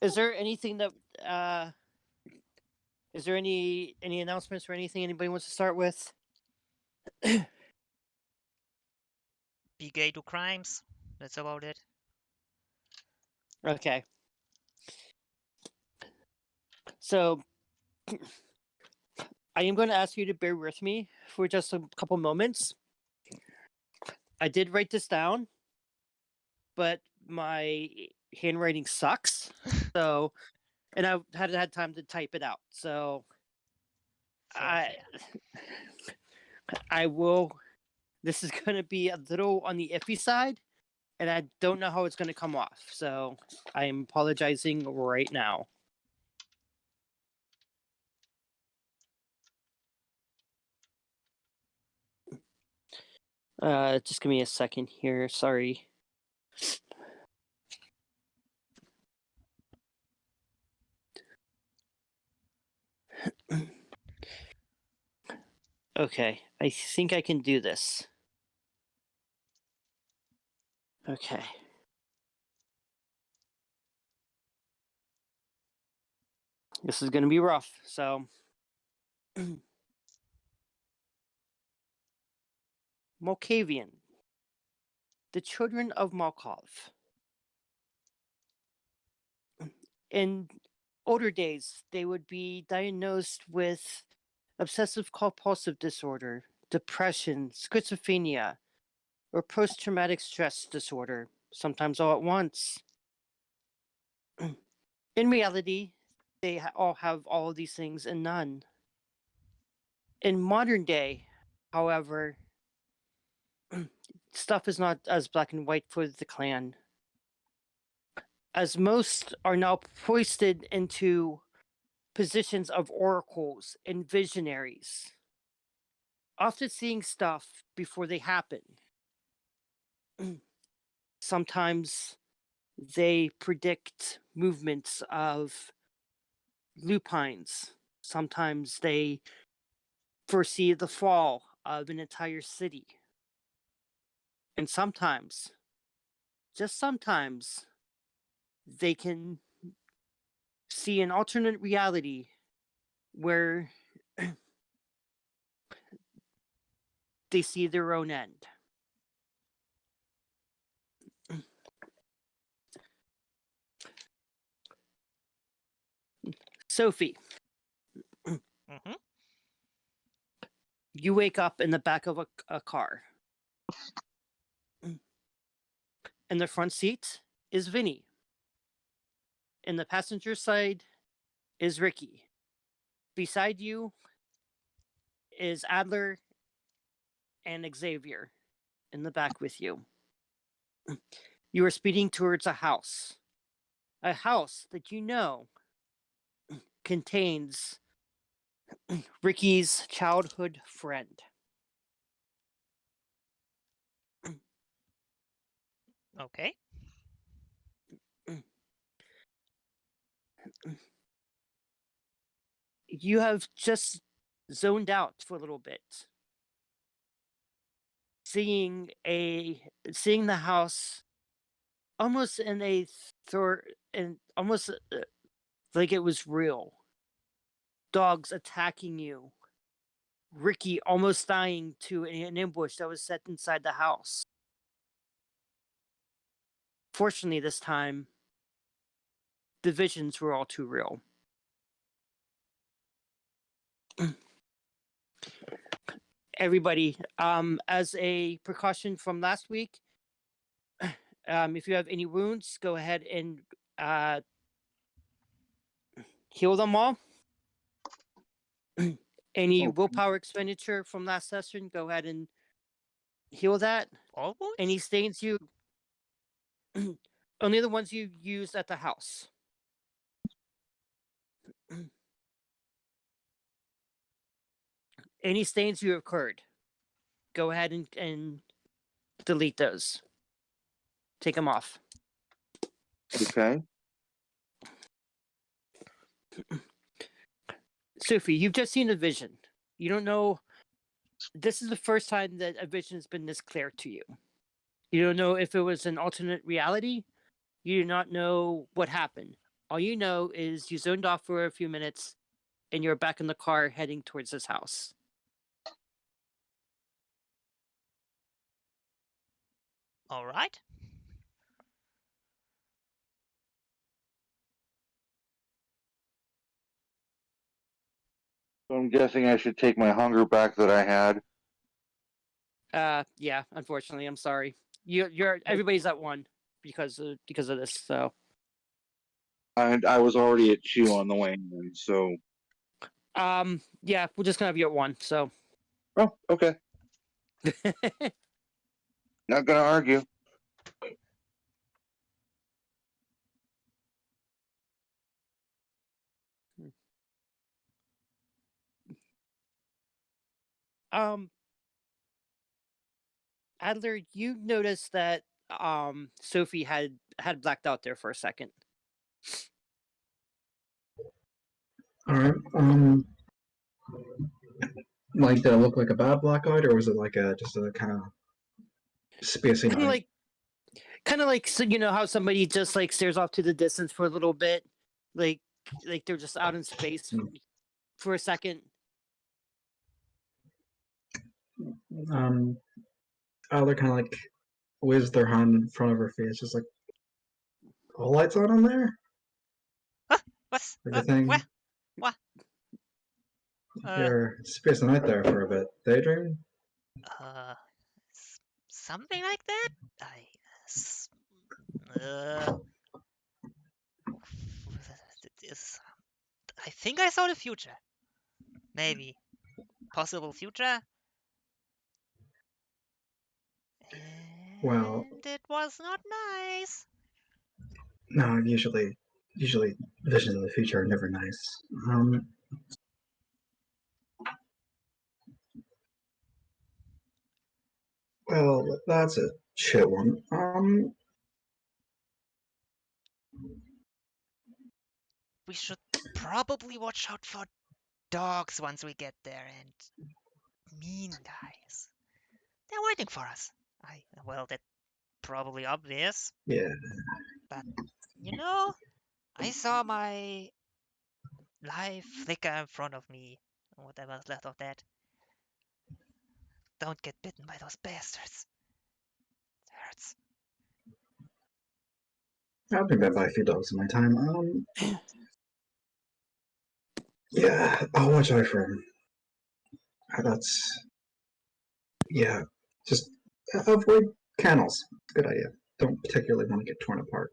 Is there anything that is there any announcements or anything anybody wants to start with? Be gay to crimes. That's about it. Okay. So I am going to ask you to bear with me for just a couple moments. I did write this down, but my handwriting sucks. So, and I hadn't had time to type it out. So Same I here. I will. This is going to be a little on the iffy side, and I don't know how it's going to come off. So I am apologizing right now. Just give me a second here. Sorry. Okay, I think I can do this. Okay. This is going to be rough. So, Molkavian, the children of Malkov. In older days, they would be diagnosed with obsessive compulsive disorder, depression, schizophrenia, or post traumatic stress disorder, sometimes all at once. In reality, they all have all of these things and none. In modern day, however, stuff is not as black and white for the clan, as most are now foisted into positions of oracles and visionaries, often seeing stuff before they happen. Sometimes they predict movements of lupines. Sometimes they foresee the fall of an entire city. And sometimes, just sometimes, they can see an alternate reality where they see their own end. Sophie, Mm-hmm. you wake up in the back of a car. In the front seat is Vinny. In the passenger side is Ricky. Beside you is Adler and Xavier in the back with you. You are speeding towards a house. A house that you know contains Ricky's childhood friend. Okay. You have just zoned out for a little bit, seeing the house almost in a and almost like it was real. Dogs attacking you. Ricky almost dying to an ambush that was set inside the house. Fortunately, this time, the visions were all too real. Everybody, as a precaution from last week, if you have any wounds, go ahead and heal them all. Any Okay. willpower expenditure from last session, go ahead and heal that. All Any wounds? stains you, only the ones you used at the house. Any stains you occurred, go ahead and delete those. Take them off. Okay. Sophie, you've just seen a vision. You don't know. This is the first time that a vision has been this clear to you. You don't know if it was an alternate reality. You do not know what happened. All you know is you zoned off for a few minutes and you're back in the car heading towards his house. All right. So I'm guessing I should take my hunger back that I had. Yeah, unfortunately, I'm sorry. You're everybody's at one because of this. So, And I was already at 2 on the way in, so. yeah, we're just gonna have you at one. So, Oh, okay. Not gonna argue. um, Adler, you noticed that Sophie had blacked out there for a second. All right. Like, did it look like a bad blackout, or was it like just a kind of spacing Kind of out? like, so you know how somebody just like stares off to the distance for a little bit, like they're just out in space for a second. Other kind of like waves their hand in front of her face, just like, all lights on there. What's Everything. what? You're spacing out there for a bit. Daydream. Something like that. I think I saw the future. Maybe possible future. And Well, it was not nice. no, usually visions of the future are never nice. Well, that's a shit one. We should probably watch out for dogs once we get there and mean guys. They're waiting for us. Well, that's probably obvious. Yeah. But, you know, I saw my life flicker in front of me. Whatever's left of that. Don't get bitten by those bastards. It hurts. I've been bit by a few dogs in my time. Yeah, I'll watch out for him. That's yeah. Just avoid kennels. Good idea. Don't particularly want to get torn apart.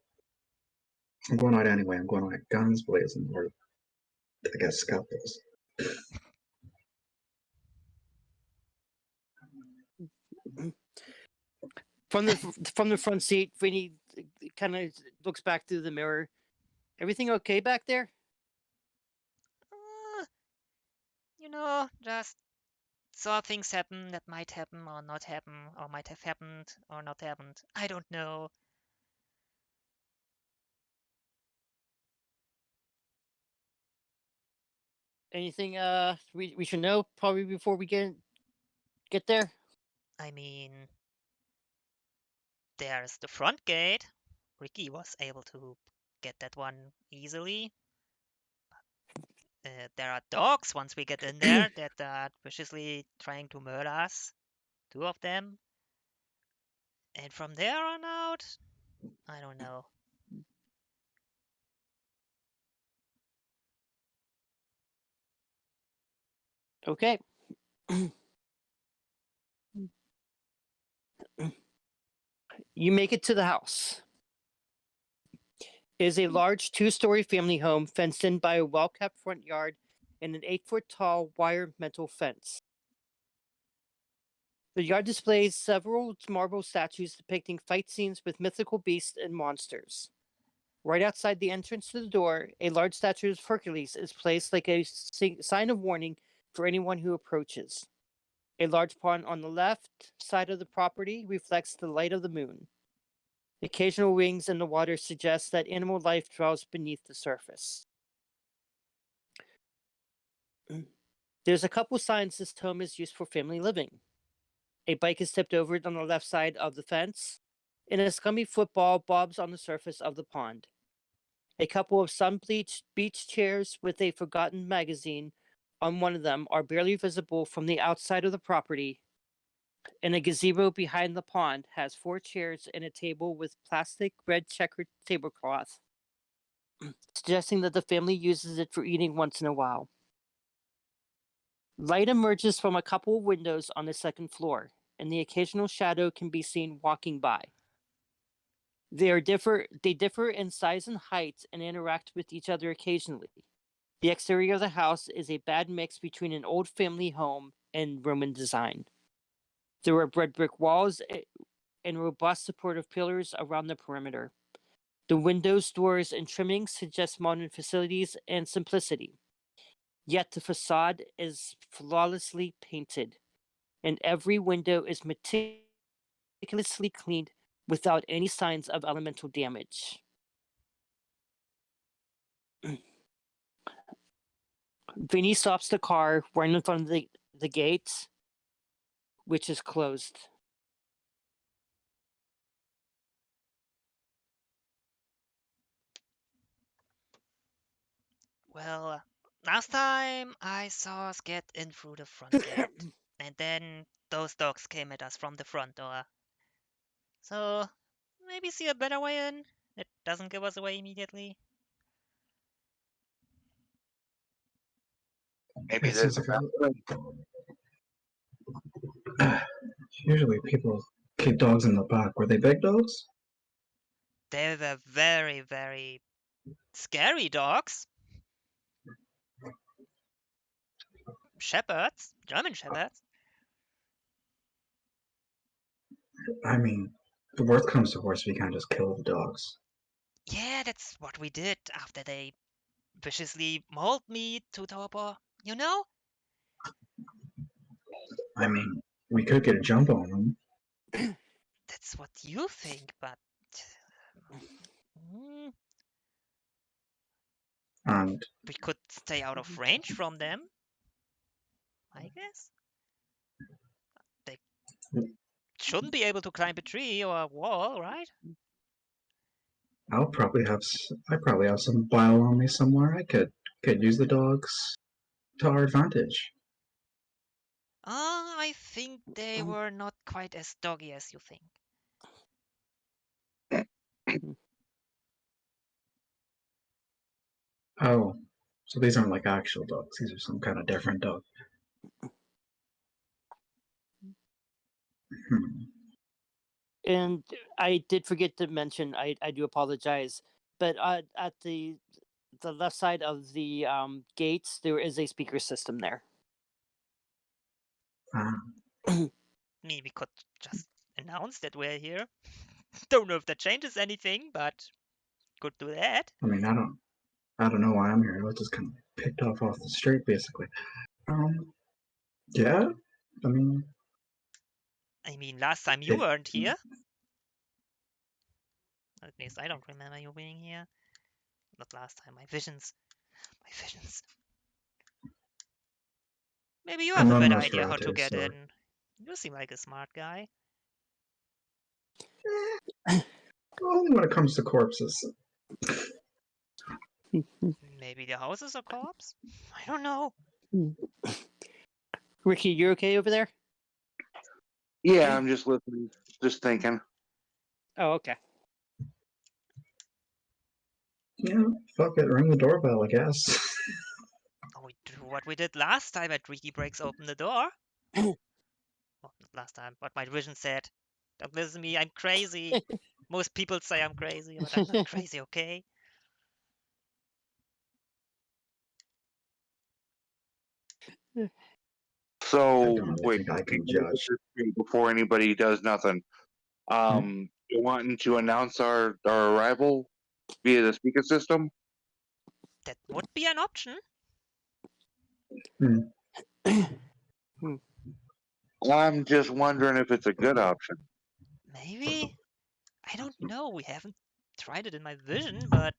I'm going out anyway. I'm going out guns blazing, or I guess scalpels. From the front seat, Vinny kind of looks back through the mirror. Everything okay back there? You know, just saw things happen that might happen or not happen, or might have happened or not happened. I don't know. Anything we should know probably before we get there? I mean, there's the front gate. Ricky was able to get that one easily. There are dogs once we get in there that are viciously trying to murder us. 2 of them. And from there on out, I don't know. Okay. You make it to the house. It is a large 2-story family home fenced in by a well-kept front yard and an 8-foot tall wire metal fence. The yard displays several marble statues depicting fight scenes with mythical beasts and monsters. Right outside the entrance to the door, a large statue of Hercules is placed like a sign of warning for anyone who approaches. A large pond on the left side of the property reflects the light of the moon. Occasional rings in the water suggest that animal life dwells beneath the surface. There's a couple signs this home is used for family living. A bike is tipped over on the left side of the fence, and a scummy football bobs on the surface of the pond. A couple of sun-bleached beach chairs with a forgotten magazine on one of them are barely visible from the outside of the property, and a gazebo behind the pond has 4 chairs and a table with plastic red checkered tablecloth, suggesting that the family uses it for eating once in a while. Light emerges from a couple of windows on the second floor, and the occasional shadow can be seen walking by. They differ in size and height and interact with each other occasionally. The exterior of the house is a bad mix between an old family home and Roman design. There are red brick walls and robust supportive pillars around the perimeter. The windows, doors, and trimmings suggest modern facilities and simplicity. Yet the facade is flawlessly painted, and every window is meticulously cleaned without any signs of elemental damage. Vinny stops the car right in front of the gate, which is closed. Well, last time I saw us get in through the front gate, and then those dogs came at us from the front door. So maybe see a better way in. It doesn't give us away immediately. Maybe It there's seems like usually people keep dogs in the back. Were they big dogs? They were very, very scary dogs. Shepherds, German shepherds. I mean, if the worst comes to worst, we can just kill the dogs. Yeah, that's what we did after they viciously mauled me to torpor. You know? I mean, we could get a jump on them. That's what you think, but mm, And we could stay out of range from them, I guess. They shouldn't be able to climb a tree or a wall, right? I probably have some bile on me somewhere. I could use the dogs to our advantage. I think they were not quite as doggy as you think. Oh, so these aren't like actual dogs. These are some kind of different dog. Hmm. And I did forget to mention, I do apologize, but at the left side of the gates, there is a speaker system there. Ah, We could just announce that we're here. Don't know if that changes anything, but could do that. I mean, I don't know why I'm here. I was just kind of picked off the street, basically. Yeah. I mean, I mean, last time you it, weren't here. At least I don't remember you being here. Not last time. My visions. My visions. Maybe you I'm have a not better idea how to Nosferatu, get so in. You seem like a smart guy. only when it comes to corpses. Maybe the house is a corpse? I don't know. Ricky, you okay over there? Yeah, I'm just listening, just thinking. Oh, okay. Yeah, fuck it, ring the doorbell, I guess. We do what we did last time at Ricky Breaks Open the Door. Well, not last time, but my vision said. Don't listen to me, I'm crazy. Most people say I'm crazy, but I'm not crazy, okay? So I don't really wait, think I let can me get judge. this straight before anybody does nothing. You wanting to announce our arrival via the speaker system? That would be an option. I'm just wondering if it's a good option. Maybe? I don't know. We haven't tried it in my vision, but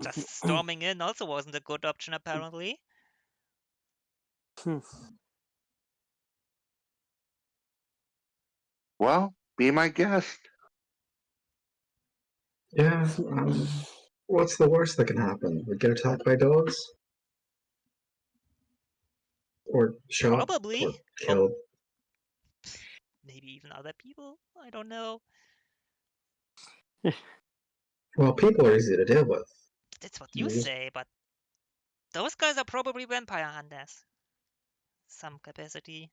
just storming in also wasn't a good option, apparently. Well, be my guest. Yeah. What's the worst that can happen? We get attacked by dogs, or shot, Probably. or killed. Maybe even other people. I don't know. Well, people are easy to deal with. That's what you You just- say, but those guys are probably vampire hunters. Some capacity.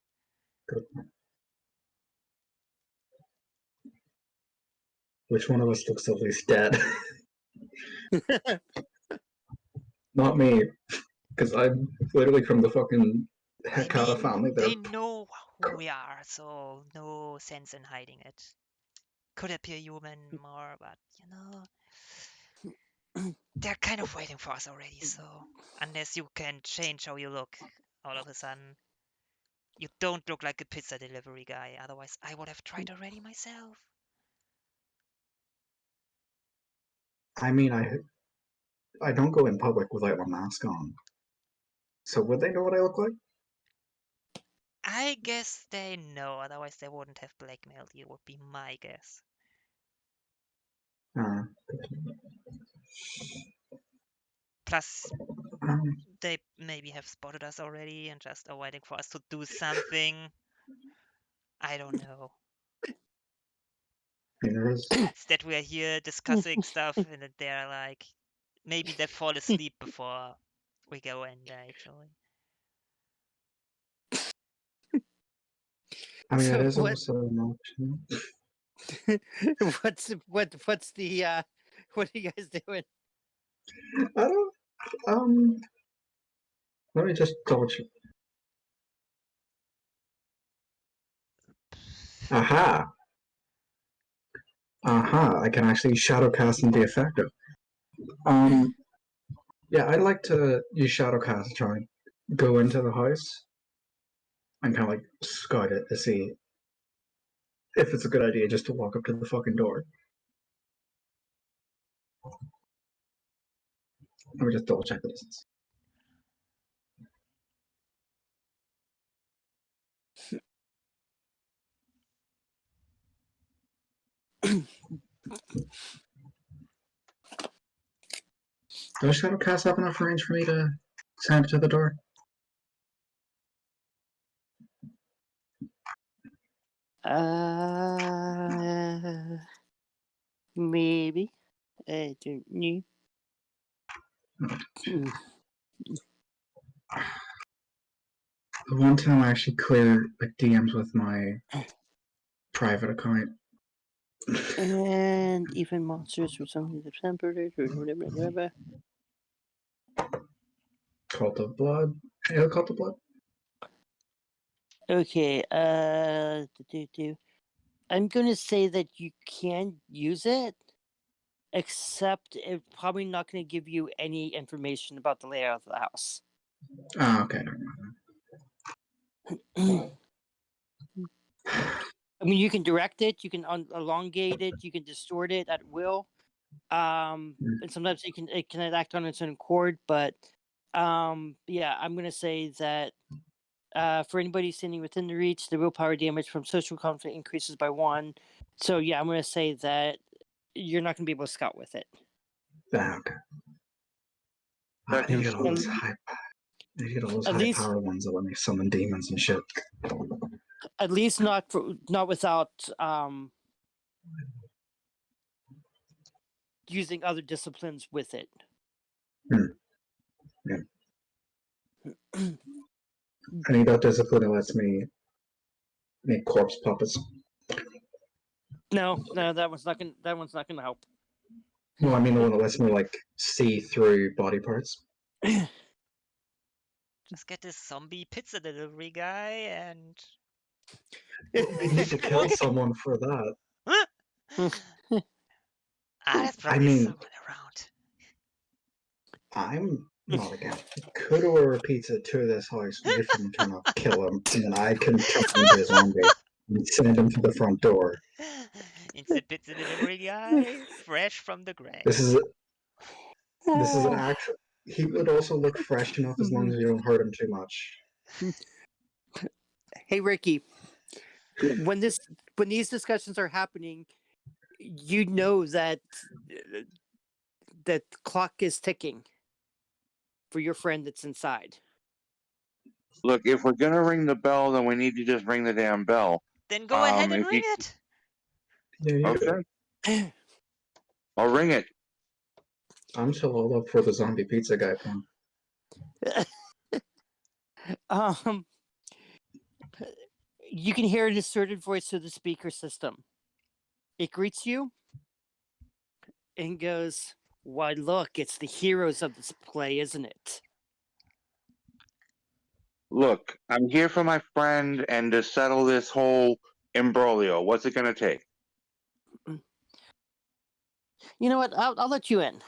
Which one of us looks at least dead? Not me, because I'm literally from the fucking I Hecata mean, family. they know who we are, so no sense in hiding it. Could appear human more, but they're kind of waiting for us already, so unless you can change how you look all of a sudden, you don't look like a pizza delivery guy. Otherwise, I would have tried already myself. I mean, I don't go in public without my mask on. So would they know what I look like? I guess they know, otherwise they wouldn't have blackmailed you, would be my guess. Uh, Plus, um, they maybe have spotted us already and just are waiting for us to do something. I don't know. Instead, we are here discussing stuff, and then they're like, maybe they fall asleep before we go in there, actually. I mean, So it is what- also an option. what's the what are you guys doing? I don't. Let me just double check. Aha! Aha! I can actually shadow cast and be effective. Yeah, I'd like to use shadow cast to try and go into the house and kind of like scout it to see if it's a good idea just to walk up to the fucking door. Let me just double check the distance. Does shadow cast have enough range for me to send it to the door? Maybe. I don't know. The one time I actually cleared like DMs with my private account. And even monsters with something that's tempered or whatever. Cult of Blood. Yeah, Cult of Blood. Okay, I'm gonna say that you can use it, except it's probably not gonna give you any information about the layout of the house. Oh, okay. I mean, you can direct it, you can elongate it, you can distort it at will. And sometimes it can act on its own accord, but yeah, I'm gonna say that for anybody standing within the reach, the willpower damage from social conflict increases by 1. So yeah, I'm gonna say that you're not gonna be able to scout with it. Ah, okay. I need to get all those high. I need to get all those At high least- power ones that let me summon demons and shit. At least not without using other disciplines with it. I need that discipline that lets me make corpse puppets. No, that one's not gonna help. Well, I mean the one that lets me like see through body parts. Just get this zombie pizza delivery guy and. We need to kill someone for that. There's probably mean- someone around. I'm not against. Could order a pizza to this house, wait for them to turn up, kill him, and then I can turn him into a zombie and send him to the front door. It's the pizza delivery guy, fresh from the grave. This is an actual. He would also look fresh enough as long as you don't hurt him too much. Hey Ricky, when these discussions are happening, you know that that the clock is ticking for your friend that's inside. Look, if we're gonna ring the bell, then we need to just ring the damn bell. Then go ahead and If ring you it. Yeah, you okay, I'll ring it. I'm still all up for the zombie pizza guy plan. You can hear an asserted voice through the speaker system. It greets you and goes, "Why, look, it's the heroes of this play, isn't it?" Look, I'm here for my friend and to settle this whole imbroglio. What's it gonna take? You know what? I'll let you in.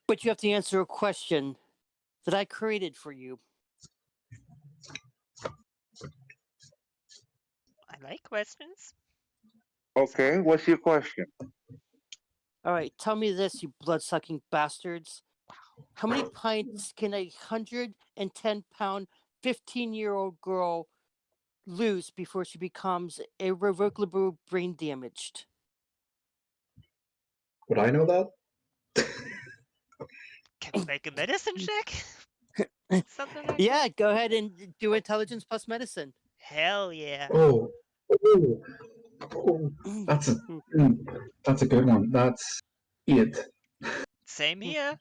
But you have to answer a question that I created for you. I like questions. Okay, what's your question? All right, tell me this, you blood-sucking bastards. How many pints can a 110-pound, 15-year-old girl lose before she becomes irrevocably brain damaged? Would I know that? Can we make a medicine check? Something like Yeah, that? go ahead and do intelligence plus medicine. Hell yeah. Oh, oh, oh, that's a good one. That's it. Same here.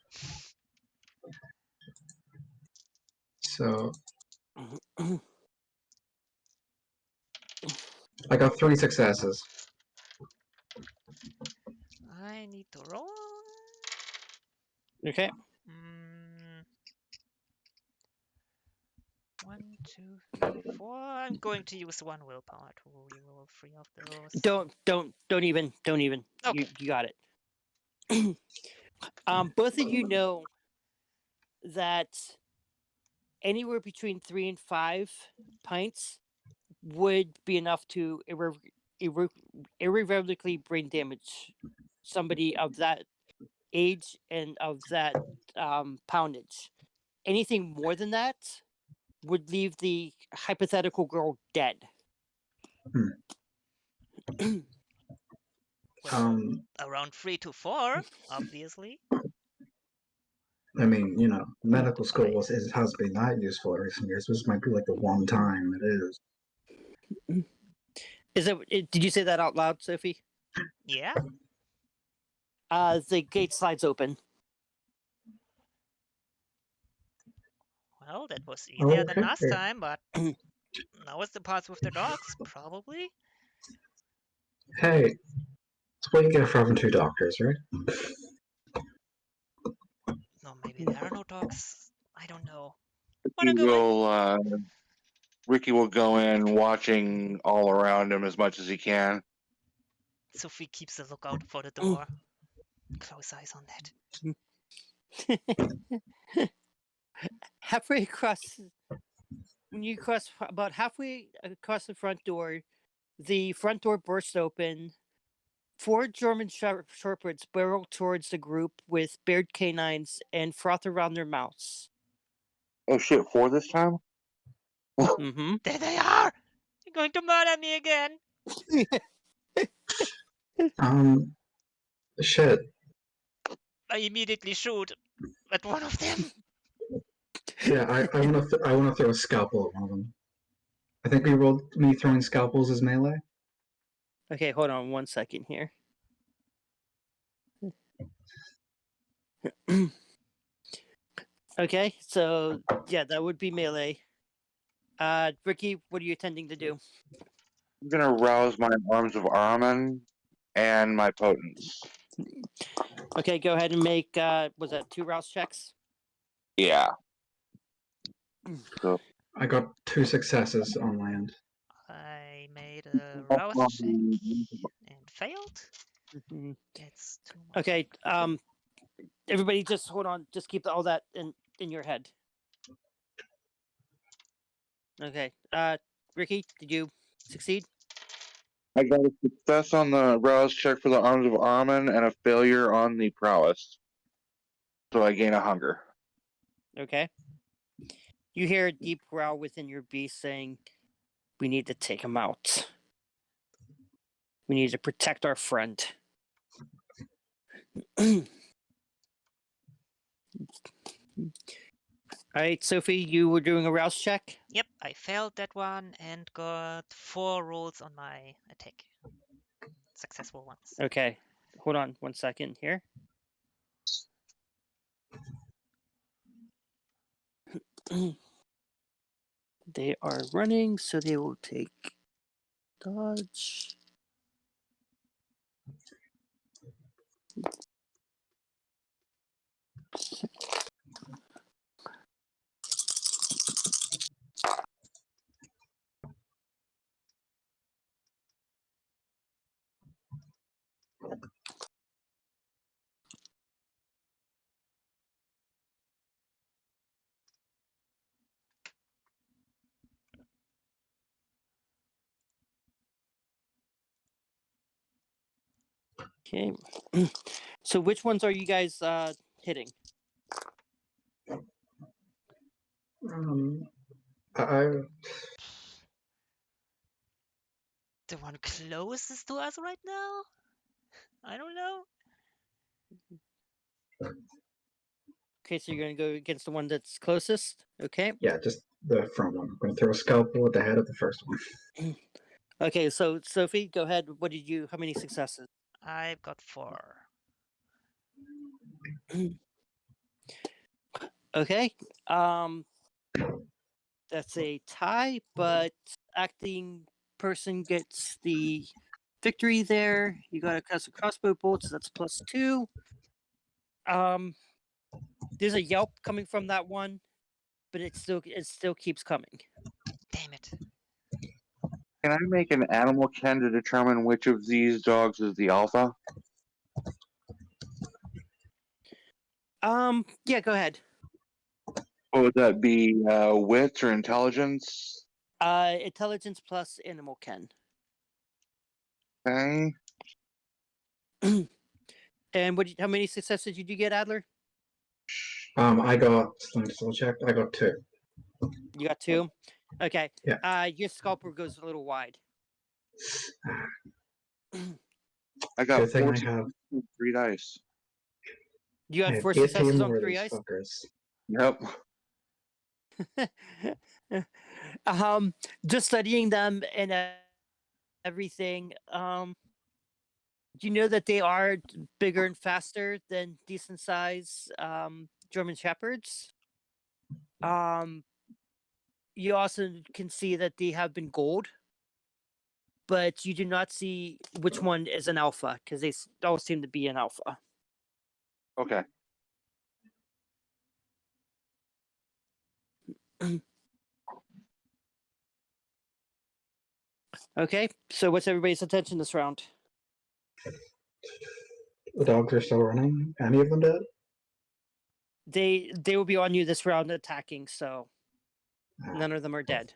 So I got 3 successes. I need to roll. Okay. Mm, 1, 2, 3, 4. I'm going to use 1 willpower to reroll 3 of those. Don't even. Okay. You got it. Both of you know that anywhere between 3 and 5 pints would be enough to irrevocably brain damage somebody of that age and of that poundage. Anything more than that would leave the hypothetical girl dead. Well, around 3 to 4, obviously. I mean, you know, medical school Alright. has been that useful in recent years. This might be like the one time it is. Did you say that out loud, Sophie? Yeah. The gate slides open. Well, that was easier than Okay. last time, but now it's the parts with the dogs, probably. Hey, it's what you get for having 2 doctors, right? No, maybe there are no dogs. I don't know. Wanna Ricky go in? will, Ricky will go in watching all around him as much as he can. Sophie keeps a lookout for the door. Close eyes on that. Halfway across, when you cross about halfway across the front door bursts open. 4 German shepherds barrel towards the group with bared canines and froth around their mouths. Oh shit, 4 this time? Mm-hmm. There they are! You're going to murder me again! Shit. I immediately shoot at one of them. Yeah, I wanna throw a scalpel at one of them. I think we rolled me throwing scalpels as melee. Okay, hold on 1 second here. Okay, so yeah, that would be melee. Ricky, what are you intending to do? I'm gonna rouse my arms of Armin and my potence. Okay, go ahead and make was that 2 rouse checks? Yeah. So I got 2 successes on my end. I made a rouse check and failed. Mhm. It's too much. Okay, everybody just hold on, just keep all that in your head. Okay, Ricky, did you succeed? I got a success on the rouse check for the arms of Armin and a failure on the prowess. So I gain a hunger. Okay. You hear a deep growl within your beast saying, "We need to take him out." We need to protect our friend. All right, Sophie, you were doing a rouse check. Yep, I failed that one and got 4 rolls on my attack. Successful ones. Okay, hold on 1 second here. They are running, so they will take dodge. Okay. So which ones are you guys hitting? I The one closest to us right now? I don't know. Okay, so you're going to go against the one that's closest. Okay. yeah, just the front one. I'm going to throw a scalpel at the head of the first one. Okay, so Sophie, go ahead. What did you? How many successes? I've got 4. Okay. That's a tie, but acting person gets the victory there. You got a cast of crossbow bolts. That's +2. There's a yelp coming from that one, but it still keeps coming. Damn it. Can I make an animal ken to determine which of these dogs is the alpha? Yeah, go ahead. What would that be? Wit or intelligence? Intelligence plus animal ken. Okay. And how many successes did you get, Adler? I got, let me just double check. I got 2. You got 2. Okay. Yeah. Your scalper goes a little wide. I got Good thing 4 I have, 3 dice. You I got have 4 successes VtM on more of 3 these ice. Yep. Just studying them and everything. Do you know that they are bigger and faster than decent size German shepherds? You also can see that they have been gold, but you do not see which one is an alpha because they all seem to be an alpha. Okay. Okay, so what's everybody's attention this round? the dogs are still running. Any of them dead? They will be on you this round attacking, so Ah, none of them are dead.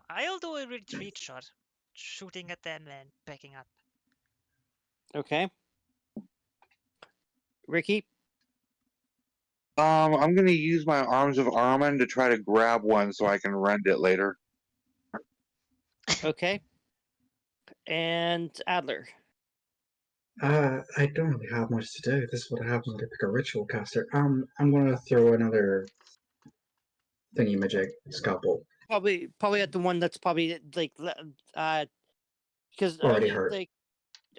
I'll do a retreat shot, shooting at them and backing up. Okay. Ricky? I'm gonna use my arms of Armin to try to grab one so I can rend it later. Okay. And Adler? I don't really have much to do. This is what happens when I pick a ritual caster. I'm going to throw another thingy magic scalpel. Probably at the one that's probably like because Already hurt.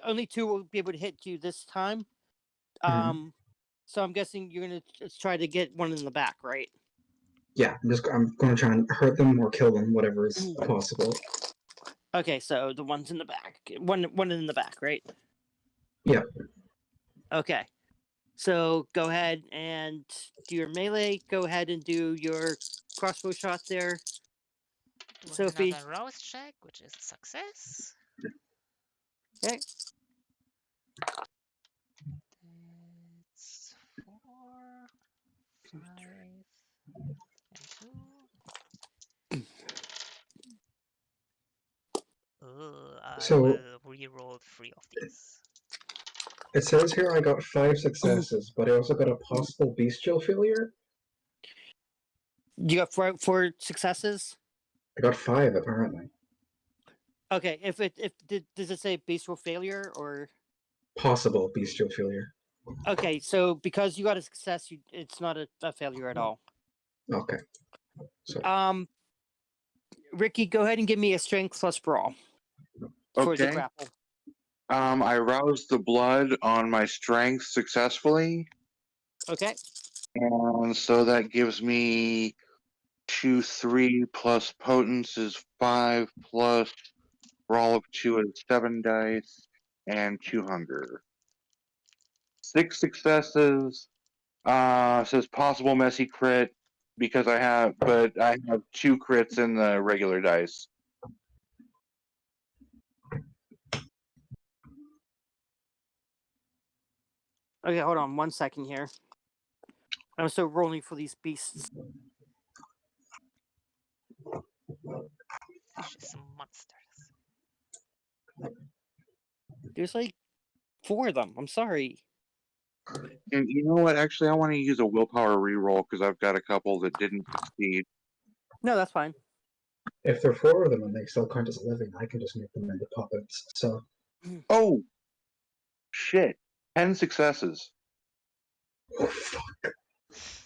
only 2 will be able to hit you this time. Mhm. So I'm guessing you're gonna just try to get one in the back, right? Yeah, I'm going to try and hurt them or kill them, whatever is possible. Okay, so the one's in the back. One in the back, right? Yep. Okay. So go ahead and do your melee. Go ahead and do your crossbow shot there. Doing Sophie. another rouse check, which is a success. Okay. It's 4, 5, and 2. I So- will re-roll 3 of these. It says here I got 5 successes, but I also got a possible bestial failure. You got 4 successes. I got 5 apparently. Okay, does it say bestial failure or? Possible bestial failure. Okay, so because you got a success, it's not a failure at all. Okay. So Ricky, go ahead and give me a strength plus brawl for the Okay. grapple. I roused the blood on my strength successfully, Okay. and so that gives me 2, 3 plus potence is 5 plus roll of 2 is 7 dice and 2 hunger. 6 successes. Says possible messy crit because I have 2 crits in the regular dice. Okay, hold on 1 second here. I'm still rolling for these beasts. Vicious monsters. There's like 4 of them. I'm sorry. And you know what? Actually, I want to use a willpower reroll because I've got a couple that didn't succeed. No, that's fine. if there are 4 of them and they still count as a living, I can just make them into puppets. So Oh, shit. 10 successes. oh, fuck.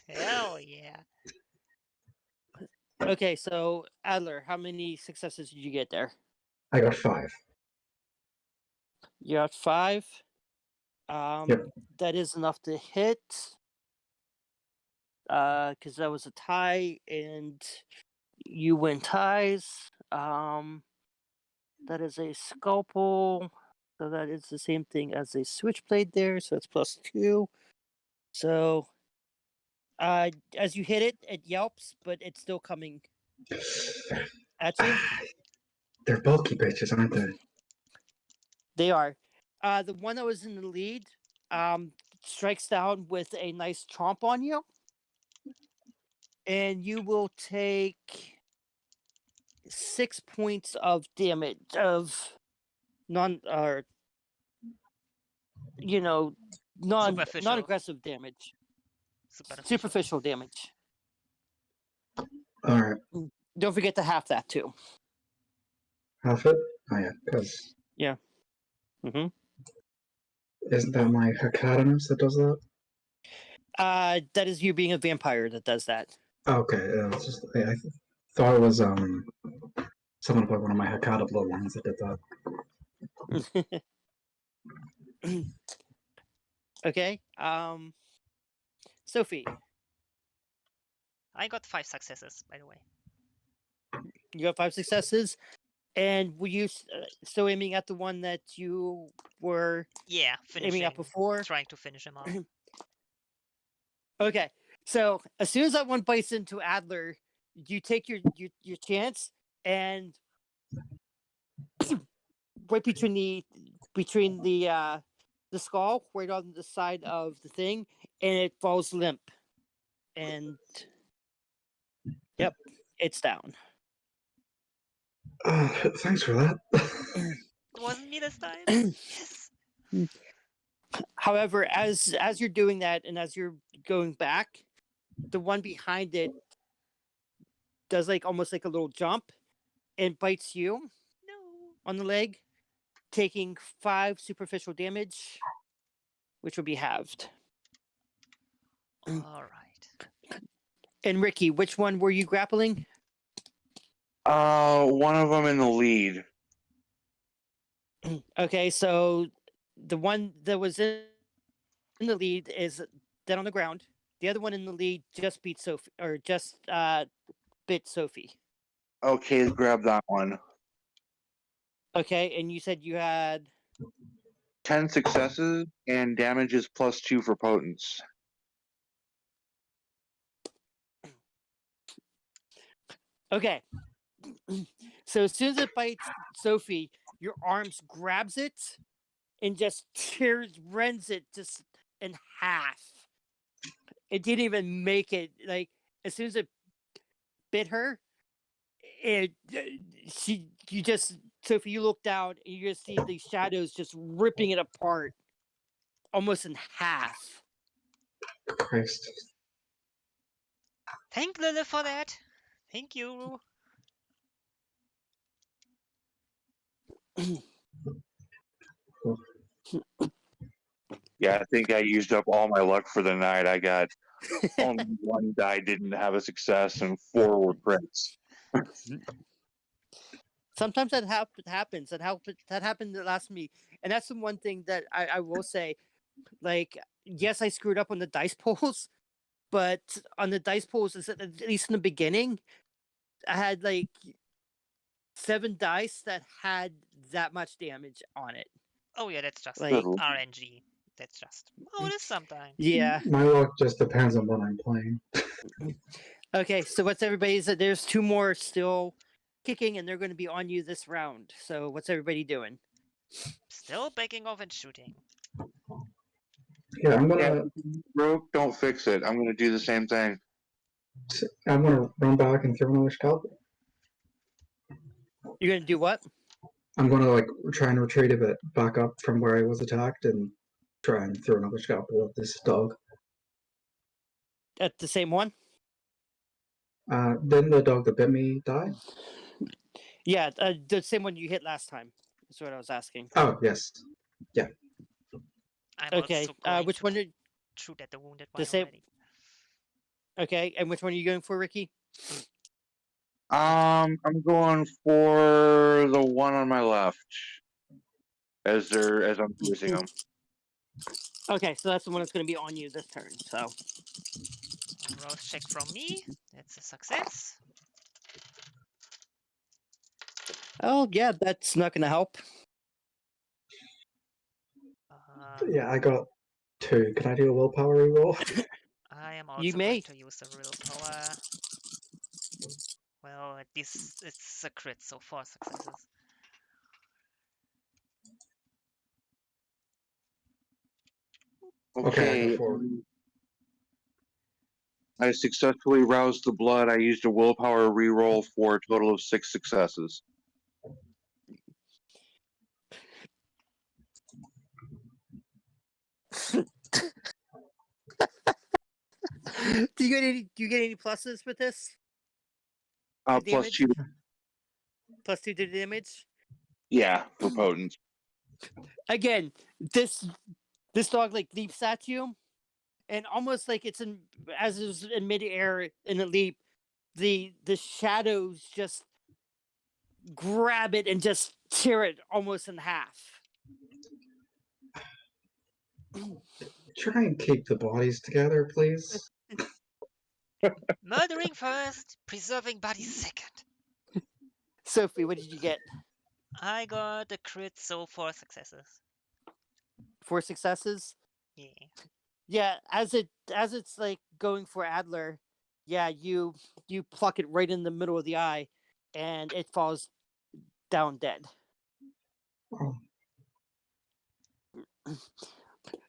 Hell yeah. Okay, so Adler, how many successes did you get there? I got 5. You got 5. Yep. That is enough to hit. Because that was a tie, and you win ties. That is a scalpel, so that is the same thing as a switchblade there. So it's +2. So, as you hit it, it yelps, but it's still coming at you. They're bulky bitches, aren't they? They are. The one that was in the lead, strikes down with a nice chomp on you, and you will take 6 points of damage of non you know Superficial. non-aggressive damage, Superficial. superficial damage. All right. Don't forget to half that too. Half it? Oh, yeah. Because Mm-hmm. isn't that my Hecatonus that does that? That is you being a vampire that does that. Okay. It's just, I thought it was someone about one of my Hecata bloodlines that did that. Okay. Sophie, I got 5 successes, by the way. you got 5 successes, and were you still aiming at the one that you were Yeah, aiming finishing. at before? Trying to finish him off. Okay. So as soon as that one bites into Adler, you take your chance, and right between the skull, right on the side of the thing, and it falls limp. And yep, it's down. Thanks for that. It wasn't me this time. Yes. However, as you're doing that and as you're going back, the one behind it does like almost like a little jump and bites you No. on the leg, taking 5 superficial damage, which will be halved. All right. And Ricky, which one were you grappling? One of them in the lead. Okay, so the one that was in the lead is dead on the ground. The other one in the lead just beat Sophie, or just bit Sophie. Okay, grab that one. Okay, and you said you had 10 successes and damage is +2 for potence. okay. So as soon as it bites Sophie, your arms grabs it and just rends it just in half. It didn't even make it. Like as soon as it bit her, it you just Sophie, you look down and you just see these shadows just ripping it apart, almost in half. Christ. Thank Lily for that. Thank you. Yeah, I think I used up all my luck for the night. I got only one die didn't have a success and 4 were crits. Sometimes that happens. That happened to last me, and that's the one thing that I will say. Like, yes, I screwed up on the dice pulls, but on the dice pulls, at least in the beginning, I had like 7 dice that had that much damage on it. Oh yeah, that's just Like, RNG. That's just how it is sometimes. yeah. My luck just depends on what I'm playing. Okay, so what's everybody's? There's 2 more still kicking, and they're going to be on you this round. So what's everybody doing? Still backing off and shooting. Yeah, I'm Yeah, gonna broke, don't fix it. I'm gonna do the same thing. run back and throw another scalpel. You're going to do what? I'm gonna like try and retreat a bit back up from where I was attacked and try and throw another scalpel at this dog. At the same one? Didn't the dog that bit me die? Yeah, the same one you hit last time. That's what I was asking. Oh yes. I'm Okay, also going which to one did shoot at the wounded the one same? already. Okay, and which one are you going for, Ricky? I'm going for the one on my left as I'm using them. Okay, so that's the one that's going to be on you this turn. So Rose check from me. That's a success. oh yeah, that's not going to help. Yeah, I got 2. Can I do a willpower reroll? I am You also may. going to use the willpower. Well, at least it's a crit, so 4 successes. Okay, I got Okay. 4. I successfully roused the blood. I used a willpower reroll for a total of 6 successes. Do you get any pluses with this? Plus Damage? 2. +2 to damage. Yeah, for potent. Again, this dog like leaps at you, and almost like it's in as it's in midair in a leap, the shadows just grab it and just tear it almost in half. Try and keep the bodies together, please. Murdering first, preserving bodies second. Sophie, what did you get? I got a crit, so 4 successes. 4 successes. Yeah. Yeah, as it's like going for Adler, yeah, you pluck it right in the middle of the eye, and it falls down dead. Oh,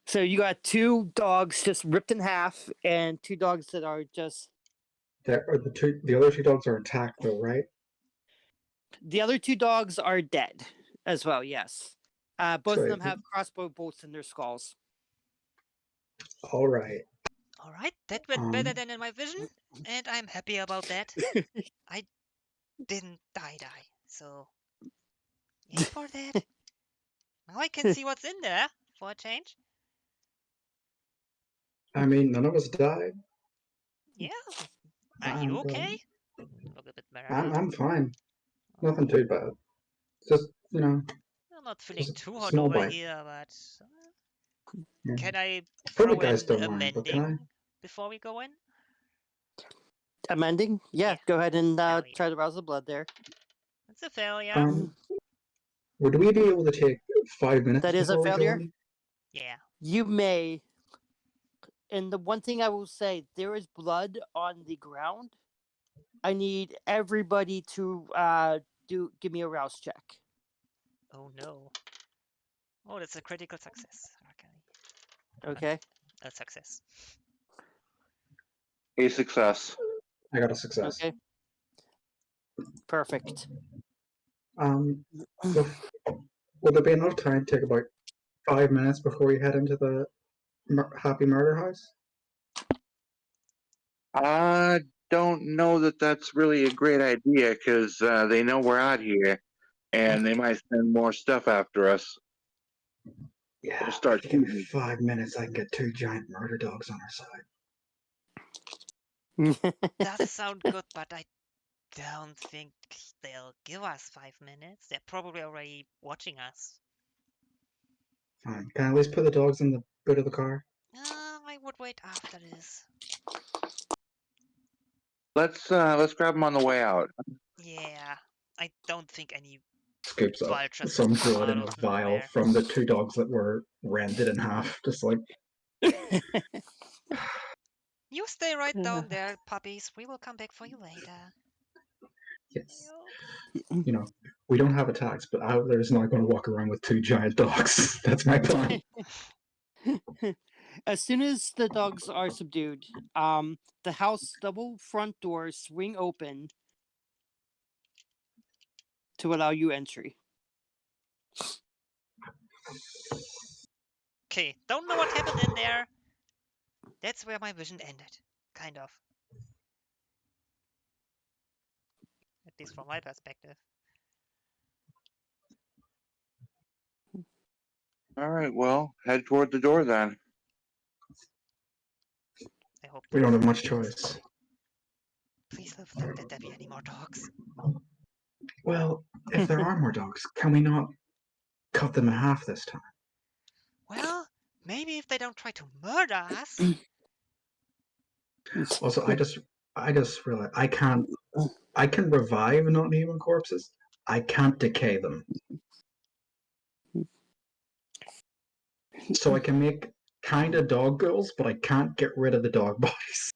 So you got 2 dogs just ripped in half, and 2 dogs that are just. there are the other 2 dogs are attacked though, right? The other 2 dogs are dead as well. Yes, both of Sweet. them have crossbow bolts in their skulls. All right. Alright, that went better than in my vision, and I'm happy about that. I didn't die, so yay for that. Now I can see what's in there, for a change. I mean, none of us died. Yeah. Are I'm you good. okay? Look a bit I'm fine. Nothing too bad. Just I'm not feeling just too a hot small over bite. here, but Yeah. can I Probably throw guys in don't mind, but can I? amending before we go in? Amending? Yeah, Yeah. go ahead and Hell yeah. try to rouse the blood there. It's a failure. Would we be able to take 5 minutes That is a before we go failure? in? Yeah. You may. And the one thing I will say, there is blood on the ground. I need everybody to give me a rouse check. Oh no. Oh, that's a critical success. Okay. Okay. A success. A success. I got a success. Okay. Perfect. Will there be enough time to take about 5 minutes before we head into the Happy Murder House? I don't know that that's really a great idea because they know we're out here. and they might send more stuff after us. Yeah, We'll start if you give shooting. me 5 minutes, I can get 2 giant murder dogs on our side. Does sound good, but I don't think they'll give us 5 minutes. They're probably already watching us. Fine. Can I at least put the dogs in the boot of the car? I would wait after this. Let's grab them on the way out. Yeah, I don't think any Scoops up vultures some would come blood out in a of vial nowhere. from the 2 dogs that were rended in half. Just like, You stay right down there, puppies. We will come back for you later. yes. Yup. You know, we don't have attacks, but Outlair's not going to walk around with 2 giant dogs. That's my plan. As soon as the dogs are subdued, the house double front doors swing open to allow you entry. Okay, don't know what happened in there. That's where my vision ended. Kind of. At least from my perspective. All right, well, head toward the door then. I hope We don't have much please- choice. Please don't let there be any more dogs. Well, if there are more dogs, can we not cut them in half this time? Well, maybe if they don't try to murder us. Also, I just realized I can revive non-human corpses. I can't decay them. So I can make kind of dog ghouls, but I can't get rid of the dog bodies.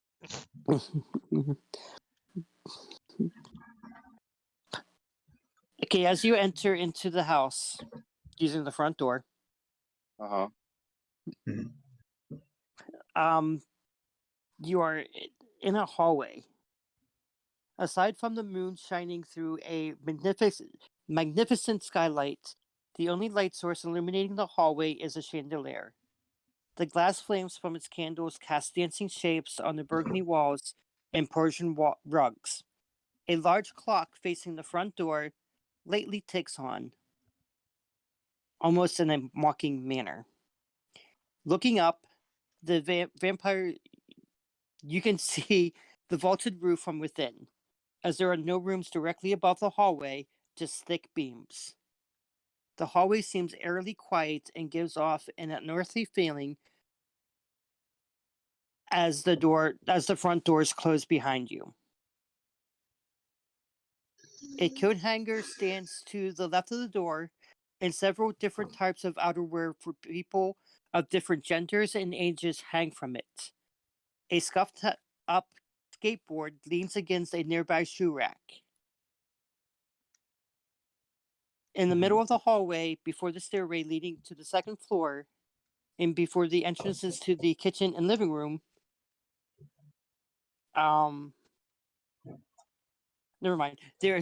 Okay, as you enter into the house using the front door, Uh huh. you are in a hallway. Aside from the moon shining through a magnificent skylight, the only light source illuminating the hallway is a chandelier. The glass flames from its candles cast dancing shapes on the burgundy walls and Persian rugs. A large clock facing the front door lately ticks on, almost in a mocking manner. Looking up, the vampire, you can see the vaulted roof from within, as there are no rooms directly above the hallway, just thick beams. The hallway seems eerily quiet and gives off an unearthly feeling as the front doors close behind you. A coat hanger stands to the left of the door, and several different types of outerwear for people of different genders and ages hang from it. A scuffed up skateboard leans against a nearby shoe rack. In the middle of the hallway, before the stairway leading to the second floor, and before the entrances to the kitchen and living room, never mind. There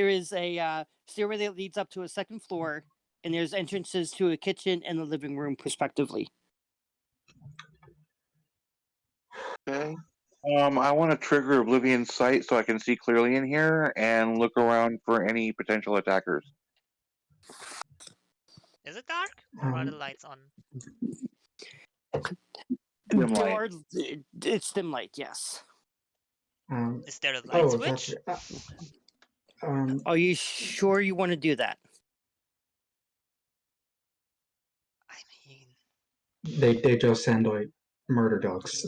is a stairway that leads up to a second floor, and there's entrances to a kitchen and the living room, respectively. Okay. I want to trigger Oblivion Sight so I can see clearly in here and look around for any potential attackers. Is it dark? Or are the lights on? Dim There light. are it's dim light, yes. Is there a light Oh, switch? Are you sure you want to do that? I mean, they just send out murder dogs.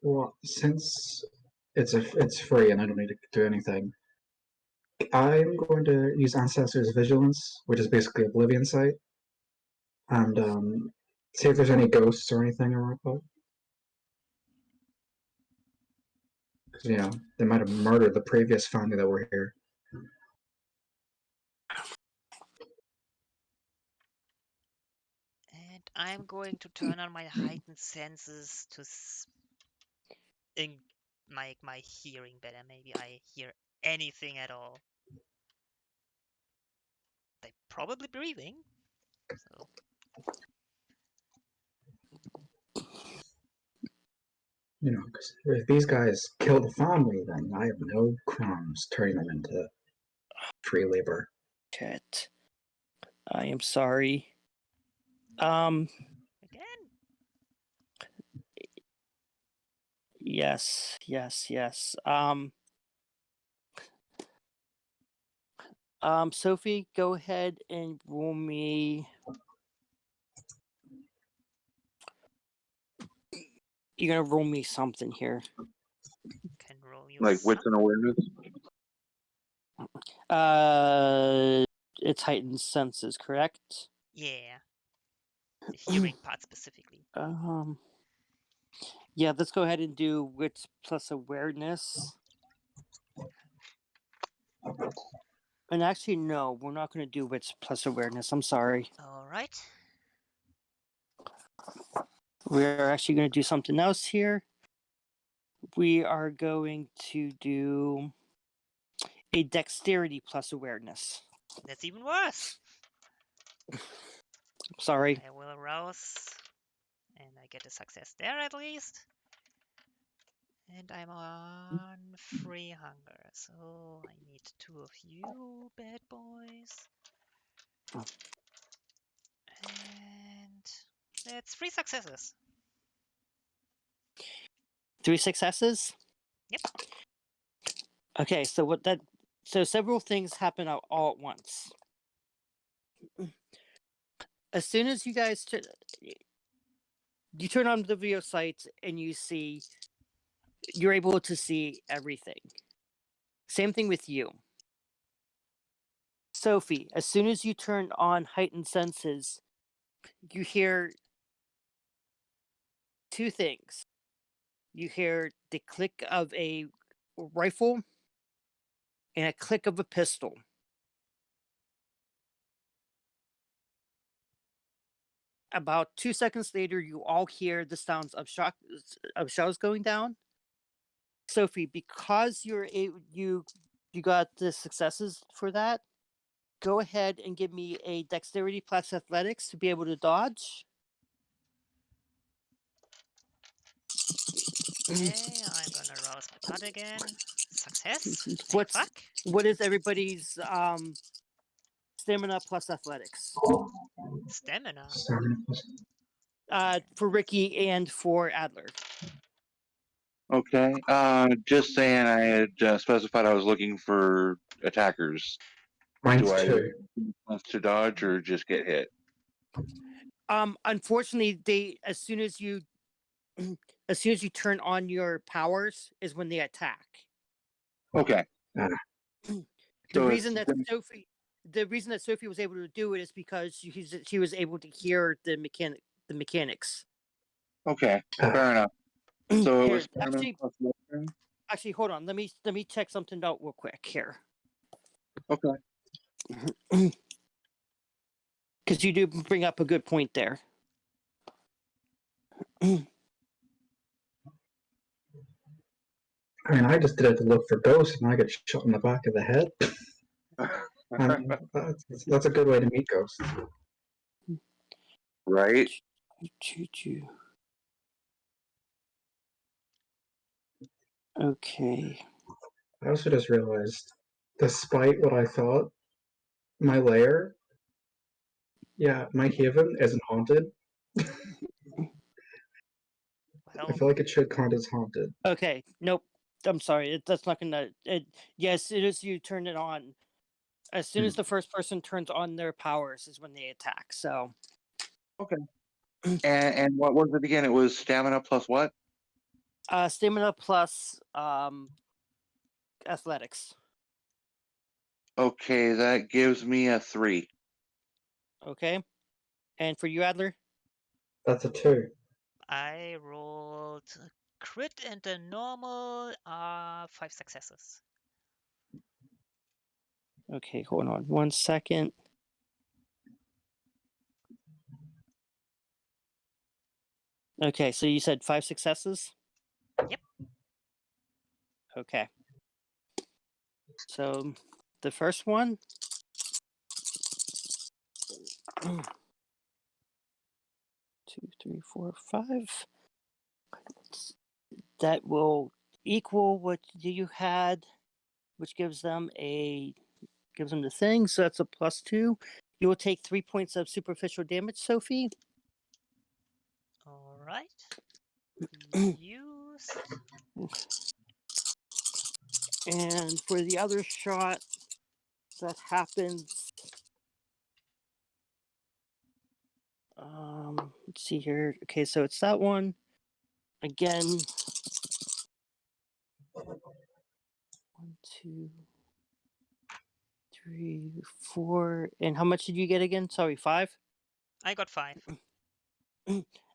Well, since it's free and I don't need to do anything, I'm going to use Ancestor's Vigilance, which is basically Oblivion Sight, and see if there's any ghosts or anything around. Because they might have murdered the previous family that were here. and I'm going to turn on my heightened senses to make my hearing better. Maybe I hear anything at all. They're probably breathing. So. because if these guys kill the family, then I have no qualms turning them into free labor. Shit. I am sorry. Again? Yes. Sophie, go ahead and roll me. You're gonna roll me something here. Can roll you Like wits some. and awareness. It's heightened senses, correct? Yeah. The hearing part specifically. Yeah, let's go ahead and do wits plus awareness. And actually, no, we're not going to do wits plus awareness. I'm sorry. Alright. We're actually going to do something else here. We are going to do a dexterity plus awareness. That's even worse. Sorry. I will arouse. And I get a success there at least. And I'm on free hunger. So I need 2 of you, bad boys. And that's 3 successes. 3 successes? Yep. Okay, so several things happen all at once. As soon as you guys you turn on the video site and you're able to see everything. Same thing with you. Sophie, as soon as you turn on heightened senses, you hear 2 things. You hear the click of a rifle and a click of a pistol. About 2 seconds later, you all hear the sounds of shells going down. Sophie, because you got the successes for that, go ahead and give me a dexterity plus athletics to be able to dodge. Okay, I'm gonna rouse my blood again. Success. Thank What's fuck. what is everybody's stamina plus athletics? Stamina. For Ricky and for Adler. Okay. Just saying, I had specified I was looking for attackers. Mine's Do I 2. want to dodge or just get hit? Unfortunately, as soon as you turn on your powers is when they attack. Okay. The So reason that Sophie was able to do it is because she was able to hear the mechanics. Okay, fair enough. So it Here, was stamina plus weapon? actually, hold on. Let me check something out real quick here. Okay. Because you do bring up a good point there. I mean, I just did it to look for ghosts, and I get shot in the back of the head. I mean, that's a good way to meet ghosts. Right? Okay. I also just realized, despite what I thought, my lair, my haven isn't haunted. I Well, feel like it should count as haunted. Okay. Nope. I'm sorry. That's not gonna. Yes, it is. You turn it on. As soon as the first person turns on their powers is when they attack. So. Okay. And what was it again? It was stamina plus what? Stamina plus athletics. Okay, that gives me a 3. Okay. And for you, Adler? That's a 2. I rolled a crit and a normal 5 successes. Okay, hold on 1 second. Okay, so you said 5 successes? Yep. Okay. So the first one. 2, 3, 4, 5. that will equal what you had, which gives them the thing. So that's a +2. You will take 3 points of superficial damage, Sophie. All right. Used. And for the other shot that happens, let's see here. Okay, so it's that one again. 1, 2, 3, 4. And how much did you get again? Sorry, 5. I got 5.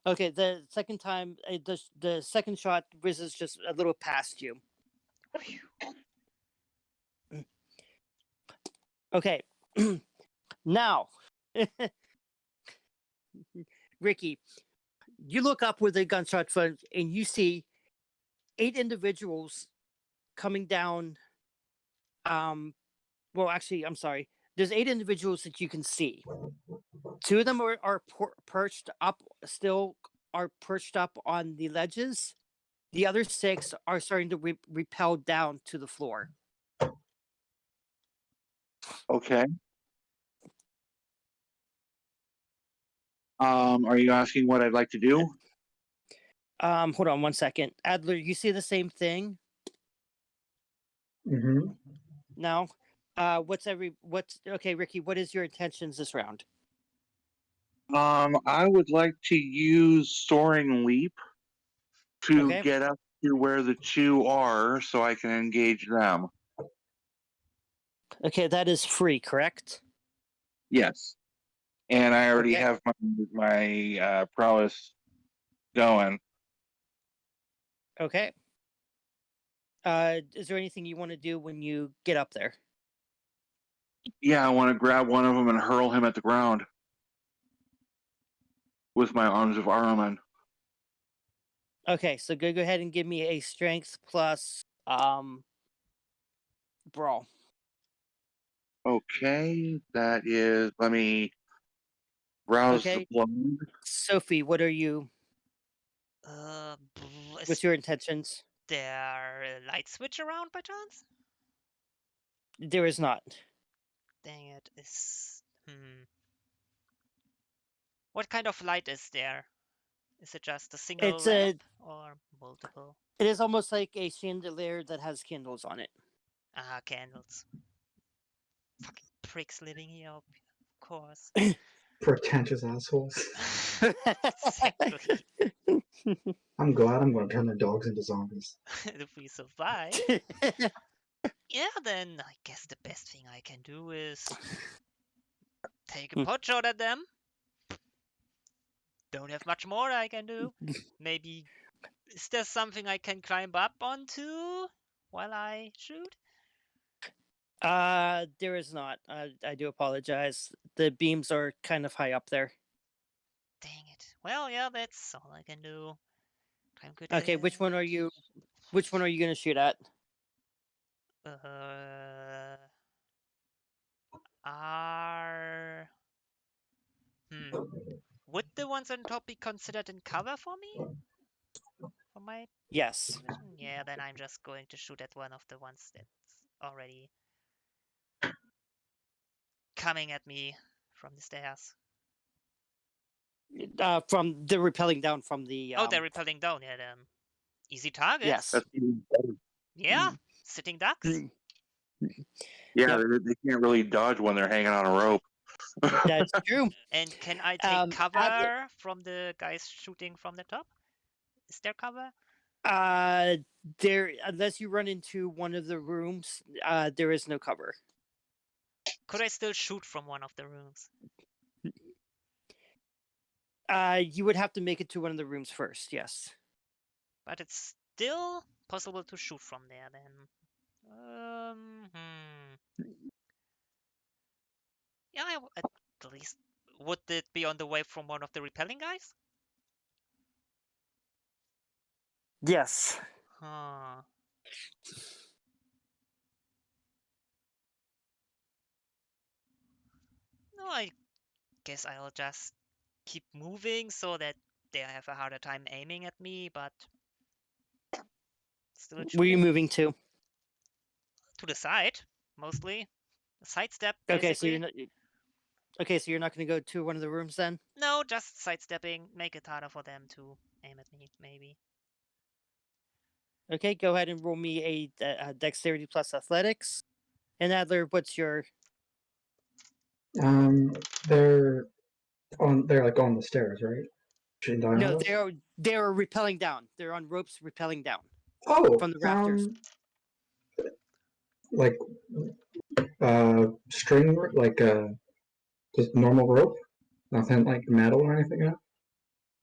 Okay, the second time, the second shot whizzes just a little past you. Okay, now, Ricky, you look up with a gunshot fund and you see 8 individuals coming down. Well, actually, I'm sorry. There's 8 individuals that you can see. 2 of them are perched up, still are perched up on the ledges. The other 6 are starting to repel down to the floor. Okay. Are you asking what I'd like to do? Hold on 1 second. Adler, you see the same thing Mm-hmm. now? Okay, Ricky, what is your intentions this round? I would like to use Soaring Leap to Okay. get up to where the 2 are so I can engage them. Okay, that is free, correct? Yes. And I already Okay. have my prowess going. Okay. Is there anything you want to do when you get up there? Yeah, I want to grab one of them and hurl him at the ground with my arms of Ahriman. Okay, so go ahead and give me a strength plus brawl. Okay, that is. Let me rouse Okay. the blood. Sophie, what are you? Is What's your intentions? there a light switch around by chance? There is not. Dang it. What kind of light is there? Is it just a single It's a. lamp or multiple? It is almost like a chandelier that has candles on it. Ah, candles. Fucking pricks living here, of course. Pretentious assholes. Exactly. I'm glad I'm going to turn the dogs into zombies. If we survive. Yeah, then I guess the best thing I can do is take a pot shot at them. Don't have much more I can do. Maybe is there something I can climb up onto while I shoot? There is not. I do apologize. The beams are kind of high up there. Dang it. Well, yeah, that's all I can do. I'm good. Okay, which one are you? Which one are you gonna shoot at? Are would the ones on top be considered in cover for me? For my Yes. position? Yeah, then I'm just going to shoot at one of the ones that's already coming at me from the stairs. From the repelling down from the. Oh, they're repelling down. Yeah, then easy targets. Yes. That's even better. Yeah, sitting ducks. Yeah, Yep. they can't really dodge when they're hanging on a rope. That's true. And can I take cover from the guys shooting from the top? Is there cover? There, unless you run into one of the rooms, there is no cover. Could I still shoot from one of the rooms? You would have to make it to one of the rooms first. Yes. But it's still possible to shoot from there then. Yeah, at least would it be on the way from one of the repelling guys? Yes. Huh. No, I guess I'll just keep moving so that they have a harder time aiming at me, but Still a Where are you tree. moving to? To the side, mostly. A sidestep, Okay, so basically. you're not. Okay, so you're not going to go to one of the rooms then? No, just sidestepping. Make it harder for them to aim at me, maybe. Okay, go ahead and roll me a dexterity plus athletics. And Adler, what's your? They're They're like on the stairs, right? Shooting down No, at us? they're repelling down. They're on ropes repelling down Oh, from the rafters. like string, like just normal rope, nothing like metal or anything.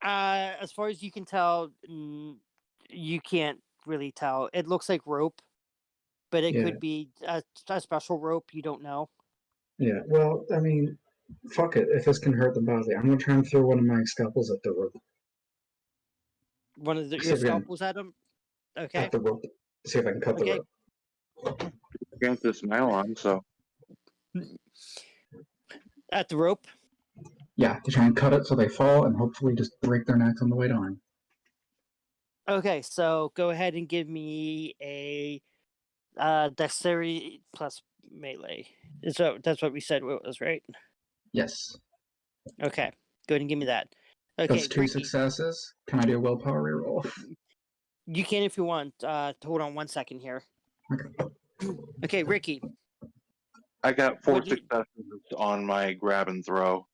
As far as you can tell, you can't really tell. It looks like rope, but it Yeah, could be a special rope. You don't know. yeah. Well, I mean, fuck it. If this can hurt them badly, I'm gonna try and throw one of my scalpels at the rope. One of See your if I can scalpels at them. Okay. cut the rope. See if I can cut the Okay. rope. Against this nylon, so At the rope. Yeah, to try and cut it so they fall and hopefully just break their necks on the way down. Okay, so go ahead and give me a dexterity plus melee. So that's what we said it was, right? Yes, Okay, go ahead and give me that. Okay, that's two Ricky, successes. Can I do a willpower reroll? you can if you want. Hold on 1 second here. Okay. Okay, Ricky, I got 4 what do successes on my grab and throw.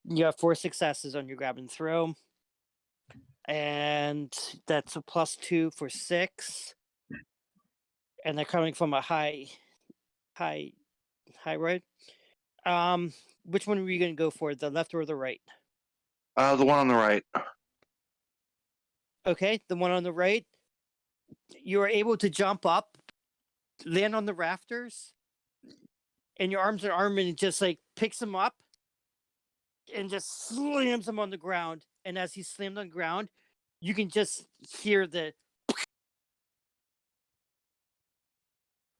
you have 4 successes on your grab and throw, and that's a +2 for 6, and they're coming from a high road. Which one were you going to go for, the left or the right? The one on the right. Okay, the one on the right. You are able to jump up, land on the rafters, and your arms are arm, and it just like picks him up and just slams him on the ground. And as he's slammed on the ground, you can just hear the.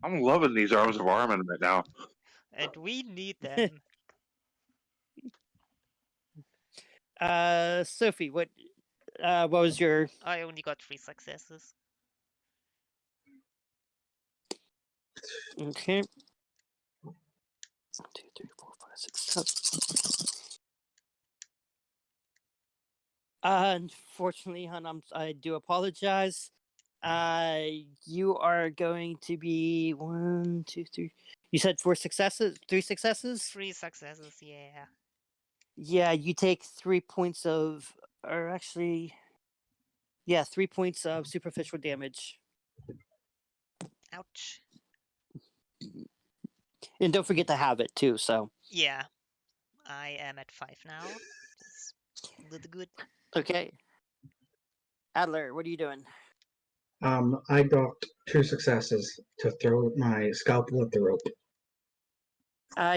I'm loving these arms of Armin right now. And we need them. Sophie, what was your? I only got 3 successes. Okay. 1, 2, 3, 4, 5, 6, 7. Unfortunately, hon, I do apologize. You are going to be 1, 2, 3. You said 4 successes, 3 successes. 3 successes, yeah. Yeah, you take 3 points of, or actually, yeah, 3 points of superficial damage. Ouch. And don't forget to have it too. So Yeah. I am at 5 now. It's a little good. okay, Adler, what are you doing? I got 2 successes to throw my scalpel at the rope.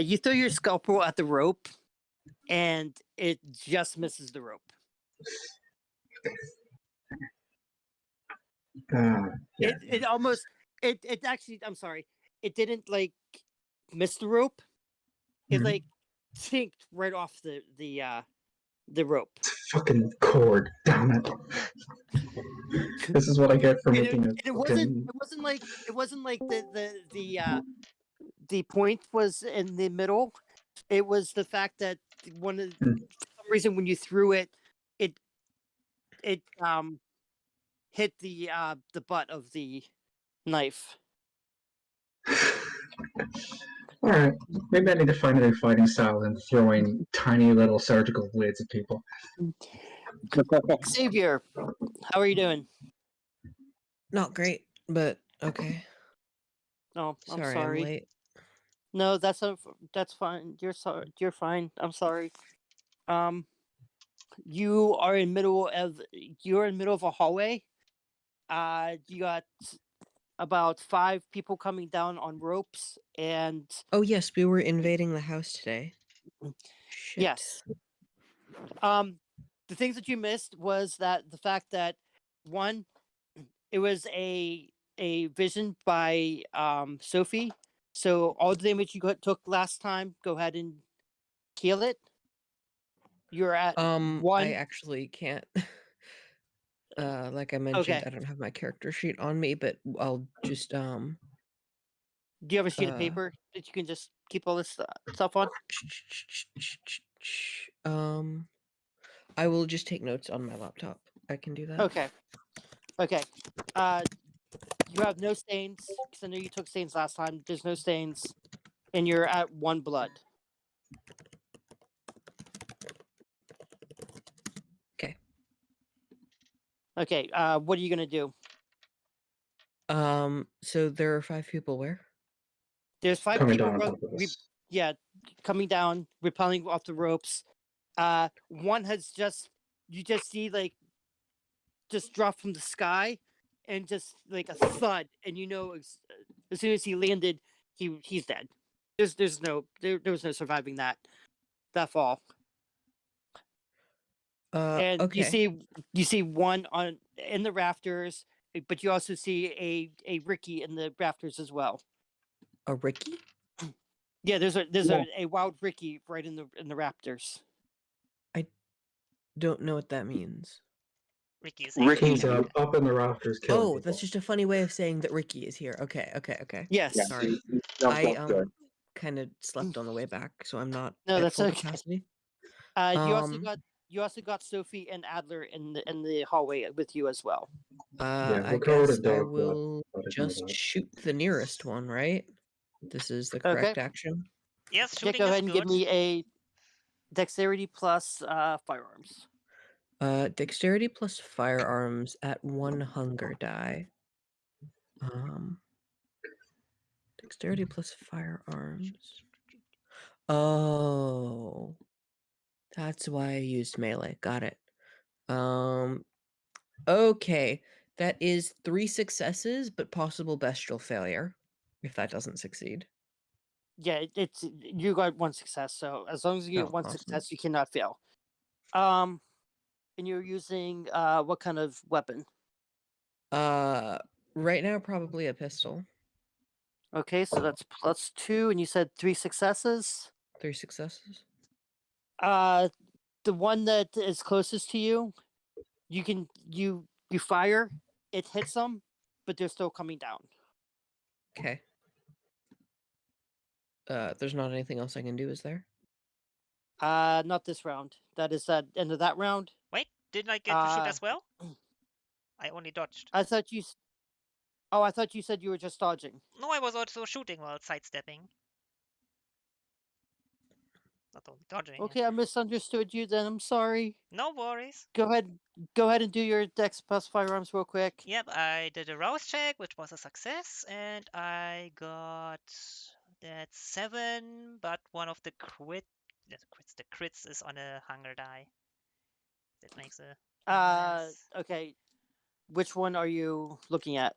You throw your scalpel at the rope, and it just misses the rope. Yeah. It almost it actually, I'm sorry, it didn't like miss the rope. It Mhm. like tinked right off the rope. Fucking cord, damn it! This is what I get for And making a it fucking. wasn't like the point was in the middle. It was the fact that for some reason when you threw it, it hit the butt of the knife. All right, maybe I need to find a new fighting style than throwing tiny little surgical blades at people. Xavier, how are you doing? Not great, but okay. Oh, I'm Sorry, I'm sorry. late. No, that's fine. You're sorry. You're fine. I'm sorry. You are in you're in middle of a hallway. You got about 5 people coming down on ropes, and Oh yes, we were invading the house today. Shit. yes. The things that you missed was that the fact that one, it was a vision by Sophie. So all the damage you took last time, go ahead and heal it. You're at I 1. actually can't. Like I mentioned, Okay. I don't have my character sheet on me, but I'll just Do you have a sheet of Uh, paper that you can just keep all this stuff on? I will just take notes on my laptop. I can do that. Okay. Okay. You have no stains because I know you took stains last time. There's no stains, and you're at 1 blood. Okay. Okay. What are you gonna do? So there are 5 people where? There's 5 Coming people. down on top of us. Coming down, rappelling off the ropes. One has you just see like just drop from the sky, and just like a thud, and you know as soon as he landed, he's dead. There was no surviving that fall. And Okay. you see one on in the rafters, but you also see a Ricky in the rafters as well. A Ricky? Yeah, there's Yeah. a wild Ricky right in the rafters. Don't know what that means. Ricky is Ricky- He's up in the rafters killing Oh, people. that's just a funny way of saying that Ricky is here. Okay. Yes. Yeah, Sorry. he jumped I up there. kind of slept on the way back, so I'm not No, at that's full okay. capacity. You also got Sophie and Adler in the hallway with you as well. Yeah, I we'll cover guess the I dog blood. will Let us know just that. shoot the nearest one, right? This is the Okay. correct action. Yes, Yeah, shooting go is ahead and give good. me a dexterity plus firearms. Dexterity plus firearms at 1 hunger die. Dexterity plus firearms. Oh, that's why I used melee. Got it. Okay, that is 3 successes, but possible bestial failure if that doesn't succeed. Yeah, it's you got 1 success, so as long as you Oh, get 1 awesome. success, you cannot fail. And you're using what kind of weapon? Right now probably a pistol. Okay, so that's +2, and you said 3 successes. 3 successes. The one that is closest to you, you fire, it hits them, but they're still coming down. Okay. There's not anything else I can do, is there? Not this round. That is at end of that round. Wait, didn't I get to shoot as well? I only dodged. I thought you. Oh, I thought you said you were just dodging. No, I was also shooting while sidestepping. Not only dodging. Okay, I misunderstood you. Then I'm sorry. No worries. Go ahead and do your dex plus firearms real quick. Yep, I did a rouse check, which was a success, and I got that 7, but one of the crits is on a hunger die. That makes a mess. Okay. Which one are you looking at?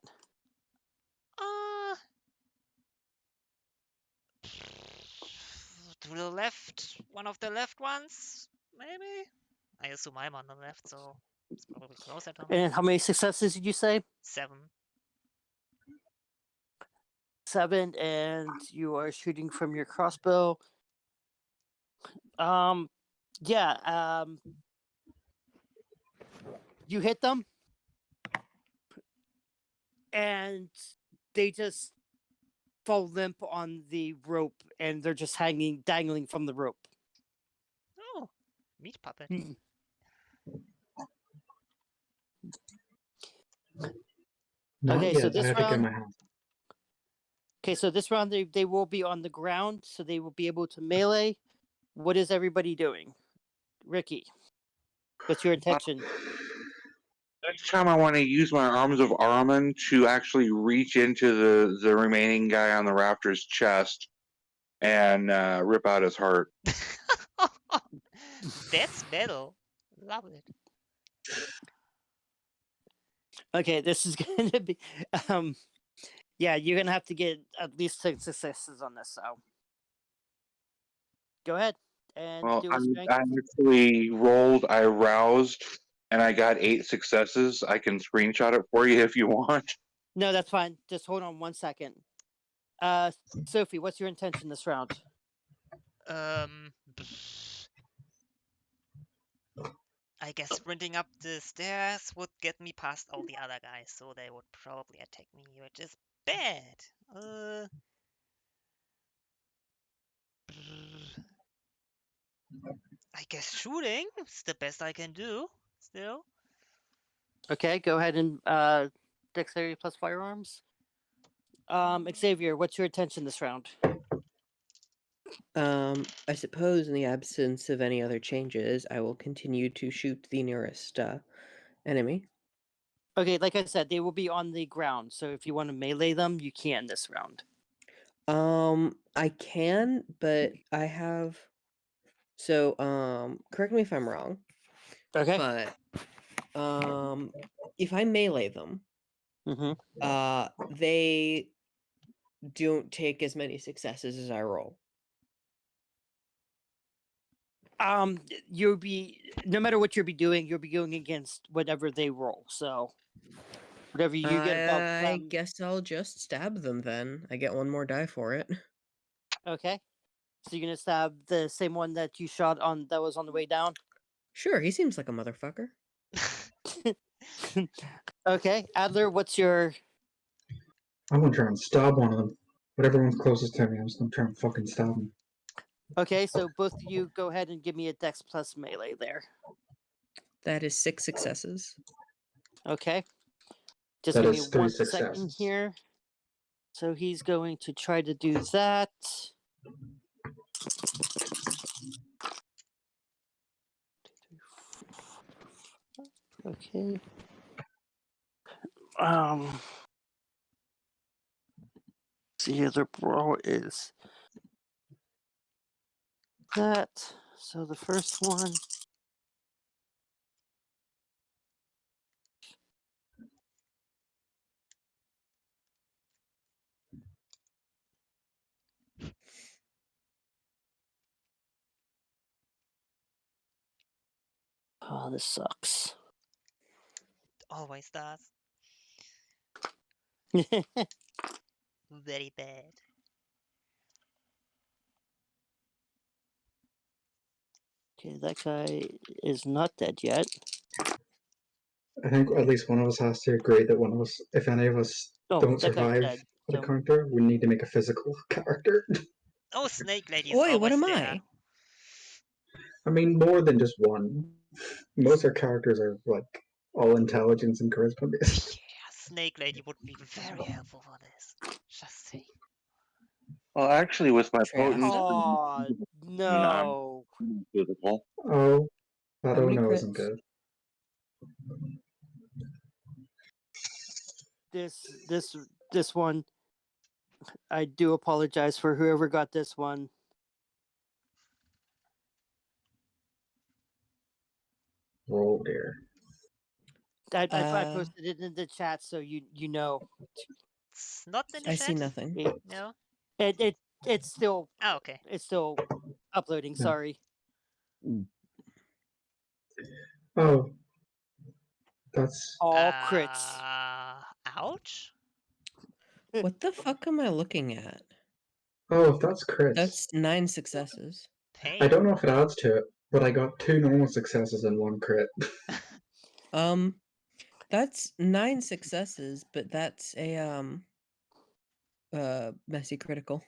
To the left, one of the left ones, maybe? I assume I'm on the left, so it's probably closer to me. And how many successes did you say? 7. 7, and you are shooting from your crossbow. Yeah. You hit them, and they just fall limp on the rope, and they're just dangling from the rope. Oh, meat puppet. Not Okay, yet. so I this have to get round. my hands. Okay, so this round they will be on the ground, so they will be able to melee. What is everybody doing? Ricky, what's your intention? Next time I want to use my arms of Armin to actually reach into the remaining guy on the raptor's chest and rip out his heart. That's metal. Love it. Okay, this is gonna be yeah, you're gonna have to get at least 6 successes on this, so go ahead and Well, do a strength. I actually rolled, I roused, and I got 8 successes. I can screenshot it for you if you want. No, that's fine. Just hold on 1 second. Sophie, what's your intention this round? I guess sprinting up the stairs would get me past all the other guys, so they would probably attack me, which is bad. I guess shooting is the best I can do. Still. Okay, go ahead and dexterity plus firearms. Xavier, what's your attention this round? I suppose in the absence of any other changes, I will continue to shoot the nearest enemy. Okay, like I said, they will be on the ground, so if you want to melee them, you can this round. I can, but I have. So, correct me if I'm wrong, Okay. but if I melee them, Mm-hmm. they don't take as many successes as I roll. You'll be no matter what you'll be doing, you'll be going against whatever they roll. So whatever you get above I them. guess I'll just stab them then. I get one more die for it. Okay. So you're gonna stab the same one that you shot on that was on the way down? Sure, he seems like a motherfucker. Okay. Adler, what's your I'm gonna try and stab one of them. Whatever one's closest to me, I'm just gonna try and fucking stab him. okay, so both of you go ahead and give me a dex plus melee there. That is 6 successes. Okay. Just That give me is 3 1 second successes. here. So he's going to try to do that. Okay. The other brawl is that. So the first one. Oh, this sucks. Always does. Very bad. Okay, that guy is not dead yet. I think at least one of us has to agree that one of us, if any of us Oh, don't that guy's survive dead. the So counter, we need to make a physical character. Oh, Snake Lady's Oi, what always am there. I? I mean, more than just one. Most of our characters are like all intelligence and charisma based. Yeah, Snake Lady would be very helpful for this. Just saying. Well, actually, with my Triaster? potency, oh non no. physical. Oh, that How oh many no isn't crits? good. This one. I do apologize for whoever got this one. Oh dear. I posted it in the chat so you know. It's not in the I chat? see nothing. No? It's still Oh, okay. uploading. Yeah. Sorry. Oh, that's All crits. Ouch? What the fuck am I looking at? oh, if that's crits. That's 9 successes. Pain. I don't know if it adds to it, but I got 2 normal successes and 1 crit. That's 9 successes, but that's a messy critical.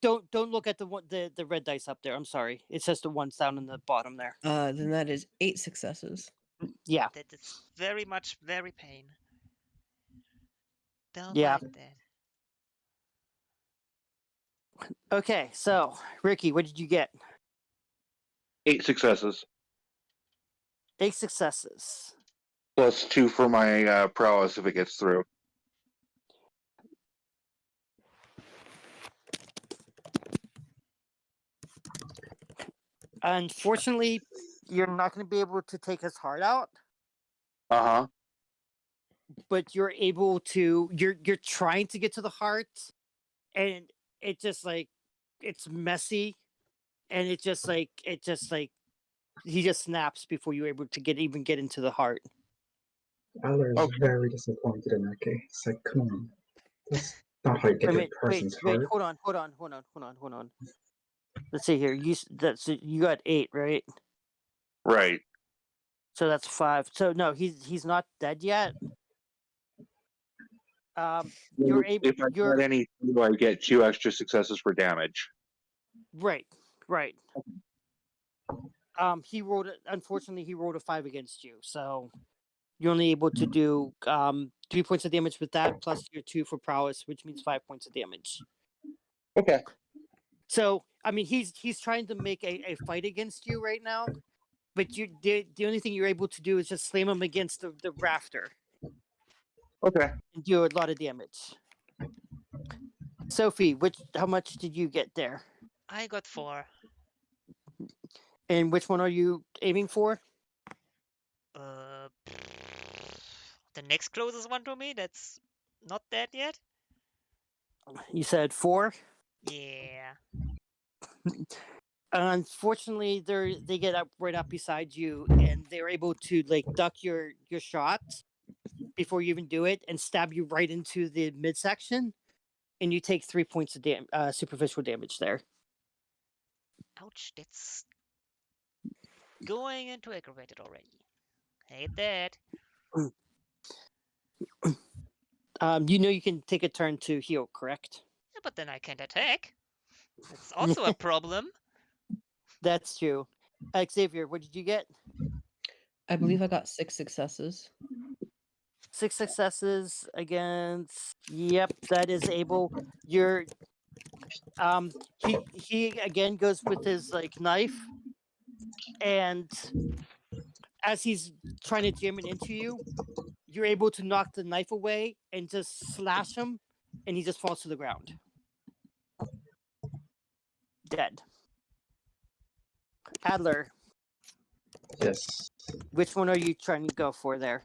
Don't look at the red dice up there. I'm sorry. It's just the ones down in the bottom there. Then that is 8 successes. Yeah. That is very much very pain. Don't Yeah. like that. Okay, so Ricky, what did you get? 8 successes. 8 successes. Plus 2 for my prowess if it gets through. Unfortunately, you're not going to be able to take his heart out, Uh-huh. but you're able to. You're trying to get to the heart, and it just it's messy, and it just he just snaps before you're able to even get into the heart. Adler is Okay. very disappointed in that case. It's like, come on. That's not how you get to a person's heart. Hold on. Let's see here. You got 8, right? Right. So that's 5. So no, he's not dead yet. You're able. If I You're get any, I get 2 extra successes for damage. right. He rolled. Unfortunately, he rolled a 5 against you, so you're only able to do 3 points of damage with that, plus your 2 for prowess, which means 5 points of damage. Okay. So I mean, he's trying to make a fight against you right now, but the only thing you're able to do is just slam him against the rafter Okay. and do a lot of damage. Sophie, how much did you get there? I got 4. And which one are you aiming for? The next closest one to me that's not dead yet? You said 4. Yeah. Unfortunately, they get up right up beside you, and they're able to like duck your shot before you even do it, and stab you right into the midsection, and you take 3 points of superficial damage there. Ouch, that's going into aggravated already. Hate that. You can take a turn to heal, correct? Yeah, but then I can't attack. That's also a problem. That's true. Xavier, what did you get? I believe I got 6 successes. 6 successes against. Yep, that is able. You're. He again goes with his like knife, and as he's trying to jam it into you, you're able to knock the knife away and just slash him, and he just falls to the ground, dead. Adler, Yes. which one are you trying to go for there?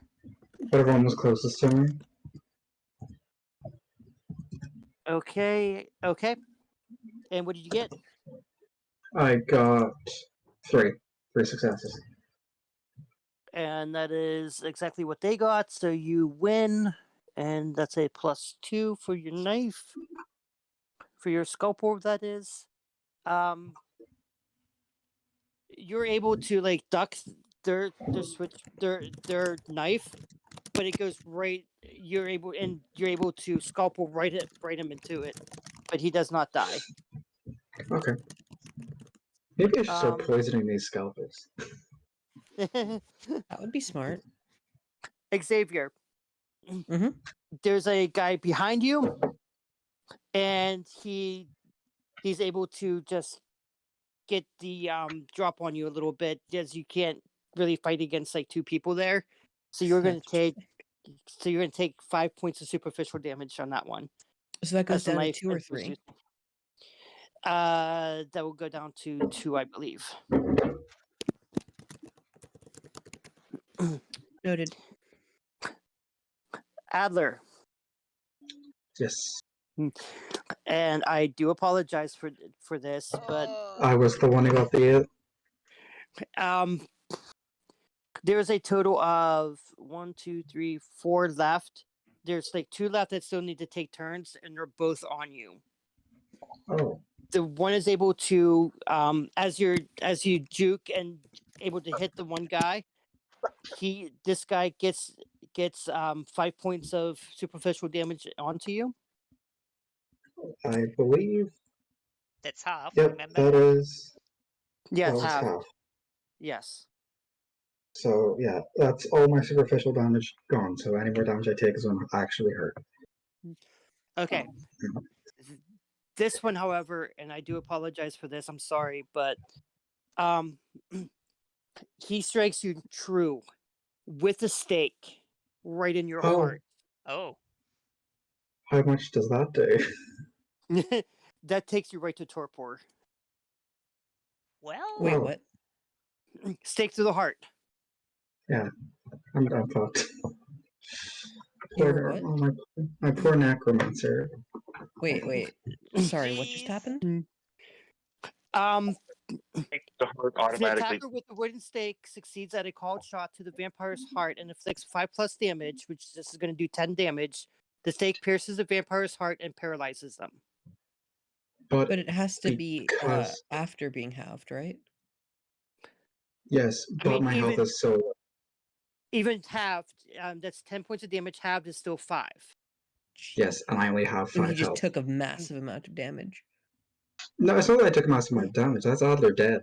Whatever one was closest to me. Okay. And what did you get? I got 3. 3 successes. And that is exactly what they got. So you win, and that's a +2 for your knife, for your scalpel. That is. You're able to like duck their knife, but it goes right. You're able to scalpel right him into it, but he does not die. Okay. Maybe I should start Um, poisoning these scalpels. That would be smart. Xavier, Mm-hmm. there's a guy behind you, and he's able to just get the drop on you a little bit, as you can't really fight against like 2 people there. So you're going to take 5 points of superficial damage on that one. So that goes As the down to knife 2 or enters 3. you. That will go down to 2, I believe. Noted. Adler, Yes. and I do apologize for this, but I was the one who got the there's a total of 1, 2, 3, 4 left. There's like 2 left that still need to take turns, and they're both on you. Oh. The one is able to, as you juke and able to hit the one guy, this guy gets 5 points of superficial damage onto you. I believe. That's half, Yep, remember? that is. Yes, that was half. half. Yes. So yeah, that's all my superficial damage gone. So any more damage I take is when I actually hurt. Okay. This one, however, and I do apologize for this. I'm sorry, but he strikes you true with a stake right in your Oh. heart. Oh. How much does that do? That takes you right to torpor. Well, Wait, Oh. what? Stake through the heart. Yeah, I'm fucked. You were what? My poor necromancer. Wait. Sorry, what just jeez. happened? The heart The automatically. attacker with the wooden stake succeeds at a called shot to the vampire's heart and inflicts 5+ damage, which this is going to do 10 damage. The stake pierces the vampire's heart and paralyzes them. But But it has to be because after being halved, right? yes, I but mean, my health is so even halved, that's 10 points of damage. Halved is still 5. yes, and I only have And he 5 just health. took a massive amount of damage. No, it's not that I took most of my damage. That's Adler dead.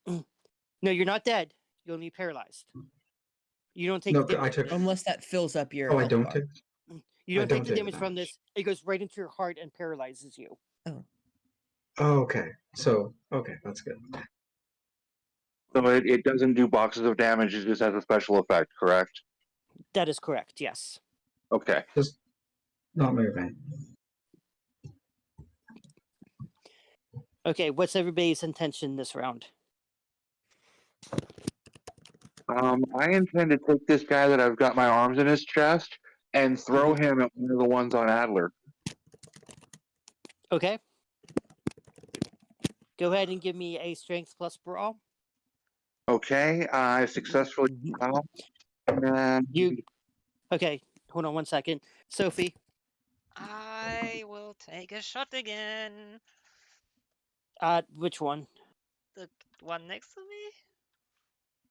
No, you're not dead. You're only paralyzed. You don't take No, the damage I from took. this. Unless that fills up your Oh, I health don't bar. take. You I don't take don't the take the damage from damage. this. It goes right into your heart and paralyzes you. Oh. Oh, okay. So okay, that's good. So it doesn't do boxes of damage, it just has a special effect, correct? That is correct, yes. Okay. Just not moving. Okay, what's everybody's intention this round? I intend to take this guy that I've got my arms in his chest and throw him at one of the ones on Adler. Okay. Go ahead and give me a strength plus brawl. Okay, I successfully and You okay? Hold on 1 second, Sophie. I will take a shot again. Which one? The one next to me?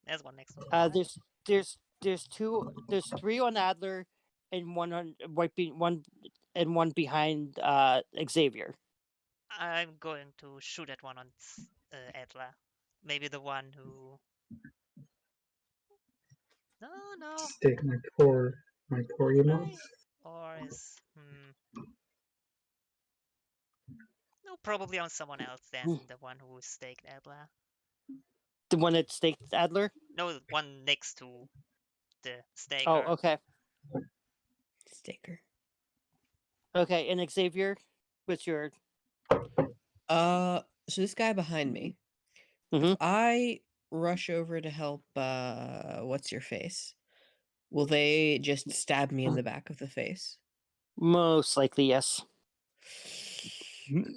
There's one next to me. right? There's 3 on Adler, and one on one and one behind Xavier. I'm going to shoot at one on Edla. Maybe the one who. No. Take my poor emotes. Right. Or is. No, probably on someone else than the one who staked Edla. The one that staked Adler. No, the one next to the staker. Oh, okay. Staker. Okay, and Xavier, what's your? So this guy behind me. Mhm. If I rush over to help what's your face? Will they just stab me in the back of the face? Most likely, yes.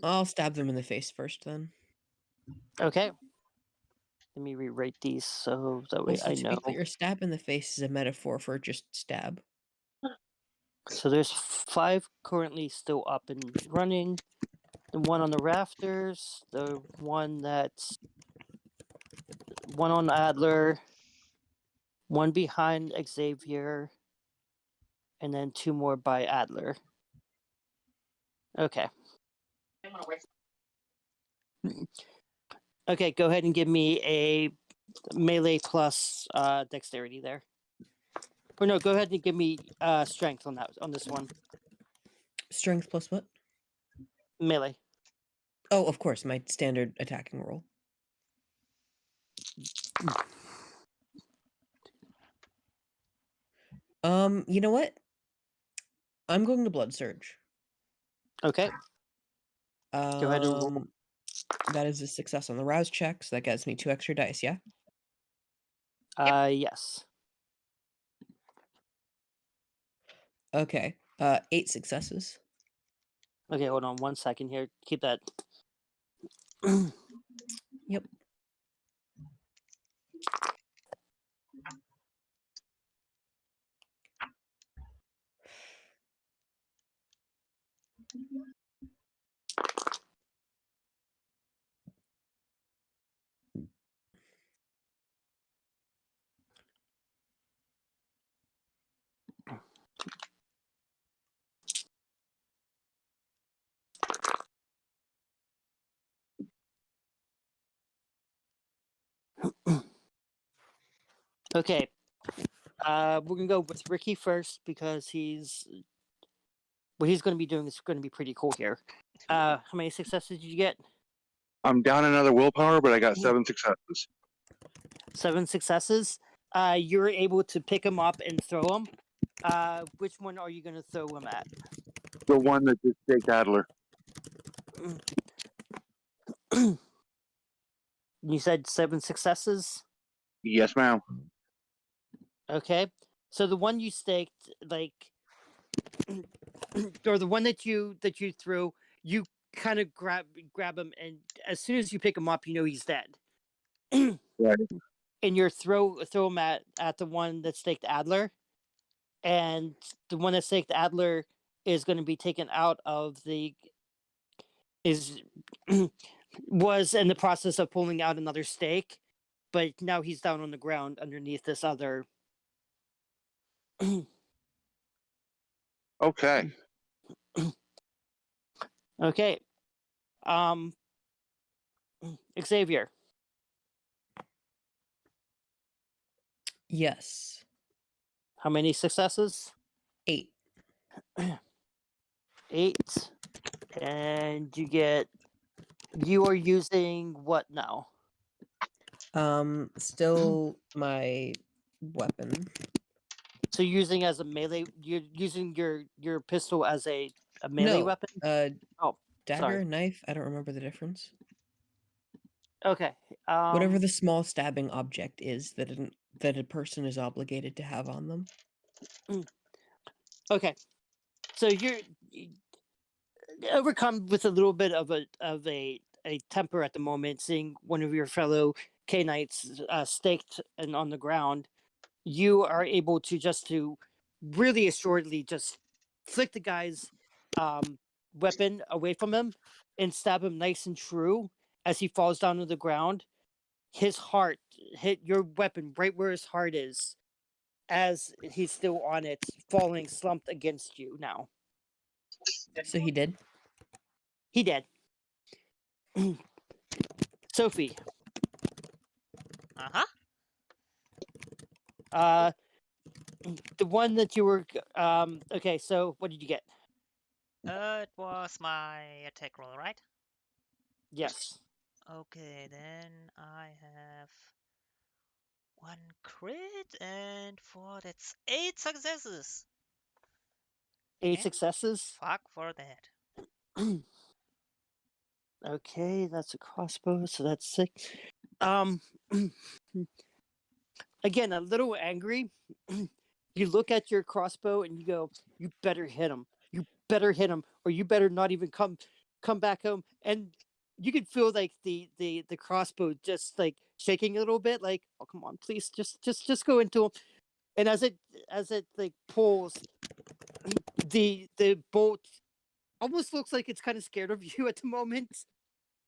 I'll stab them in the face first then. Okay. Let me rewrite these so that way Also, I to know. be clear, stab in the face is a metaphor for just stab. So there's 5 currently still up and running. The one on the rafters, the one on Adler, one behind Xavier, and then 2 more by Adler. Okay. Okay, go ahead and give me a melee plus dexterity there. Or no, go ahead and give me strength on this one. Strength plus what? Melee. Oh, of course, my standard attacking roll. You know what? I'm going to blood surge. Okay. Go ahead and roll. That is a success on the rouse check, so that gets me 2 extra dice, yeah? Yes. Okay. 8 successes. Okay, hold on 1 second here. Keep that. Yep. Okay. We're gonna go with Ricky first because what he's gonna be doing is gonna be pretty cool here. How many successes did you get? I'm down another willpower, but I got 7 successes. 7 successes. You're able to pick him up and throw him. Which one are you gonna throw him at? The one that just staked Adler. You said 7 successes. Yes, ma'am. Okay. So the one you staked, like, or the one that you threw, you kind of grab him, and as soon as you pick him up, you know he's dead. Right. And you throw him at the one that staked Adler, and the one that staked Adler is going to be taken out of the is was in the process of pulling out another stake, but now he's down on the ground underneath this other. Okay. Okay. Xavier. Yes. How many successes? 8. 8. And you are using what now? Still my weapon. So you're using as a melee, you're using your pistol as a melee No, weapon? Oh, dagger, sorry. knife. I don't remember the difference. Okay. Whatever the small stabbing object is that a person is obligated to have on them. Okay. So you're overcome with a little bit of a temper at the moment, seeing one of your fellow K Knights staked and on the ground. You are able to really assuredly just flick the guy's weapon away from him and stab him nice and true as he falls down to the ground. His heart hit your weapon right where his heart is as he's still on it, falling slumped against you now. So he did. He did. Sophie, Uh-huh. the one that you were okay, so what did you get? It was my attack roll, right? Yes. Okay, then I have 1 crit and 4. That's 8 successes. 8 Yeah. successes. Fuck for that. Okay, that's a crossbow, so that's 6. Um again, a little angry. You look at your crossbow and you go, "You better hit him. You better hit him, or you better not even come back home." And you can feel like the crossbow just like shaking a little bit, like, "Oh, come on, please, just go into him." And as it like pulls, the bolt almost looks like it's kind of scared of you at the moment.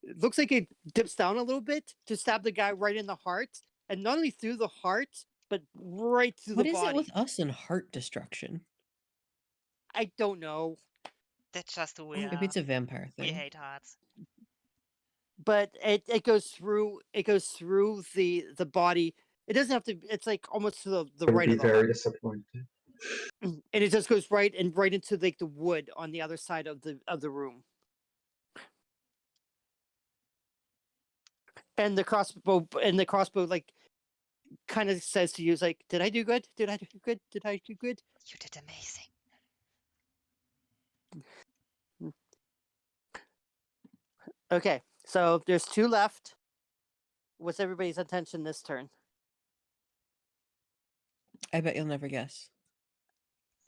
It looks like it dips down a little bit to stab the guy right in the heart, and not only through the heart, but right through What the is it body. with us and heart destruction? I don't know, That's just who we Maybe are. it's a vampire We thing. hate hearts. but it goes through the body. It doesn't have to. It's like almost to the Would right be of the very heart, disappointed. and it just goes right into like the wood on the other side of the room. And the crossbow like kind of says to you, "Is like, did I do good? Did I do good? Did I do good?" You did amazing. Okay, so there's 2 left. What's everybody's attention this turn? I bet you'll never guess.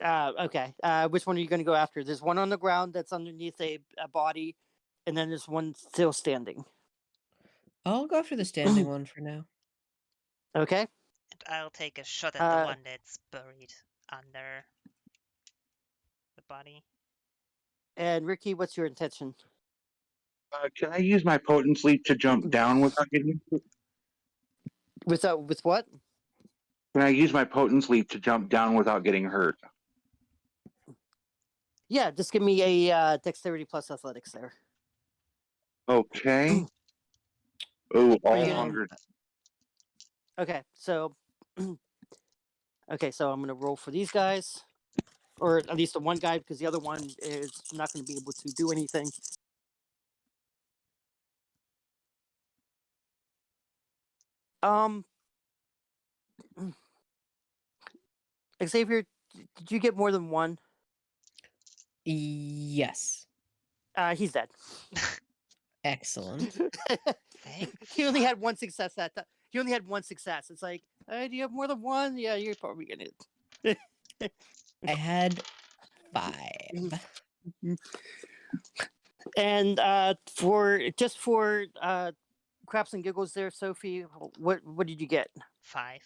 Okay. Which one are you going to go after? There's one on the ground that's underneath a body, and then there's one still standing. I'll go for the standing one for now. Okay. And I'll take a shot at the one that's buried under the body. And Ricky, what's your intention? Can I use my potent sleep to jump down without getting? With what? Can I use my potent sleep to jump down without getting hurt? Yeah, just give me a dexterity plus athletics there. Okay. Oh, all you gonna- 100. Okay, so okay, so I'm gonna roll for these guys, or at least the one guy, because the other one is not going to be able to do anything. Xavier, did you get more than one? Yes. He's dead. Excellent. Thank He only fuck. had one success that time. He only had one success. It's like, do you have more than one? Yeah, you're probably gonna. I had 5. And for craps and giggles, there, Sophie, what did you get? 5.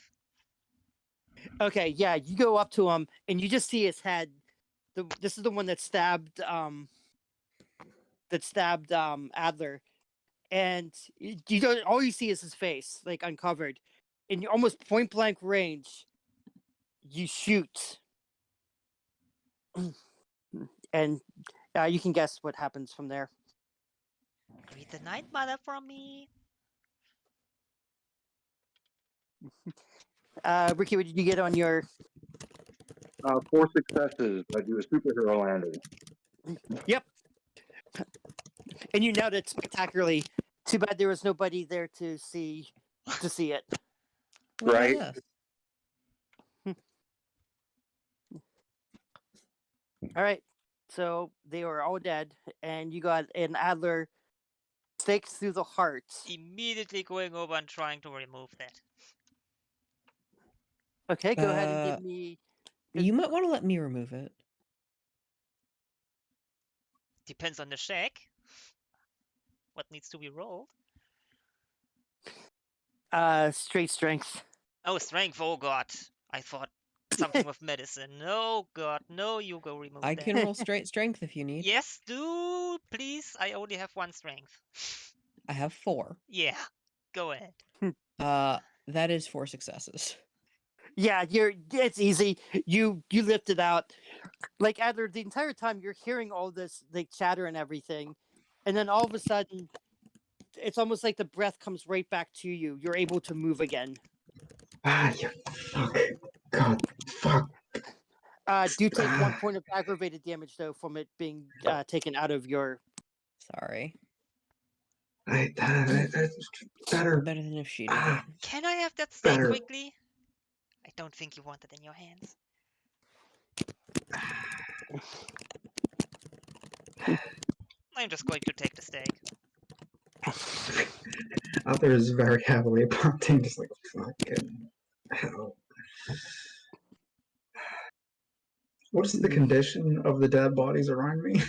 Okay, yeah, you go up to him and you just see his head. This is the one that stabbed that stabbed Adler, and you don't. All you see is his face, like uncovered, in almost point blank range. You shoot, and you can guess what happens from there. Greet the night mother from me. Ricky, what did you get on your? 4 successes. I do a superhero landing. Yep, and you nailed it spectacularly. Too bad there was nobody there to see it. What Right. about us? All right, so they were all dead, and you got an Adler staked through the heart. Immediately going over and trying to remove that. Okay, go ahead and give me. You might want to let me remove it. Depends on the shack. What needs to be rolled? Straight strength. Oh, strength. Oh god. I thought something with medicine. No, god. No, you go remove I that. can roll straight strength if you need. Yes, do. Please. I only have 1 strength. I have 4. Yeah. Go ahead. That is 4 successes. Yeah, it's easy. You lift it out. Like Adler, the entire time you're hearing all this like chatter and everything, and then all of a sudden, it's almost like the breath comes right back to you. You're able to move again. Ah, you fuck. God, fuck. Do take 1 point of aggravated damage though from it being taken out of your. Sorry. Better. Better than if she did Ah, it. Can I have that steak Better. quickly? I don't think you want it in your hands. I'm just going to take the steak. Other is very heavily prompting, just like fucking hell. What is the condition of the dead bodies around me?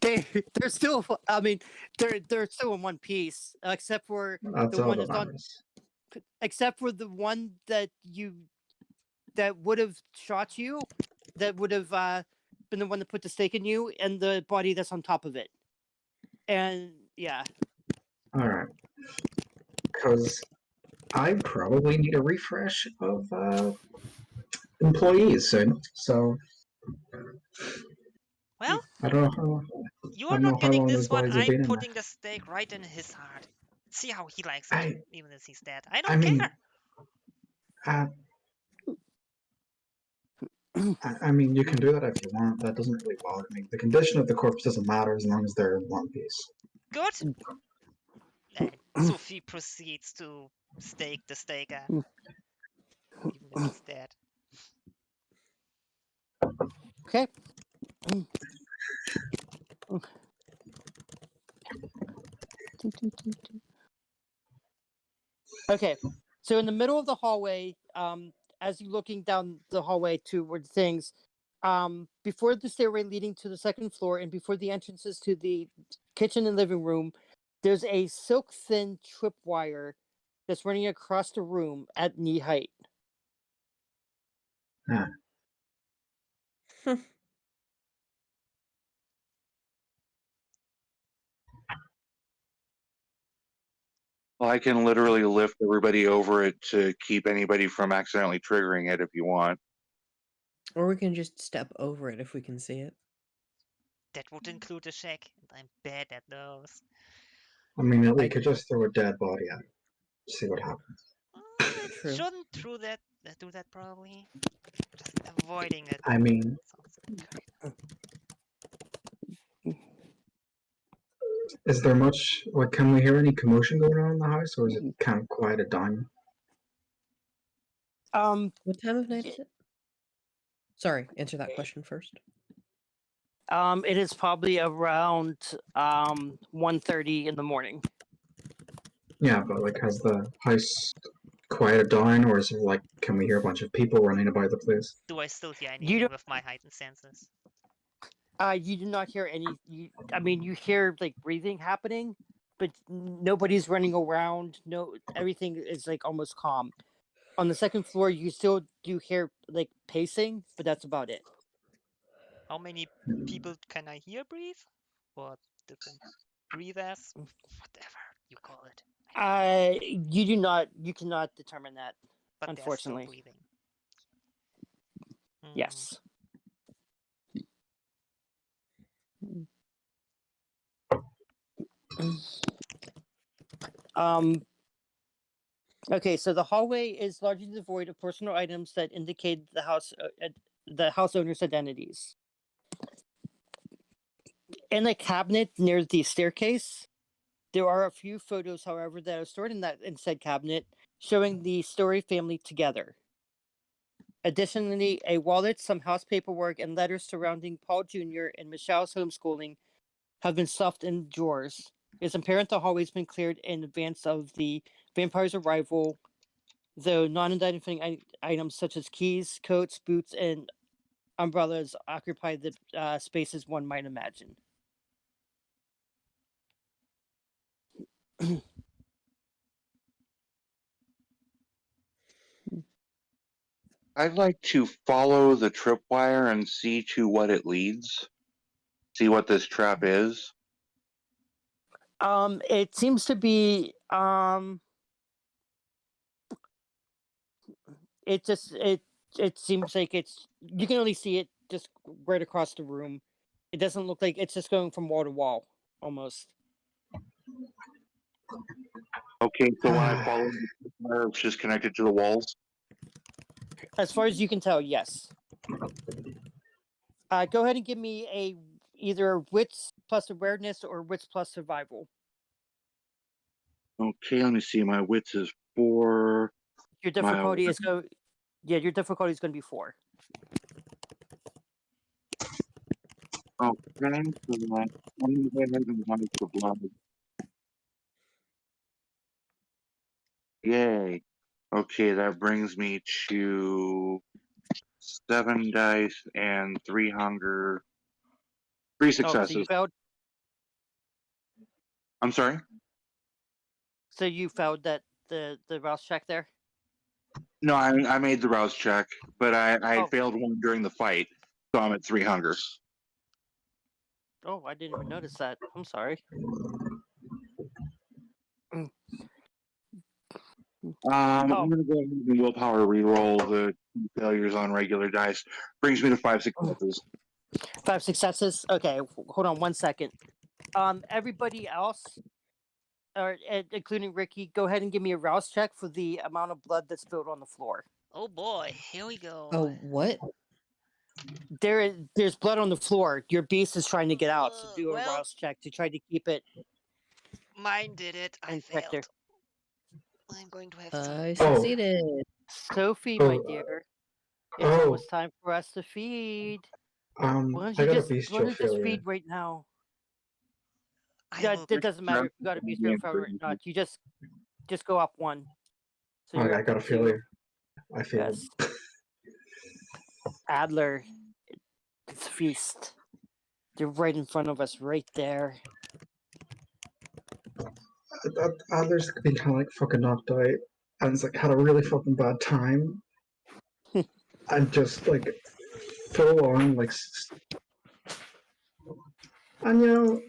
They're still. I mean, they're still in one piece, except for That's the all one that that's on. matters. Except for the one that would have shot you, that would have been the one that put the stake in you, and the body that's on top of it. And yeah. All right, because I probably need a refresh of employees soon. So Well, I don't know how. you I are don't know not how getting long this those one. bodies have I'm been in putting the steak right in his heart. See how he likes it, I even if he's dead. I don't mean, care. I mean, you can do that if you want. That doesn't really bother me. The condition of the corpse doesn't matter as long as they're in one piece. Good. And Sophie proceeds to stake the steak at, even if he's dead. Okay. Okay. So in the middle of the hallway, as you're looking down the hallway toward things, before the stairway leading to the second floor and before the entrances to the kitchen and living room, there's a silk thin tripwire that's running across the room at knee height. Well, I can literally lift everybody over it to keep anybody from accidentally triggering it if you want. Or we can just step over it if we can see it. That would include the shack, and I'm bad at those. I mean, we could just throw a dead body at it. See what happens. I True. shouldn't do that probably. Just avoiding it. I mean, Sounds great. is there much? Like, can we hear any commotion going on in the house, or is it kind of quieted down? What time of night is it? Sorry, answer that question first. It is probably around 1:30 in the morning. Yeah, but like, has the house quieted down, or is it like, can we hear a bunch of people running about the place? Do I still hear You anything don't- with my heightened senses? You do not hear any. I mean, you hear like breathing happening, but nobody's running around. No, everything is like almost calm. On the second floor, you still do hear like pacing, but that's about it. How many people can I hear breathe? Or different breathers? Whatever you call it. You do not. You cannot determine that. But they're still Unfortunately, breathing. Hmm. yes. Um. Okay, so the hallway is largely devoid of personal items that indicate the house owner's identities. In a cabinet near the staircase, there are a few photos, however, that are stored in said cabinet, showing the Story family together. Additionally, a wallet, some house paperwork, and letters surrounding Paul Jr. and Michelle's homeschooling have been stuffed in drawers. It's apparent the hallway's been cleared in advance of the vampire's arrival, though non-identifying items such as keys, coats, boots, and umbrellas occupy the spaces one might imagine. I'd like to follow the tripwire and see to what it leads. See what this trap is. It seems to be it seems like you can only see it just right across the room. It doesn't look like it's just going from wall to wall almost. Okay, so when I follow the tripwire, it's just connected to the walls. As far as you can tell, yes. Go ahead and give me either wits plus awareness or wits plus survival. Okay, let me see. My wits is 4. Your difficulty is your difficulty is going to be 4. Okay, so that I'm gonna go ahead and wipe the blood. Yay. Okay, that brings me to 7 dice and 3 hunger. 3 Oh, so you successes. failed. I'm sorry? So you failed the rouse check there. No, I made the rouse check, but I Oh. failed one during the fight, so I'm at 3 hunger. Oh, I didn't even notice that. I'm sorry. I'm Oh, gonna go ahead and willpower reroll the 2 failures on regular dice. Brings me to 5 successes. 5 successes. Okay, hold on 1 second. Everybody else, or including Ricky, go ahead and give me a rouse check for the amount of blood that's spilled on the floor. Oh boy, here we go. Oh, what? There's blood on the floor. Your beast is trying to get out, so do a Well, rouse check to try to keep it mine did it. I in check there. failed. I'm going to have to. I succeeded. Sophie, Oh, my dear, it's oh, almost time for us to feed. Why don't I you got a just bestial failure. feed right now? I Yeah, will. it doesn't matter if you got a bestial failure or not. You just go up 1. So you're Okay, I up got to a 2. failure. I failed. Yes. Adler, it's feast. They're right in front of us, right there. Others been kind of like fucking knocked out, and it's like had a really fucking bad time, and just like full on like, and you know,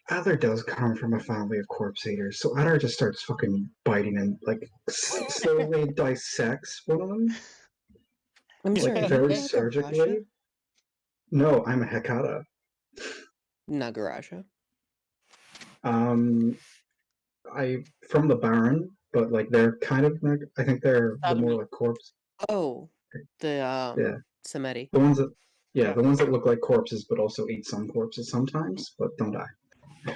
Adler does come from a family of corpse eaters, so Adler just starts fucking biting and like slowly dissects one of them, I'm like sorry, very you surgically. No, I'm a Hekata. Nagaraja. I from the Baron, but like they're kind of I think they're the more like corpse. Oh, the Yeah. Samedi. The ones that the ones that look like corpses but also eat some corpses sometimes, but don't die.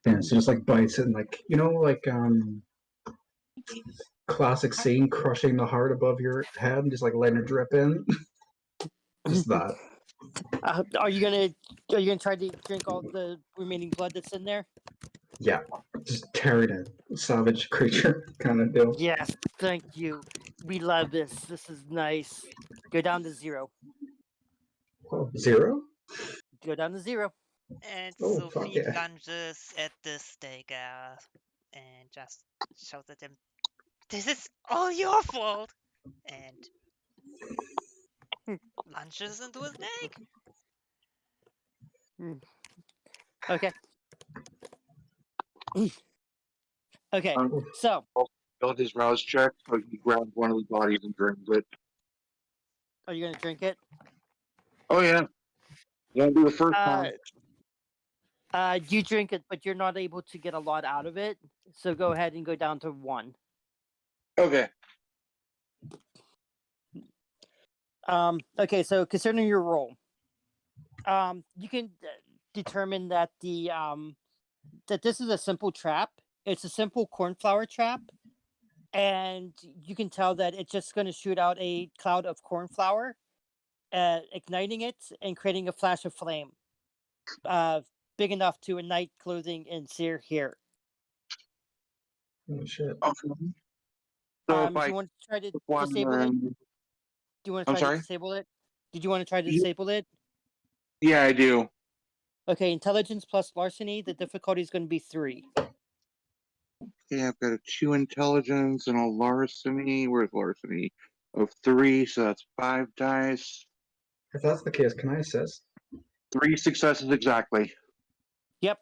Yeah, so just like bites it and like like classic scene crushing the heart above your head and just like letting it drip in. Just that. Are you gonna try to drink all the remaining blood that's in there? Yeah. Just tearing it. Savage creature kind of deal. Yes, thank you. We love this. This is nice. Go down to 0. Oh, 0? Go down to 0. And Oh, fuck Sophie yeah. lunges at the staker and just shouts at him, "This is all your fault!" And Lunges into a snake. Okay. Okay. Um, So, Failed his rouse check, so he grabbed one of the bodies and drank it. are you gonna drink it? Oh yeah, won't be the first Uh, time. you drink it, but you're not able to get a lot out of it. So go ahead and go down to 1. Okay. Okay. So concerning your roll, you can determine that that this is a simple trap. It's a simple cornflower trap, and you can tell that it's just going to shoot out a cloud of cornflower, igniting it and creating a flash of flame, uh, big enough to ignite clothing and sear hair. Oh shit. Okay. So if Do I you want to try to took one, disable it? then Do you want to I'm try to sorry. disable it? Did you want to try to Ye- disable it? Yeah, I do. Okay, intelligence plus larceny. The difficulty is going to be 3. Okay, I've got a 2 intelligence and a larceny. Where's larceny? Of 3, so that's 5 dice. If that's the case, can I assist? 3 successes exactly. Yep.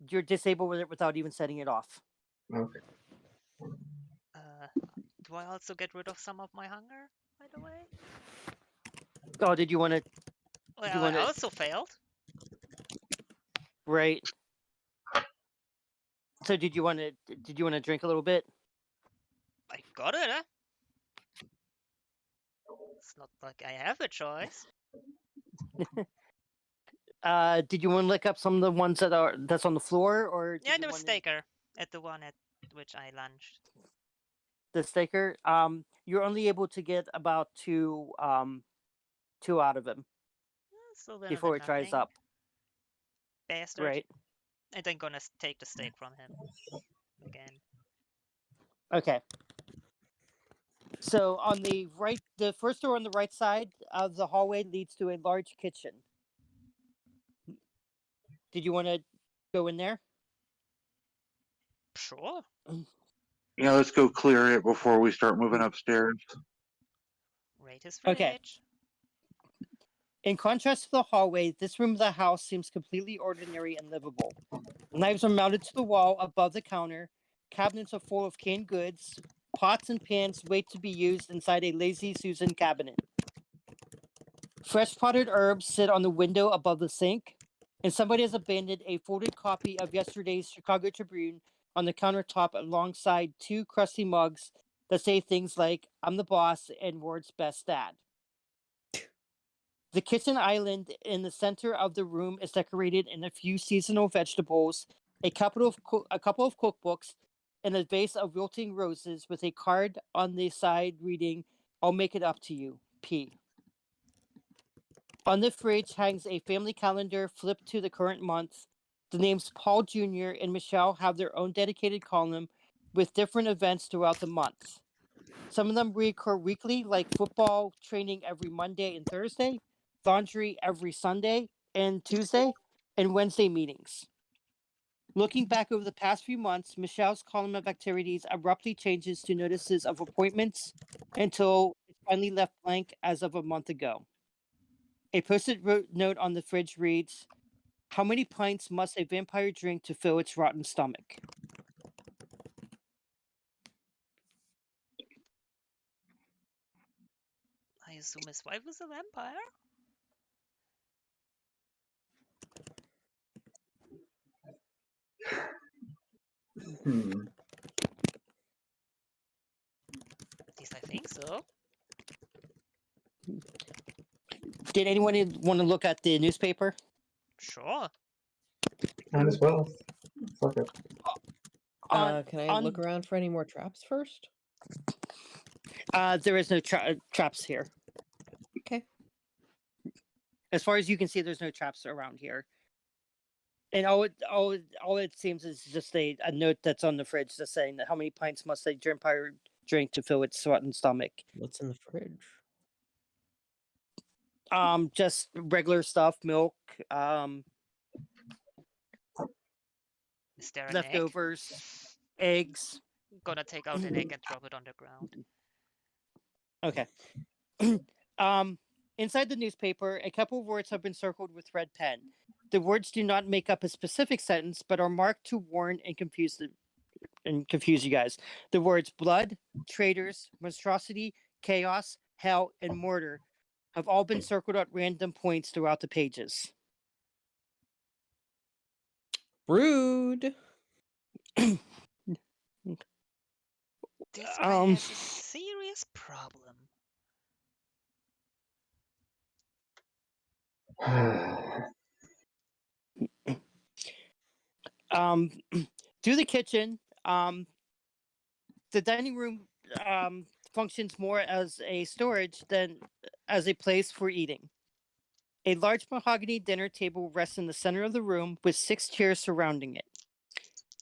You're disabled with it without even setting it off. Okay. Do I also get rid of some of my hunger, by the way? Oh, did you want to? Well, wanna- I also failed. Right. So did you want to? Did you want to drink a little bit? I got it, eh? It's not like I have a choice. Did you want to look up some of the ones that's on the floor, or did Yeah, you there was wanna- Staker at the one at which I lunged. the staker? You're only able to get about 2 out of him Still better before than it dries nothing. up. Bastard. Right. And then gonna take the steak from him. Again. Okay. So on the right, the first door on the right side of the hallway leads to a large kitchen. Did you want to go in there? Sure. Yeah, let's go clear it before we start moving upstairs. Rate his fridge. Okay. In contrast to the hallway, this room of the house seems completely ordinary and livable. Knives are mounted to the wall above the counter. Cabinets are full of canned goods. Pots and pans wait to be used inside a Lazy Susan cabinet. Fresh potted herbs sit on the window above the sink, and somebody has abandoned a folded copy of yesterday's Chicago Tribune on the countertop alongside 2 crusty mugs that say things like, "I'm the boss," and "Ward's best dad." The kitchen island in the center of the room is decorated in a few seasonal vegetables, a couple of cookbooks, and a vase of wilting roses with a card on the side reading, "I'll make it up to you, P." On the fridge hangs a family calendar flipped to the current month. The names Paul Jr. and Michelle have their own dedicated column with different events throughout the month. Some of them recur weekly, like football training every Monday and Thursday, laundry every Sunday and Tuesday, and Wednesday meetings. Looking back over the past few months, Michelle's column of activities abruptly changes to notices of appointments until it's finally left blank as of a month ago. A post-it note on the fridge reads, "How many pints must a vampire drink to fill its rotten stomach?" I assume his wife was a vampire? Hmm. At least I think so. Did anyone want to look at the newspaper? Sure. Might as well. Fuck it. Can I look around for any more traps first? There is no traps here. Okay. As far as you can see, there's no traps around here. And all it seems is just a note that's on the fridge just saying that how many pints must a vampire drink to fill its rotten stomach. What's in the fridge? Just regular stuff, milk, Is there an leftovers, eggs. egg? Gonna take out an egg and drop it on the ground. Okay. Inside the newspaper, a couple of words have been circled with red pen. The words do not make up a specific sentence, but are marked to warn and confuse you guys. The words blood, traitors, monstrosity, chaos, hell, and mortar have all been circled at random points throughout the pages. Rude. This guy Um, has a serious problem. through the kitchen, the dining room functions more as a storage than as a place for eating. A large mahogany dinner table rests in the center of the room with 6 chairs surrounding it.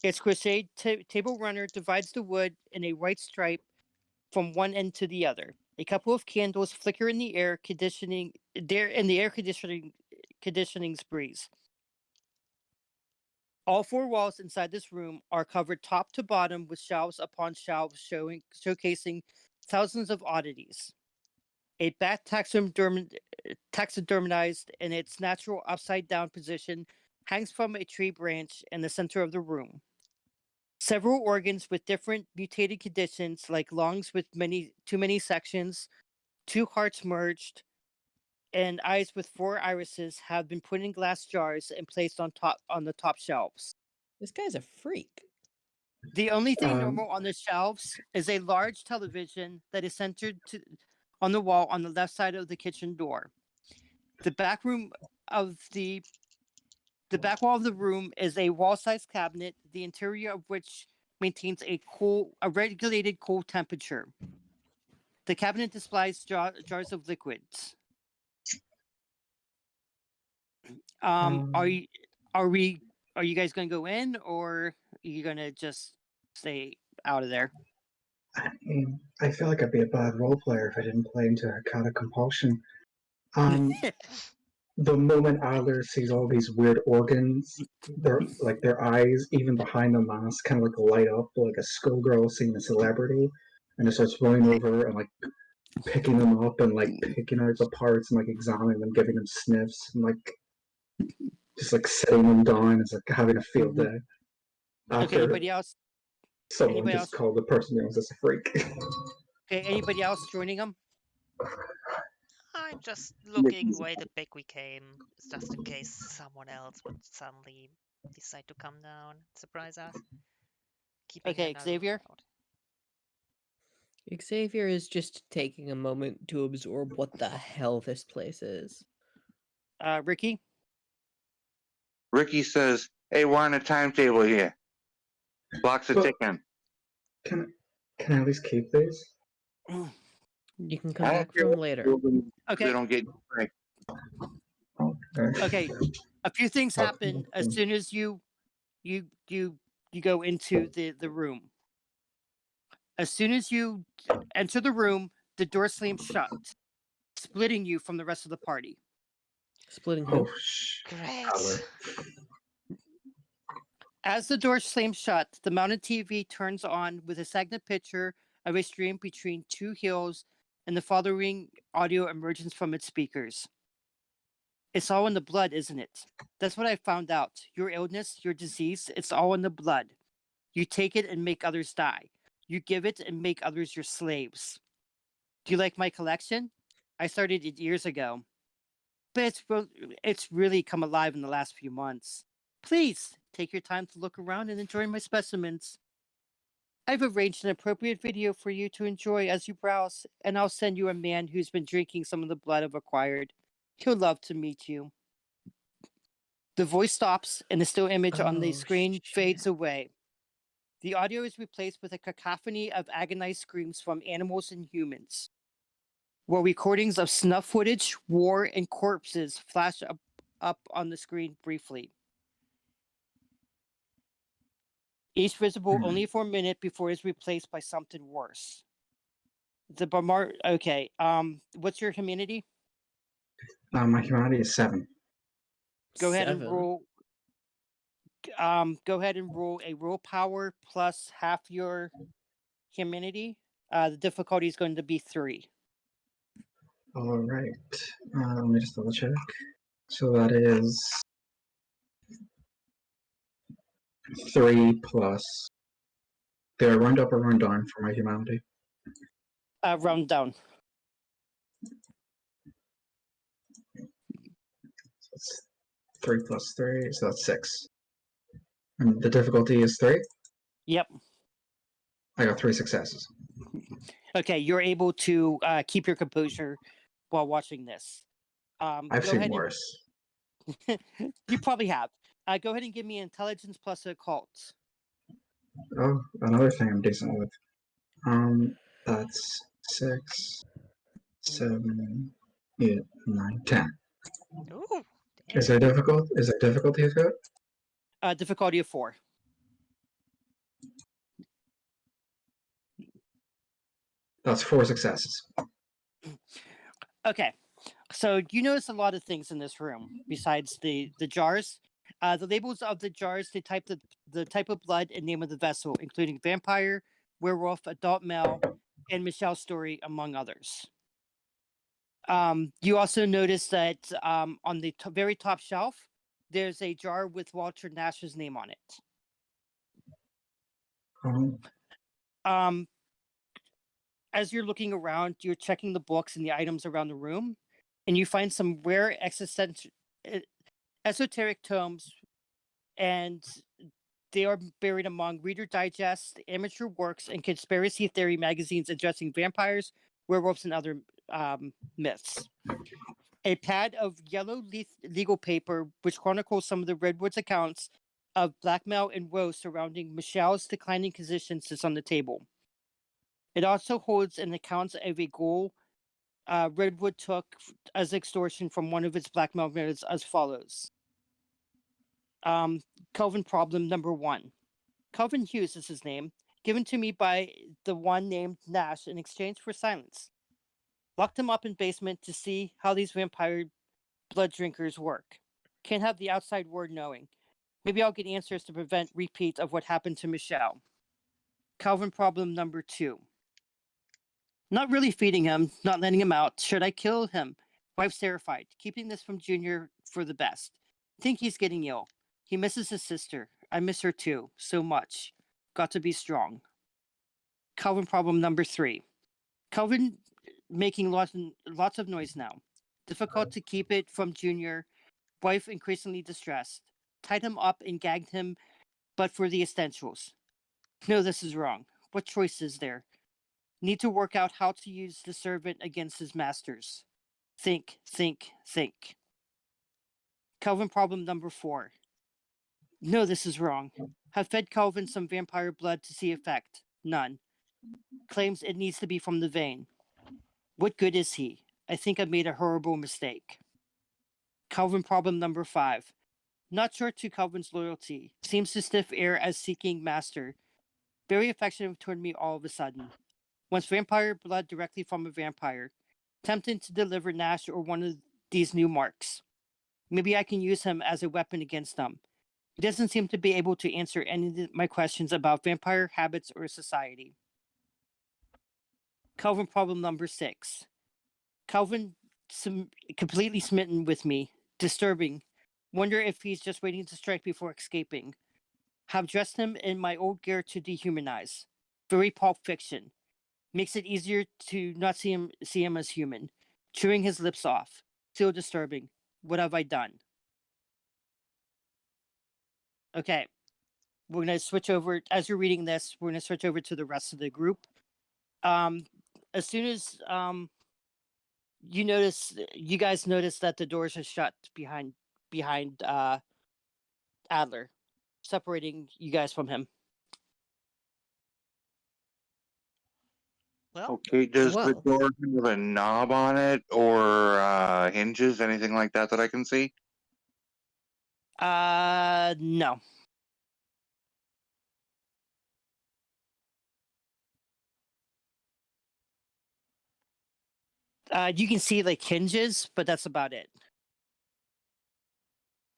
Its crocheted table runner divides the wood in a white stripe from one end to the other. A couple of candles flicker in the air conditioning's breeze. All 4 walls inside this room are covered top to bottom with shelves upon shelves showcasing thousands of oddities. A bat taxidermized in its natural upside down position hangs from a tree branch in the center of the room. Several organs with different mutated conditions, like lungs with too many sections, 2 hearts merged, and eyes with 4 irises, have been put in glass jars and placed on the top shelves. This guy's a freak. The only thing Um, normal on the shelves is a large television that is centered on the wall on the left side of the kitchen door. The back wall of the room is a wall-sized cabinet, the interior of which maintains a regulated cool temperature. The cabinet displays jars of liquids. Are you guys going to go in, or are you going to just stay out of there? I feel like I'd be a bad role player if I didn't play into Arcana Compulsion. The moment Adler sees all these weird organs, their eyes, even behind the mask, kind of like light up like a schoolgirl seeing a celebrity, and it starts running over and like picking them up and like picking out the parts and like examining them, giving them sniffs, and like just like setting them down. It's like having a field day. Okay, After anybody else? someone Anybody just else? called the person who was just a freak. Okay, anybody else joining them? I'm just looking where the back we came, just in case someone else would suddenly decide to come down, surprise us. Keeping Okay, an eye Xavier? out. Xavier is just taking a moment to absorb what the hell this place is. Ricky? Ricky says, "Hey, we're on a timetable here. Clock's a But- ticking." Can I at least keep these? You can come I don't back care for them what later. you do, Okay. They don't get right. Okay. A few things happen as soon as you go into the room. As soon as you enter the room, the door slams shut, splitting you from the rest of the party. Splitting who? Great. As the door slams shut, the mounted TV turns on with a stagnant picture of a stream between 2 hills and the following audio emerges from its speakers. It's all in the blood, isn't it? That's what I found out. Your illness, your disease, it's all in the blood. You take it and make others die. You give it and make others your slaves. Do you like my collection? I started it years ago. But it's really come alive in the last few months. Please, take your time to look around and enjoy my specimens. I've arranged an appropriate video for you to enjoy as you browse, and I'll send you a man who's been drinking some of the blood I've acquired. He'll love to meet you. The voice stops, and the still image on the screen fades away. The audio is replaced with a cacophony of agonized screams from animals and humans, while recordings of snuff footage, war, and corpses flash up on the screen briefly. Each visible only for a minute before it's replaced by something worse. Okay, what's your humanity? My humanity is 7. Go ahead and 7. roll. Go ahead and roll a roll power plus half your humanity. The difficulty is going to be 3. All right. Let me just double check. So that is 3 plus. Did I run up or run down for my humanity? Round down. So that's 3 plus 3, so that's 6. And the difficulty is 3? Yep. I got 3 successes. Okay, you're able to keep your composure while watching this. I've go seen ahead worse. and you probably have. Go ahead and give me intelligence plus occult. Oh, another thing I'm decent with. That's 6, 7, 8, 9, 10. Ooh, Is damn. there difficult? Is there difficulty to it? Difficulty of 4. That's 4 successes. Okay, so you notice a lot of things in this room besides the jars. The labels of the jars, they type the type of blood and name of the vessel, including vampire, werewolf, adult male, and Michelle's story, among others. You also notice that on the very top shelf, there's a jar with Walter Nash's name on it. Um, Um, as you're looking around, you're checking the books and the items around the room, and you find some rare esoteric tomes, and they are buried among Reader Digest, amateur works, and conspiracy theory magazines addressing vampires, werewolves, and other myths. A pad of yellow legal paper which chronicles some of the Redwoods accounts of blackmail and woe surrounding Michelle's declining condition sits on the table. It also holds an account of a goal Redwood took as extortion from one of its blackmail victims as follows. Kelvin problem number 1. Kelvin Hughes is his name, given to me by the one named Nash in exchange for silence. Locked him up in basement to see how these vampire blood drinkers work. Can't have the outside world knowing. Maybe I'll get answers to prevent repeat of what happened to Michelle. Calvin problem number 2. Not really feeding him, not letting him out. Should I kill him? Wife's terrified. Keeping this from Junior for the best. Think he's getting ill. He misses his sister. I miss her too, so much. Got to be strong. Calvin problem number 3. Calvin making lots of noise now. Difficult to keep it from Junior. Wife increasingly distressed. Tied him up and gagged him, but for the essentials. No, this is wrong. What choice is there? Need to work out how to use the servant against his masters. Think, think, think. Calvin problem number 4. No, this is wrong. Have fed Calvin some vampire blood to see effect. None. Claims it needs to be from the vein. What good is he? I think I made a horrible mistake. Calvin problem number 5. Not sure to Calvin's loyalty. Seems to stiff air as seeking master. Very affectionate toward me all of a sudden. Wants vampire blood directly from a vampire. Tempting to deliver Nash or one of these new marks. Maybe I can use him as a weapon against them. He doesn't seem to be able to answer any of my questions about vampire habits or society. Calvin problem number 6. Calvin completely smitten with me. Disturbing. Wonder if he's just waiting to strike before escaping. Have dressed him in my old gear to dehumanize. Very Pulp Fiction. Makes it easier to not see him as human. Chewing his lips off. Still disturbing. What have I done? Okay. We're gonna switch over as you're reading this, we're gonna switch over to the rest of the group. As soon as you guys notice that the doors are shut behind Adler, separating you guys from him. Well, Okay, does the Well. door have a knob on it or hinges, anything like that that I can see? No. You can see like hinges, but that's about it.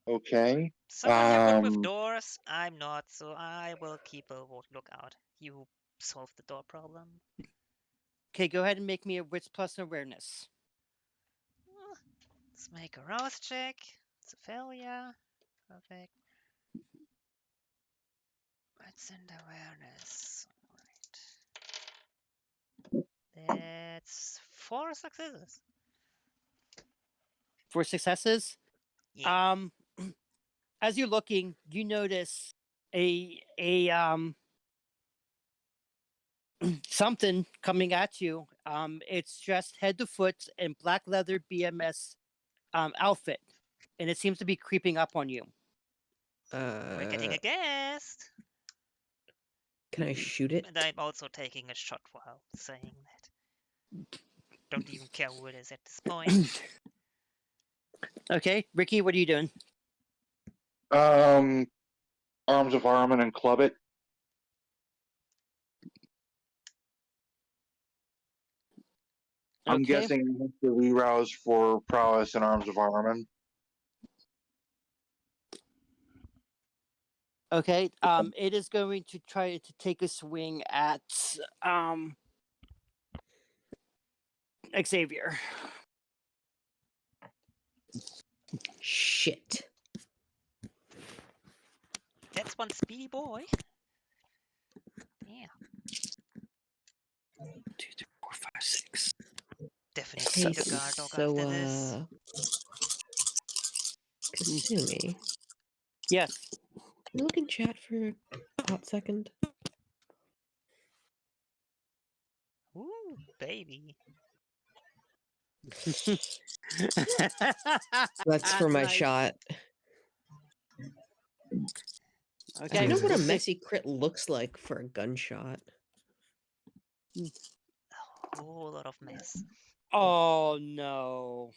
Okay. so when you're good with Um, doors, I'm not, so I will keep a lookout. You solve the door problem. Okay, go ahead and make me a wits plus awareness. Let's make a rouse check. It's a failure. Perfect. Let's send awareness. Alright. That's 4 successes. 4 successes. Yeah. As you're looking, you notice a something coming at you. It's dressed head to foot in black leather BMS outfit, and it seems to be creeping up on you. We're getting a guest. Can I shoot it? And I'm also taking a shot while saying that. Don't even care who it is at this point. Okay, Ricky, what are you doing? Arms of Armament and club it. I'm Okay. guessing you have to re-rouse for prowess and Arms of Armament. Okay. It is going to try to take a swing at Xavier. Shit. That's one speedy boy. Yeah. 2, 3, 4, 5, 6. Definitely Hey, need a guard dog so, after this. Kasumi, Yes. can you look in chat for a hot second? Ooh, baby. That's for my nice. shot. Okay. Do you know what a They- messy crit looks like for a gunshot? A whole lot of mess. Oh no.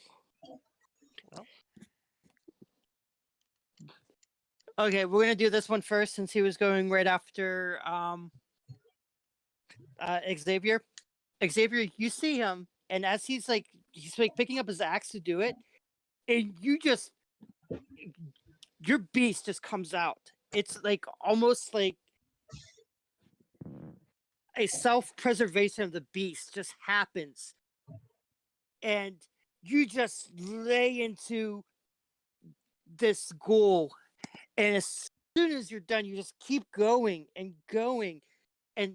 Well, Okay, we're gonna do this one first since he was going right after Xavier. Xavier, you see him, and as he's like picking up his axe to do it, and your beast just comes out. It's like almost like a self-preservation of the beast just happens, and you just lay into this ghoul, and as soon as you're done, you just keep going and going, and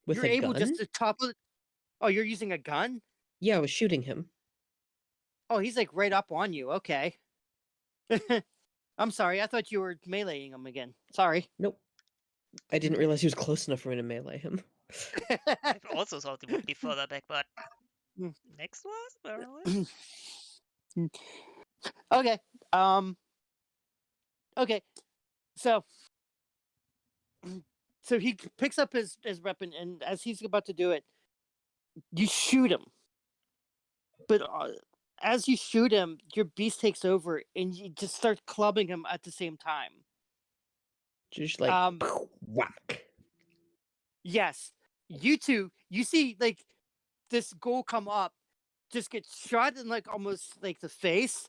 With you're a able gun? just to topple it. Oh, you're using a gun? Yeah, I was shooting him. Oh, he's like right up on you. Okay. I'm sorry. I thought you were meleeing him again. Sorry. Nope. I didn't realize he was close enough for me to melee him. I also thought it would be further back, but Mm. next was apparently. Okay. Okay. So he picks up his weapon, and as he's about to do it, you shoot him. But as you shoot him, your beast takes over, and you just start clubbing him at the same time. Just like whack. Yes, you two. You see, like this ghoul come up, just get shot in like almost like the face,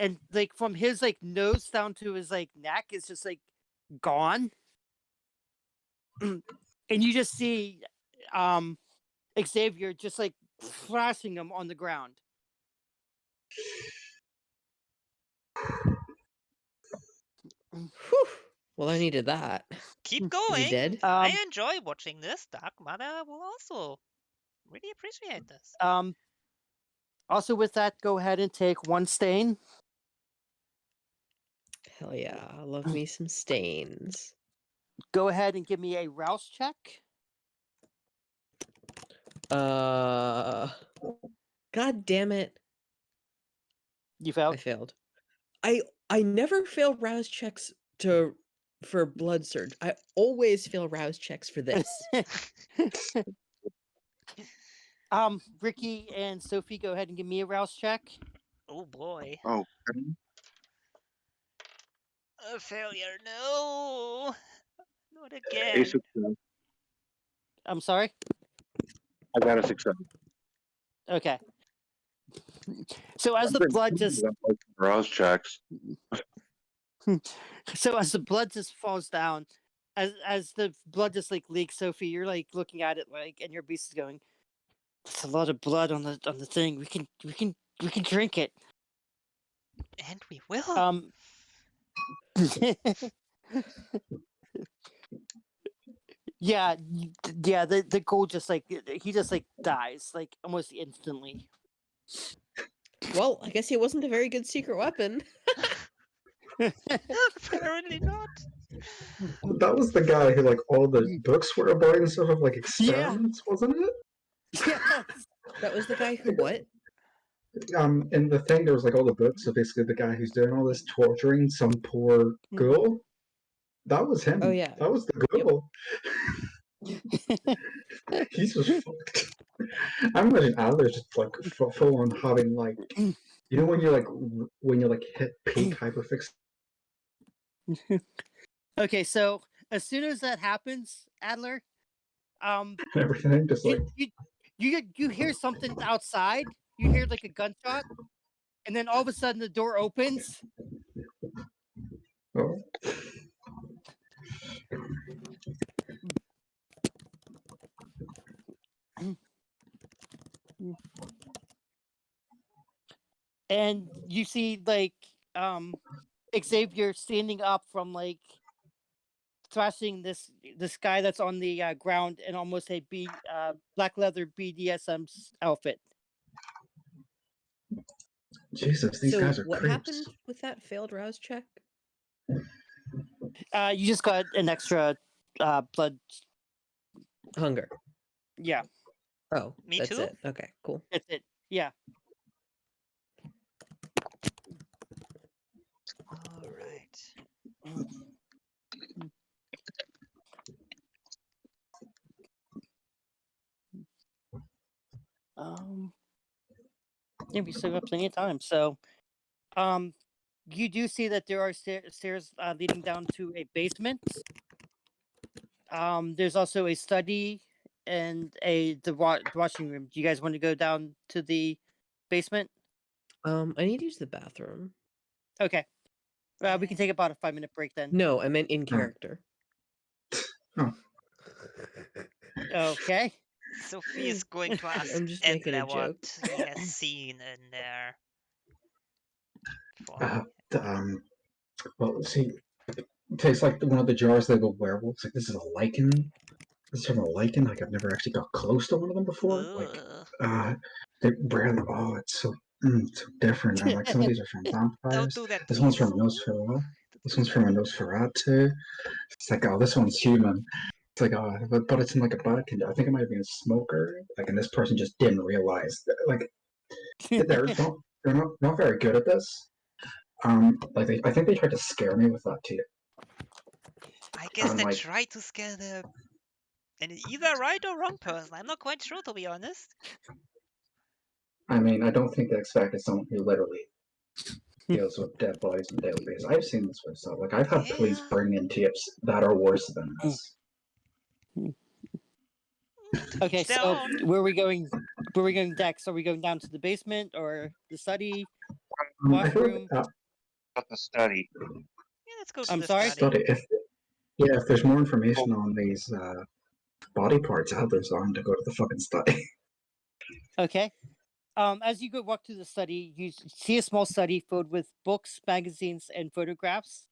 and like from his like nose down to his like neck is just like gone. And you just see Xavier just like flashing him on the ground. Whew. Well, I needed that. Keep Is going. he dead? I enjoy watching this. Dark Mother will also really appreciate this. Also with that, go ahead and take 1 stain. Hell yeah, I love me some stains. Go ahead and give me a rouse check. God damn it. You I failed. failed. I never fail rouse checks for blood surge. I always fail rouse checks for this. Ricky and Sophie, go ahead and give me a rouse check. Oh boy. Oh, A failure. No. Not a again. success. I'm sorry. I got a success. Okay. So as the blood just Rouse checks. as the blood just falls down, as the blood just like leaks, Sophie, you're like looking at it like, and your beast is going, "That's a lot of blood on the thing. We can drink it." And we will. Yeah, yeah. The goal just like he just like dies like almost instantly. Well, I guess he wasn't a very good secret weapon. Apparently not. That was the guy who like all the books were about and stuff of like experiments, wasn't it? Yes. That was the guy who what? In the thing there was like all the books, so basically the guy who's doing all this torturing some poor girl. That was him. Oh yeah. That was the Yep. girl. He's just fucked. I imagine Adler's just like full on having like, you know when you're like hit peak hyperfix. Okay, so as soon as that happens, Adler, And everything, just like you hear something outside. You hear like a gunshot, and then all of a sudden the door opens. oh. And you see like Xavier standing up from like thrashing this guy that's on the ground in almost a black leather BDSM outfit. Jesus, these So guys are what creeps. happened with that failed rouse check? You just got an extra blood. Hunger. Yeah, Oh, Me that's too? it. Okay, cool. that's it. Yeah. All right. Yeah, we still got plenty of time. So, you do see that there are stairs leading down to a basement. There's also a study and the washing room. Do you guys want to go down to the basement? I need to use the bathroom. Okay. We can take about a 5-minute break then. No, I meant in character. Oh. Okay. Sophie is going to ask I'm just making a Edna what joke. he has seen in there. For Well, see, it tastes like one of the jars that go werewolves. Like this is a lichen. This is from a lichen. Like I've never actually got close to one of them before. Like, Ugh. they're brand. Oh, it's so different. And like some of these are from Don't vampires. do that, This one's please. from Nosferatu. This one's from a Nosferatu. It's like, oh, this one's human. It's like, oh, but it's in like a bad condition. I think it might have been a smoker. Like, and this person just didn't realize. Like, they're not very good at this. Like I think they tried to scare me with that too. I guess they like, try to scare the either right or wrong person. I'm not quite sure, to be honest. I mean, I don't think they expected someone who literally deals with dead bodies on a daily basis. I've seen this myself. Like I've had police Yeah. bring in tapes that are worse than this. To Okay, each their so own. where are we going? Where are we going next? Are we going down to the basement or the study? I feel Washroom? like, About the study. Yeah, let's go to I'm the sorry? study. if there's more information on these body parts out there, so I'm to go to the fucking study. Okay. As you go walk through the study, you see a small study filled with books, magazines, and photographs.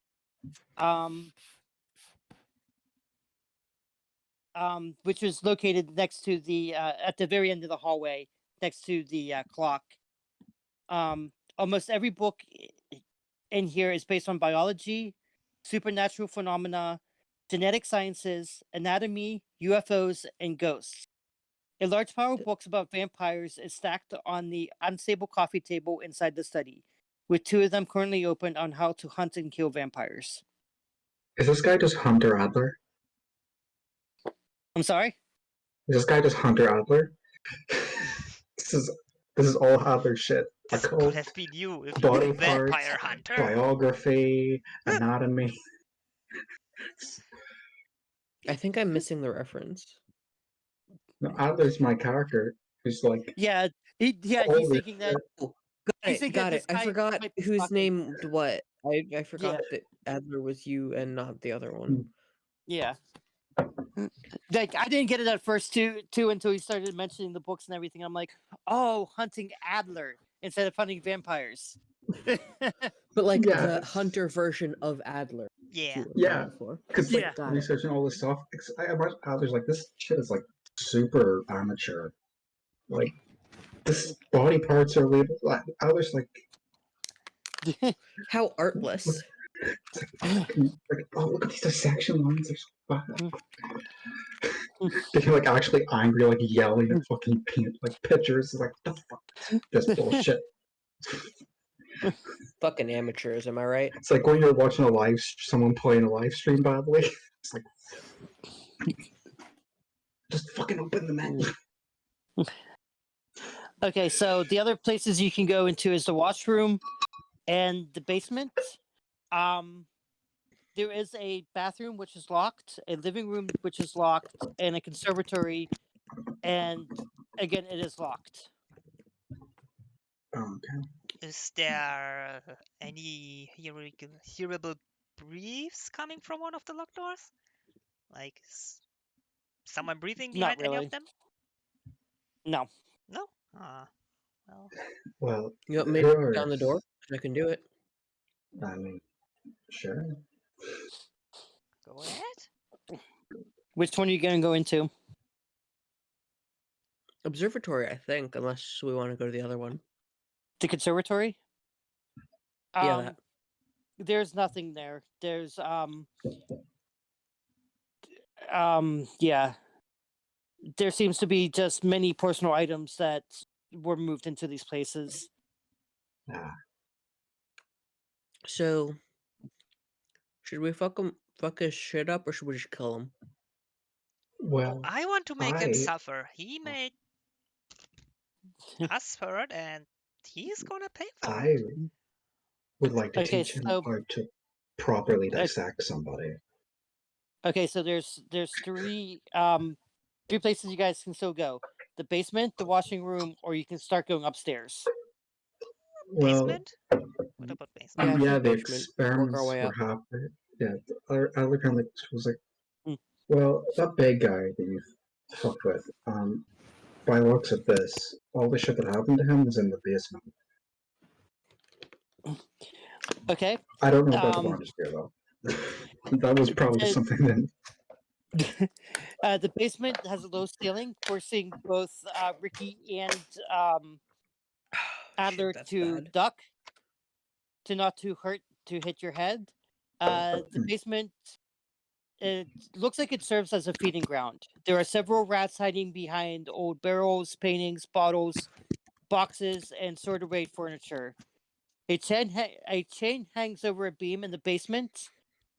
Which is located next to the at the very end of the hallway, next to the clock. Almost every book in here is based on biology, supernatural phenomena, genetic sciences, anatomy, UFOs, and ghosts. A large pile of books about vampires is stacked on the unstable coffee table inside the study, with 2 of them currently open on how to hunt and kill vampires. Is this guy just Hunter Adler? I'm sorry? Is this guy just Hunter Adler? this is all Adler shit. This A could cult, have been you if you body were a vampire parts, hunter. biography, anatomy. I think I'm missing the reference. No, Adler's my character. Who's like, Yeah, he's all this thinking that. shit. Oh, He's got it. thinking Got this it. I guy forgot might be whose fucking- name what. I Yeah. forgot that Adler was you and not the other one. Yeah. Like I didn't get it at first too until he started mentioning the books and everything. I'm like, oh, hunting Adler instead of hunting vampires. But like the Yes. hunter version of Adler. Yeah. Yeah. Before. Because like Yeah. Got it. researching all this stuff, I imagine Adler's like this shit is like super amateur. Like this body parts are labeled. Like Adler's like How artless. it's like fucking like oh look at these dissection lines. They're so bad. Getting like actually angry, like yelling at fucking paint like pictures. Like the fuck this bullshit. Fucking amateurs, am I right? It's like when you're watching someone playing a live stream badly. It's like just fucking open the menu. Okay, so the other places you can go into is the washroom and the basement. There is a bathroom which is locked, a living room which is locked, and a conservatory, and again it is locked. Okay. Is there any hearable breaths coming from one of the locked doors? Like someone breathing Not behind any of really. them? No. No? Ah, well, Well, You want me to kick there down the door? I can do it. I mean, sure. go ahead. Which one are you going to go into? Observatory, I think, unless we want to go to the other one. The conservatory? Yeah, that. There's nothing there. There's yeah. There seems to be just many personal items that were moved into these places. Ah, So, should we fuck his shit up, or should we just kill him? well, I want to make him I suffer. He made us hurt, and he's gonna pay for I it. would like to Okay, teach him so how to properly dissect somebody. so there's three places you guys can still go: the basement, the washing room, or you can start going upstairs. Well, Basement? What about Yeah, basement? I yeah, think the basement. Work our experiments way were up. happening. Yeah, other kind of was like, Hmm. well, that big guy that you fucked with. By the looks of this, all the shit that happened to him was in the basement. Okay. I don't know about the Um, Brontosphere though. That was probably the, something that the basement has a low ceiling, forcing both Ricky and Adler Shit, that's to bad. duck, to not to hit your head. The basement, it looks like it serves as a feeding ground. There are several rats hiding behind old barrels, paintings, bottles, boxes, and sorted away furniture. A chain hangs over a beam in the basement,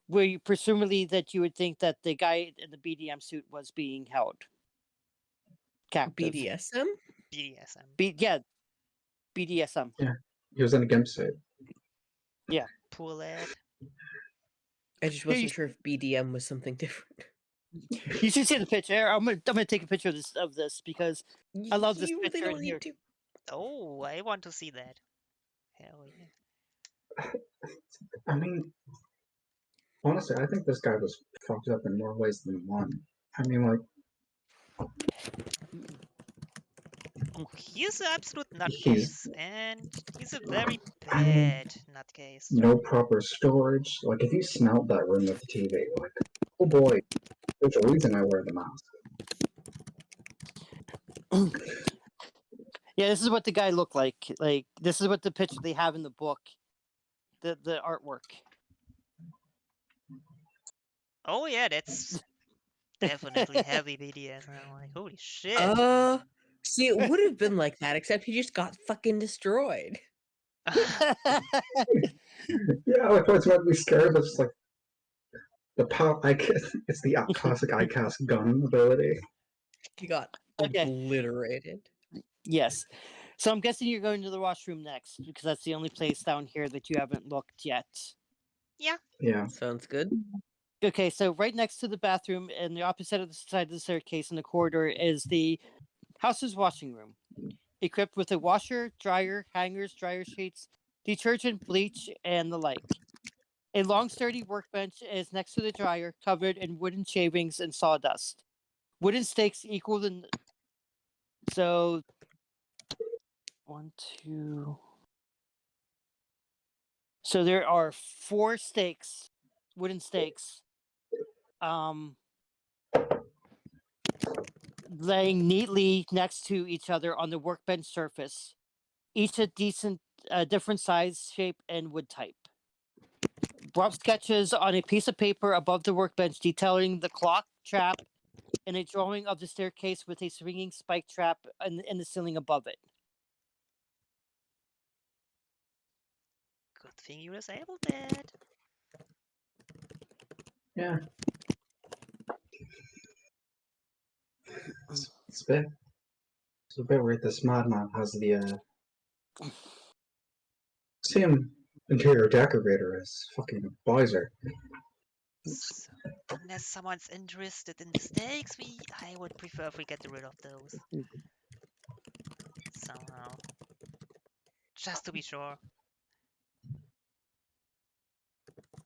where you presumably that you would think that the guy in the BDM suit was being held captive. BDSM? BDSM. Yeah, BDSM. he was in a gimp suit. Yeah. Pull it. I just Here, wasn't sure if BDM was something different. you should see the picture. I'm gonna take a picture of this because I love this They picture don't in here. need to. Oh, I want to see that. Hell yeah. I mean, honestly, I think this guy was fucked up in more ways than one. I mean, like, He's an absolute he's nutcase, and he's a very bad nutcase. no proper storage. Like, if you smelt that room with the TV, like, oh boy, there's a reason I wear the mask. Yeah, this is what the guy looked like. Like this is what the picture they have in the book, the artwork. Oh yeah, that's definitely heavy BDSM. I'm like, holy shit. See, it would have been like that, except he just got fucking destroyed. Yeah, like, what's about to be scared? It's like the pop. It's the classic ICAST gun ability. He got Okay. obliterated. Yes. So I'm guessing you're going to the washroom next because that's the only place down here that you haven't looked yet. Yeah. Yeah. Sounds good. Okay, so right next to the bathroom and the opposite of the side of the staircase in the corridor is the house's washing room, equipped with a washer, dryer, hangers, dryer sheets, detergent, bleach, and the like. A long, sturdy workbench is next to the dryer, covered in wooden shavings and sawdust. Wooden stakes equal the. So. 1, 2. So there are 4 stakes, wooden stakes, laying neatly next to each other on the workbench surface, each a different size, shape, and wood type. Rough sketches on a piece of paper above the workbench detailing the clock trap and a drawing of the staircase with a swinging spike trap in the ceiling above it. Good thing you disabled it. Yeah. It's a bit weird this madman has the same interior decorator as fucking Bowser. So, unless someone's interested in the stakes, I would prefer if we get rid of those. Somehow. Just to be sure.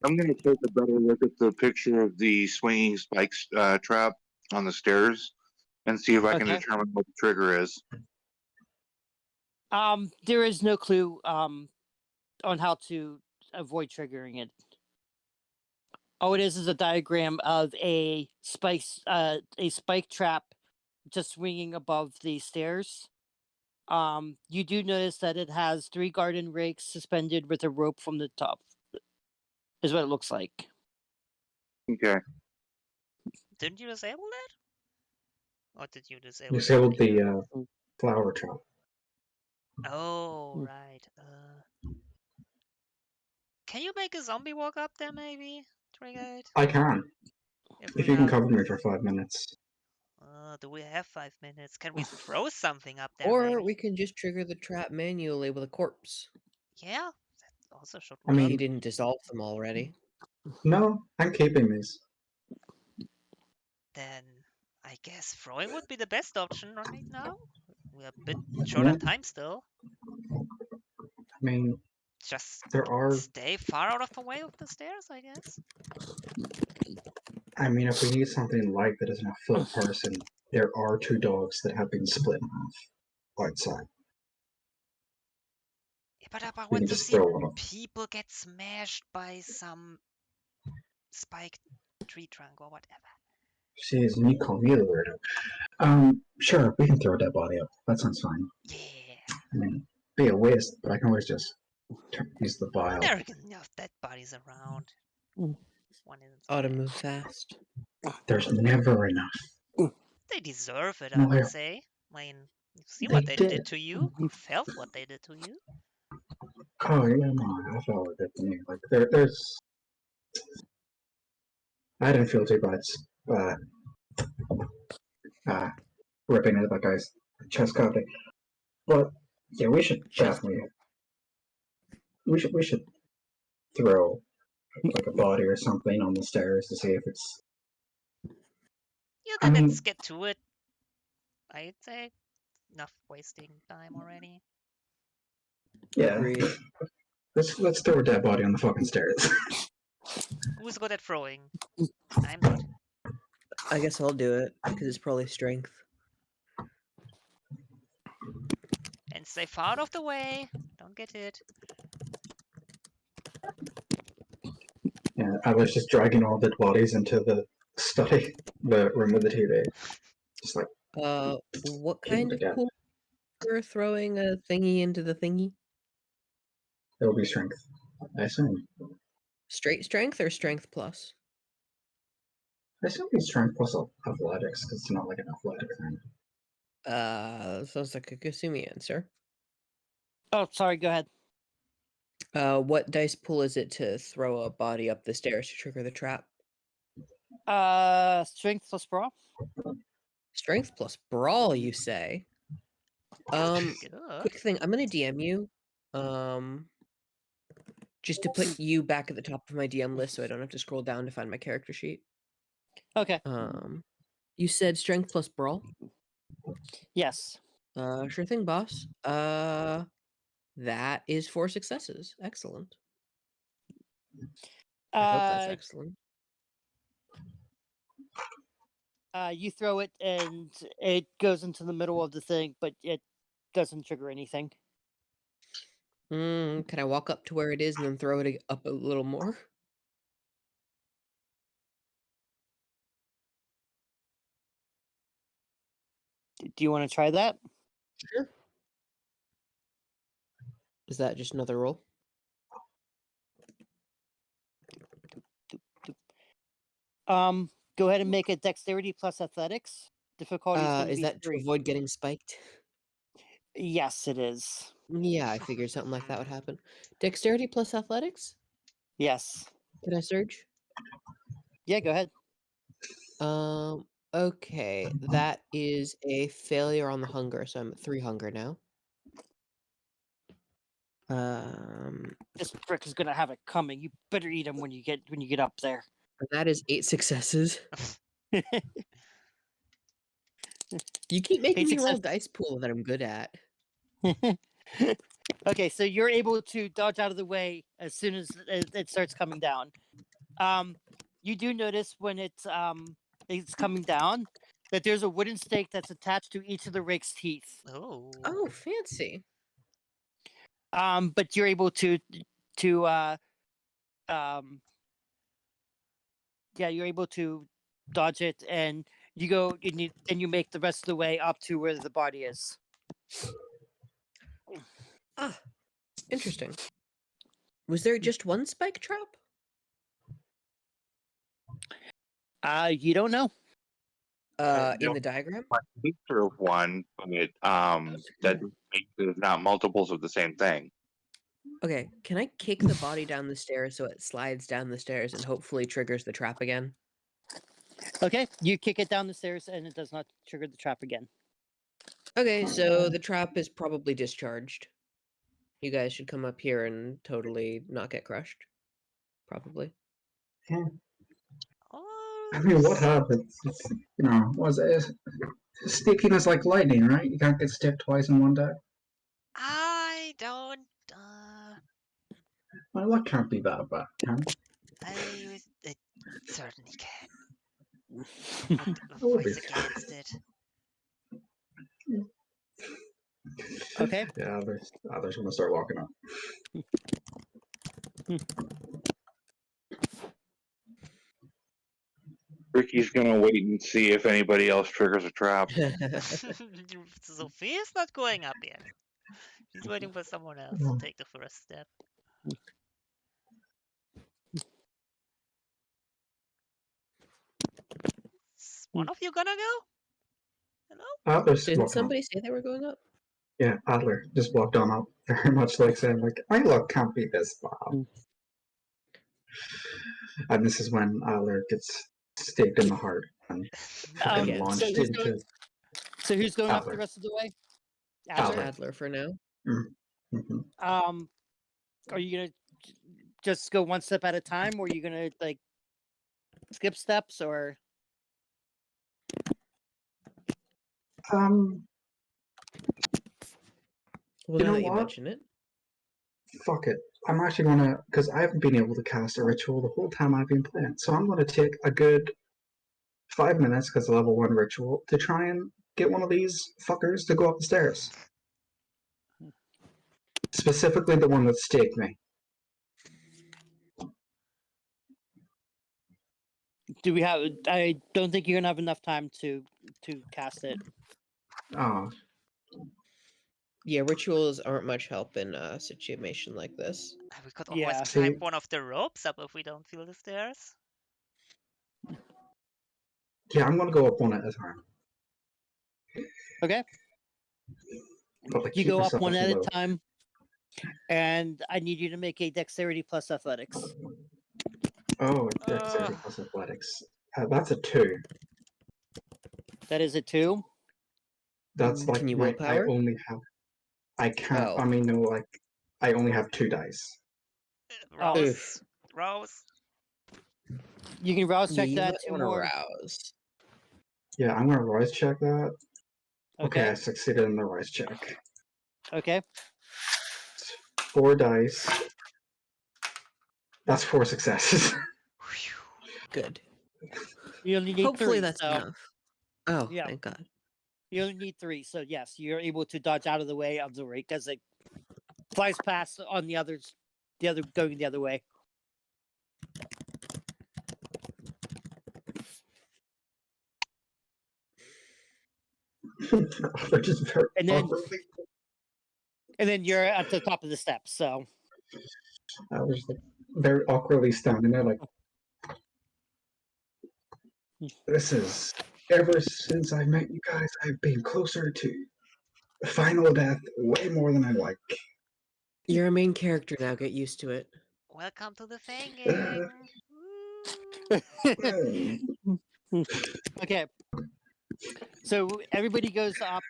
I'm gonna take a better look at the picture of the swinging spikes trap on the stairs and see if I can Okay. determine what the trigger is. There is no clue on how to avoid triggering it. All it is a diagram of a spike trap just swinging above the stairs. You do notice that it has 3 garden rakes suspended with a rope from the top. Is what it looks like. Okay. Didn't you disable that? Or did you disable Disabled something? the flower trap. Oh, right. Can you make a zombie walk up there, maybe? Trigger it? I can. If If we you can have... cover me for 5 minutes. do we have 5 minutes? Can we throw something up there, Or maybe? we can just trigger the trap manually with a corpse. Yeah, that also should I work. If you mean, didn't dissolve them already. no, I'm keeping these. Then I guess throwing would be the best option right now. We're a bit short Yeah. on time still. I mean, Just there are. stay far out of the way of the stairs, I guess. I mean, if we need something light that isn't a foot person, there are 2 dogs that have been split in half outside. Yeah, but I We want can to just see throw one up. people get smashed by some spiked tree trunk or whatever. Jeez, and you call me the weirdo. Sure, we can throw a dead body up. That sounds fine. Yeah, I mean, be a waste, but I can always just use the vial. there are enough dead bodies around. Mm. One isn't Ought to dead. move fast. There's never enough. They deserve it, I No, would I- say. I mean, you've seen They what they did. did to you. You felt what they did to you. Oh yeah, no, I felt it to me. Like there's. I didn't feel too bad. Ripping into that guy's chest cavity. But yeah, we should Chest. definitely. We should throw like a body or something on the stairs to see if it's. Yeah, I then mean, let's get to it. I'd say enough wasting time already. yeah. Agreed. Let's throw a dead body on the fucking stairs. Who's good at throwing? I'm not. I guess I'll do it because it's probably strength. And stay far out of the way. Don't get hit. Yeah, I was just dragging all dead bodies into the study, the room with the TV. Just like What keep them kind of together. pool for throwing a thingy into the thingy? It'll be strength, I assume. Straight strength or strength plus? I assume it's strength plus athletics because it's not like an athletic thing. Sounds like a Kasumi answer. Oh, sorry. Go ahead. What dice pool is it to throw a body up the stairs to trigger the trap? Strength plus brawl. Strength plus brawl, you say? Good. Quick thing, I'm gonna DM you. Just to put you back at the top of my DM list so I don't have to scroll down to find my character sheet. Okay. You said strength plus brawl? Yes. Sure thing, boss. That is 4 successes. Excellent. I hope that's excellent. You throw it and it goes into the middle of the thing, but it doesn't trigger anything. Can I walk up to where it is and then throw it up a little more? Do you want to try that? Sure. Is that just another roll? Go ahead and make a dexterity plus athletics. Difficulty is going to Is be that to 3. avoid getting spiked? Yes, it is. Yeah, I figured something like that would happen. Dexterity plus athletics? Yes. Can I surge? Yeah, go ahead. Okay, that is a failure on the hunger, so I'm at 3 hunger now. This prick is gonna have it coming. You better eat him when you get up there. And that is 8 successes. You keep making me roll success- dice pool that I'm good at. Okay, so you're able to dodge out of the way as soon as it starts coming down. You do notice when it's coming down that there's a wooden stake that's attached to each of the rake's teeth. Oh, fancy. But you're able to um yeah, you're able to dodge it, and you go and you make the rest of the way up to where the body is. Ah, interesting. Was there just one spike trap? You don't know. In the diagram? Picture of one, but that makes there's not multiples of the same thing. Okay, can I kick the body down the stairs so it slides down the stairs and hopefully triggers the trap again? Okay, you kick it down the stairs, and it does not trigger the trap again. Okay, so the trap is probably discharged. You guys should come up here and totally not get crushed. Probably. I mean, what happens? It's, was it? Sticking is like lightning, right? You can't get stick twice in one day. I don't. Well, that can't be that bad, can it? It certainly can. That would be Voice against it. Okay. Yeah, others want to start walking up. Ricky's gonna wait and see if anybody else triggers a trap. Sophia's not going up yet. She's waiting for someone else to take the first step. Is one of you gonna go? Hello? Adler's Didn't walking up. somebody say they were going up? Yeah, Adler just walked on up, very much like saying, like, my luck can't be this bad. And this is when Adler gets staked in the heart and Again. launched So who's into going, so who's going up the Adler. rest of the way? Adler. Adler for now. Mm-hmm. Are you gonna just go one step at a time, or are you gonna like skip steps, or? Well, You now know that you what? mention it. Fuck it. I'm actually gonna, because I haven't been able to cast a ritual the whole time I've been playing, so I'm gonna take a good 5 minutes, because level 1 ritual, to try and get one of these fuckers to go up the stairs. Specifically the one that staked me. Do we have? I don't think you're gonna have enough time to cast it. Oh, Yeah, rituals aren't much help in a situation like this. We could always Yeah. climb See- one of the ropes up if we don't feel the stairs. yeah, I'm gonna go up one at a time. Okay. But like, You keep go up myself one at a low. time, and I need you to make a dexterity plus athletics. Oh, dexterity plus athletics. That's a 2. That is a 2. That's like Can you I willpower? only have. I can't. Oh. I mean, no, like I only have 2 dice. Rose. Oof. Rose. You can rouse Yeah, check you that might 2 want to more. rouse. Yeah, I'm gonna rise check that. Okay, Okay. I succeeded in the rise check. Okay. 4 dice. That's 4 successes. Good. You only need Hopefully 3. that's so enough. Oh, Yeah. thank God. you only need 3. So yes, you're able to dodge out of the way of the rake as it flies past on the others, going the other way. They're just very And then- awkwardly. And then you're at the top of the steps. So I was like very awkwardly standing there, like, this is ever since I met you guys, I've been closer to final death way more than I like. You're a main character now. Get used to it. Welcome to the Fang gang. Woo. okay. So everybody goes up.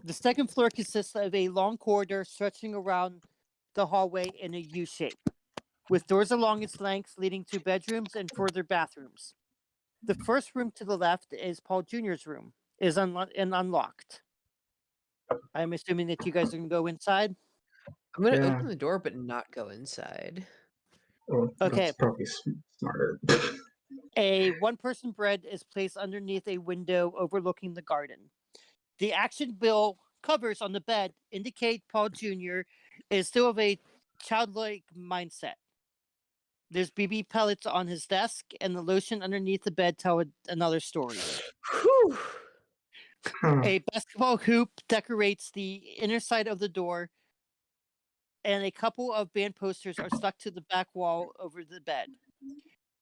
The second floor consists of a long corridor stretching around the hallway in a U shape, with doors along its length leading to bedrooms and further bathrooms. The first room to the left is Paul Jr.'s room, is unlocked. I'm assuming that you guys are gonna go inside. I'm gonna Yeah. open the door, but not go inside. Oh, Okay. that's probably smarter. A one-person bed is placed underneath a window overlooking the garden. The action bill covers on the bed indicate Paul Jr. is still of a childlike mindset. There's BB pellets on his desk, and the lotion underneath the bed tell another story. Whew. Huh. A basketball hoop decorates the inner side of the door, and a couple of band posters are stuck to the back wall over the bed.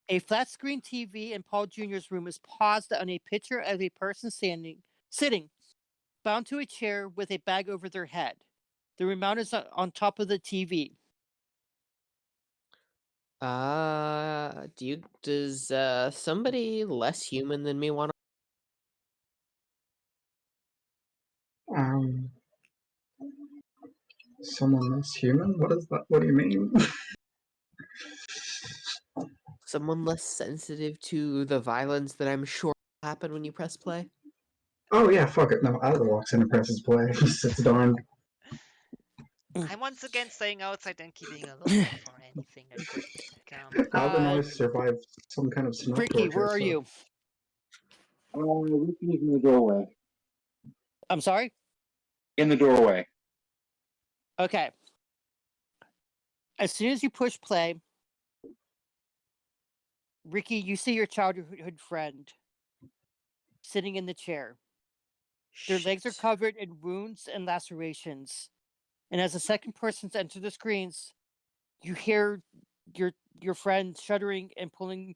A flat screen TV in Paul Jr.'s room is paused on a picture of a person sitting, bound to a chair with a bag over their head. The remote is on top of the TV. Does somebody less human than me want to? Um, someone less human? What is that? What do you mean? Someone less sensitive to the violence that I'm sure will happen when you press play? Oh yeah, fuck it. No, Alva walks in and presses play. He sits down. I'm once again staying outside and keeping a lookout for anything that could come. Alvin always survives some kind of snuff Ricky, torture. where are so- you? Ricky's in the doorway. I'm sorry? In the doorway. Okay. As soon as you push play, Ricky, you see your childhood friend sitting in the chair. Their legs are Shit. covered in wounds and lacerations. And as the second person enters the screens, you hear your friend shuddering and pulling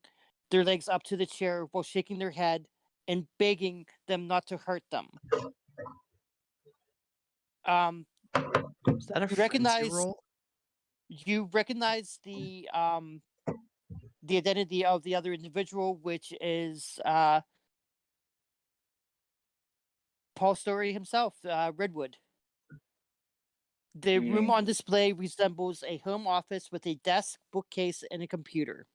their legs up to the chair while shaking their head and begging them not to hurt them. Is that a You frenzy recognize roll? the identity of the other individual, which is Paul Story himself, Redwood. The room on display resembles a home office with a desk, bookcase, and a computer.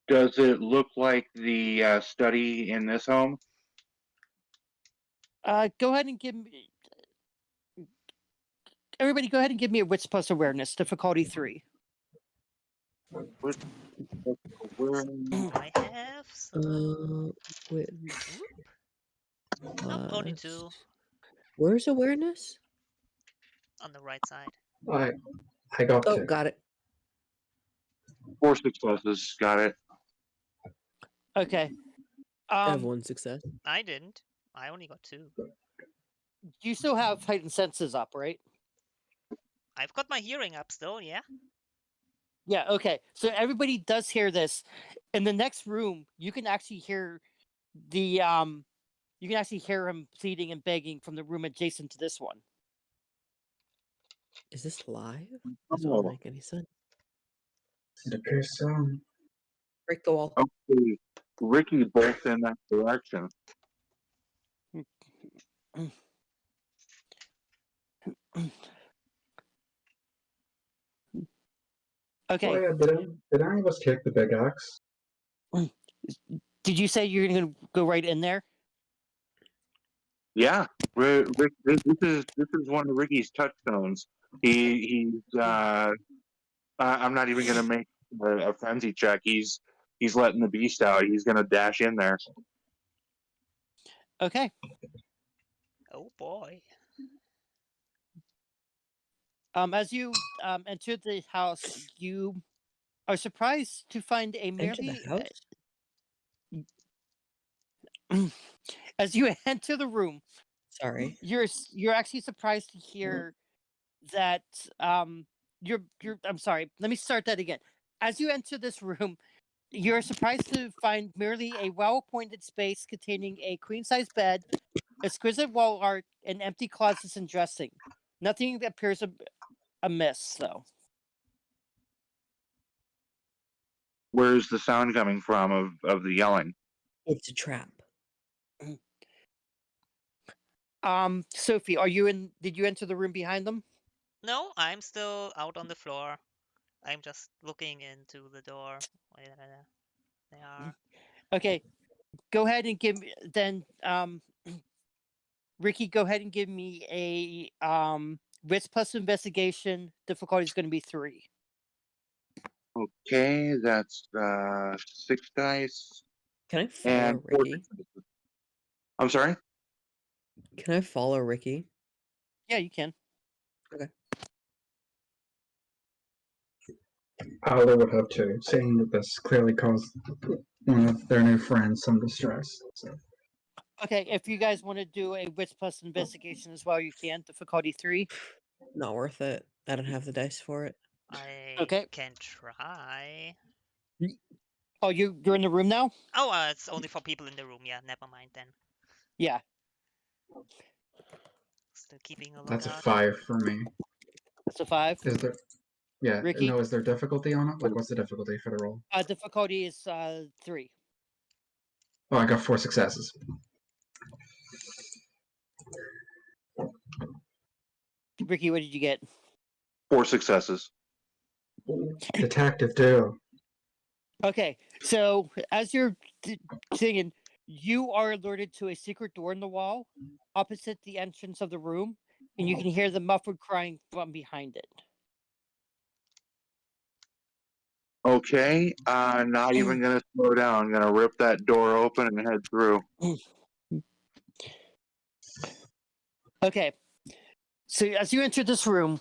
Does it look like the study in this home? Go ahead and give me. Everybody, go ahead and give me a wits plus awareness, difficulty 3. Where? Do I have? With Nope, only 2 Where's awareness? on the right side. I got Oh, to. got it. 4 successes. Got it. Okay. I have 1 success. I didn't. I only got 2. You still have heightened senses up, right? I've got my hearing up still, yeah? Yeah, okay. So everybody does hear this. In the next room, you can actually hear him pleading and begging from the room adjacent to this one. Is this live? This won't Oh, make any sense. It appears so. Break the wall. okay. Ricky bolts in that direction. Oh Okay. yeah, did any of us take the big axe? Did you say you're going to go right in there? Yeah, this is one of Ricky's touchstones. I'm not even gonna make a frenzy check. He's letting the beast out. He's gonna dash in there. Okay. Oh boy. As you enter the house, you are surprised to find a Enter the merely house? as you enter the room, Sorry. you're actually surprised to hear that you're I'm sorry, let me start that again. As you enter this room, you're surprised to find merely a well-appointed space containing a queen-size bed, exquisite wall art, and empty closets and dressing. Nothing that appears amiss, though. Where's the sound coming from of the yelling? It's a trap. Sophie, are you in? Did you enter the room behind them? No, I'm still out on the floor. I'm just looking into the door. Where they are. Okay, go ahead and give me then. Ricky, go ahead and give me a risk plus investigation. Difficulty is going to be 3. Okay, that's 6 dice Can I follow and 4 Ricky? successes. I'm sorry. Can I follow Ricky? Yeah, you can. Aldo would have too, seeing that this clearly caused one of their new friends some distress. So. Okay, if you guys want to do a wits plus investigation as well, you can. Difficulty 3. Not worth it. I don't have the dice for it. I Okay. can try. Oh, you're in the room now? Oh, it's only for people in the room. Yeah, never mind then. Yeah. Still keeping a That's a lookout. 5 for me. That's a 5. Is there? Yeah. Ricky? No. Is there difficulty on it? Like, what's the difficulty for the roll? Difficulty is 3. Oh, I got 4 successes. Ricky, what did you get? 4 successes. Detective too. Okay, so as you're singing, you are alerted to a secret door in the wall opposite the entrance of the room, and you can hear the muffled crying from behind it. Okay, not even gonna slow down. I'm gonna rip that door open and head through. Okay, so as you enter this room,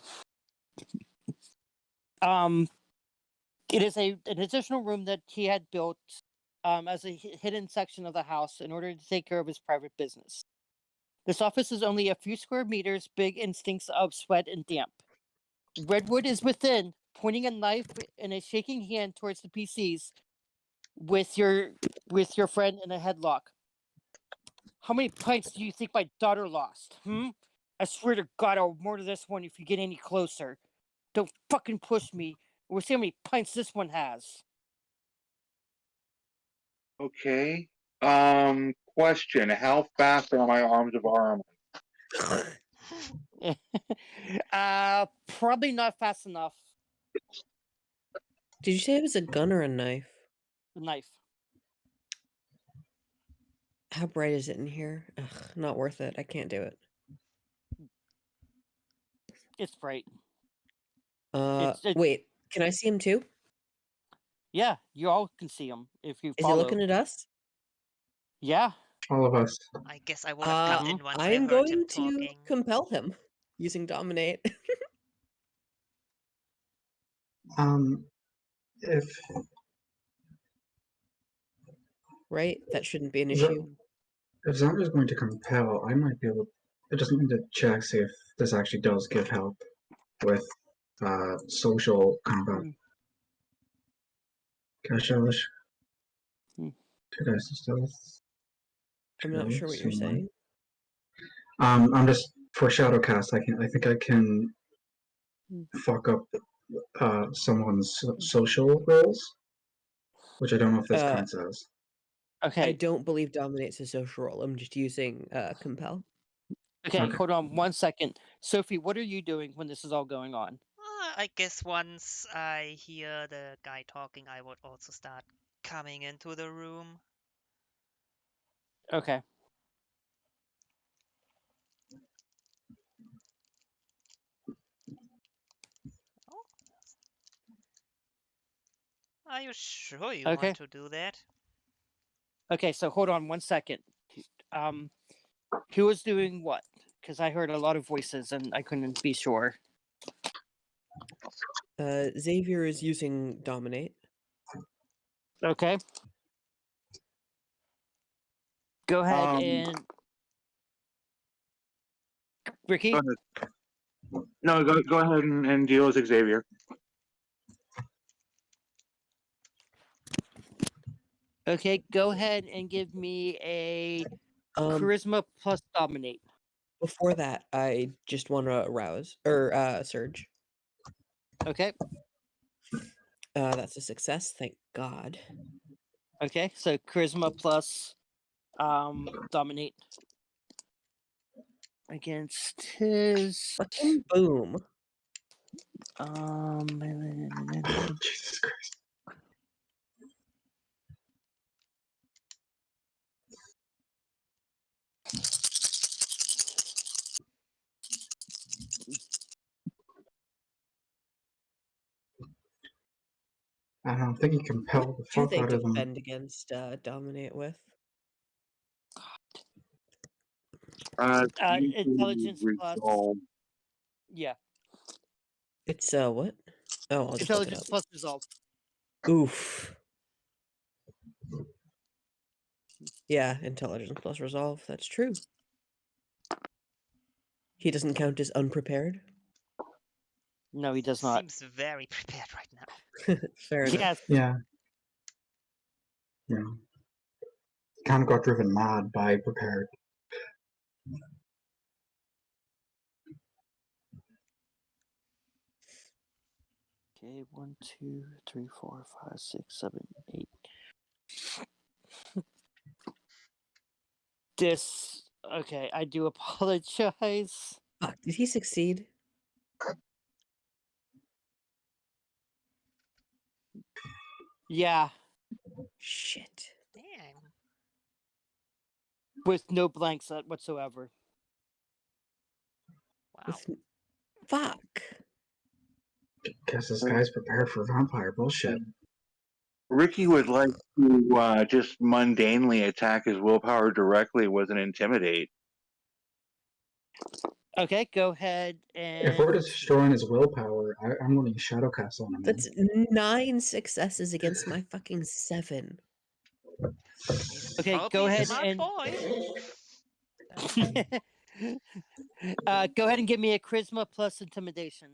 it is an additional room that he had built as a hidden section of the house in order to take care of his private business. This office is only a few square meters big and stinks of sweat and damp. Redwood is within, pointing a knife and a shaking hand towards the PCs with your friend in a headlock. How many pints do you think my daughter lost? I swear to God, I'll murder this one if you get any closer. Don't fucking push me. We'll see how many pints this one has. Okay. Question: how fast are my arms of armor? Probably not fast enough. Did you say it was a gun or a knife? The knife. How bright is it in here? Ugh, not worth it. I can't do it. It's bright. It- Wait. Can I see him too? Yeah, you all can see him if you Is follow. he looking at us? Yeah. All of us. I guess I would have come in once I I'm heard him going to talking. compel him using dominate. If Right? That shouldn't be an Zo- issue. if Zondra's going to compel, I might be able. I just need to check see if this actually does give help with social combat. Can I show this? Hmm. 2 dice to stealth. I'm not sure what you're saying. I'm just for Shadowcast. I think I can fuck up someone's social roles, which I don't know if this counts as. I Okay. don't believe dominate's a social role. I'm just using compel. Okay, Okay. hold on 1 second. Sophie, what are you doing when this is all going on? I guess once I hear the guy talking, I would also start coming into the room. Okay. Oh. Are you sure you Okay. want to do that? Okay, so hold on 1 second. Who was doing what? because I heard a lot of voices and I couldn't be sure. Xavier is using dominate. Okay. Go ahead Um, and Ricky. Go ahead. No, go ahead and deal with Xavier. Okay, go ahead and give me a charisma plus dominate. Before that, I just want to arouse or surge. Okay. That's a success, thank God. Okay, so charisma plus dominate against his Fucking boom. Jesus Christ. I don't think he compelled the Do fuck they out of them. defend against dominate with? Intelligence plus Resolve. yeah. It's what? Oh, I'll just look it Intelligence up. plus resolve. Oof. Yeah, intelligence plus resolve. That's true. He doesn't count as unprepared. No, he does not. Seems very prepared right now. Fair enough. Yes. Yeah. Yeah. Kind of got driven mad by prepared. Okay, 1, 2, 3, 4, 5, 6, 7, 8. This okay, I do apologize. Fuck, did he succeed? Yeah, Shit. Damn. with no blanks whatsoever. Wow. With... Fuck. Guess this guy's prepared for vampire bullshit. Ricky would like to just mundanely attack his willpower directly with an intimidate. Okay, go ahead If we're and destroying his willpower, I'm running Shadowcast on him. That's 9 successes against my fucking 7. He's okay, probably go a ahead smart and boy. go ahead and give me a charisma plus intimidation.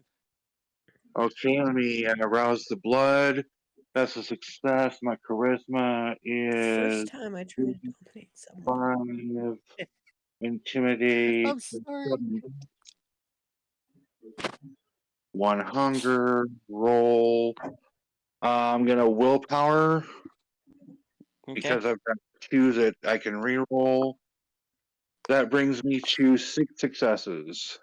Okay, let me arouse the blood. That's a success. My charisma is First time I try to dominate someone. 5. Intimidate. I'm sorry. 1 hunger. Roll. I'm gonna willpower Okay. because I've got 2 that I can reroll. That brings me to 6 successes.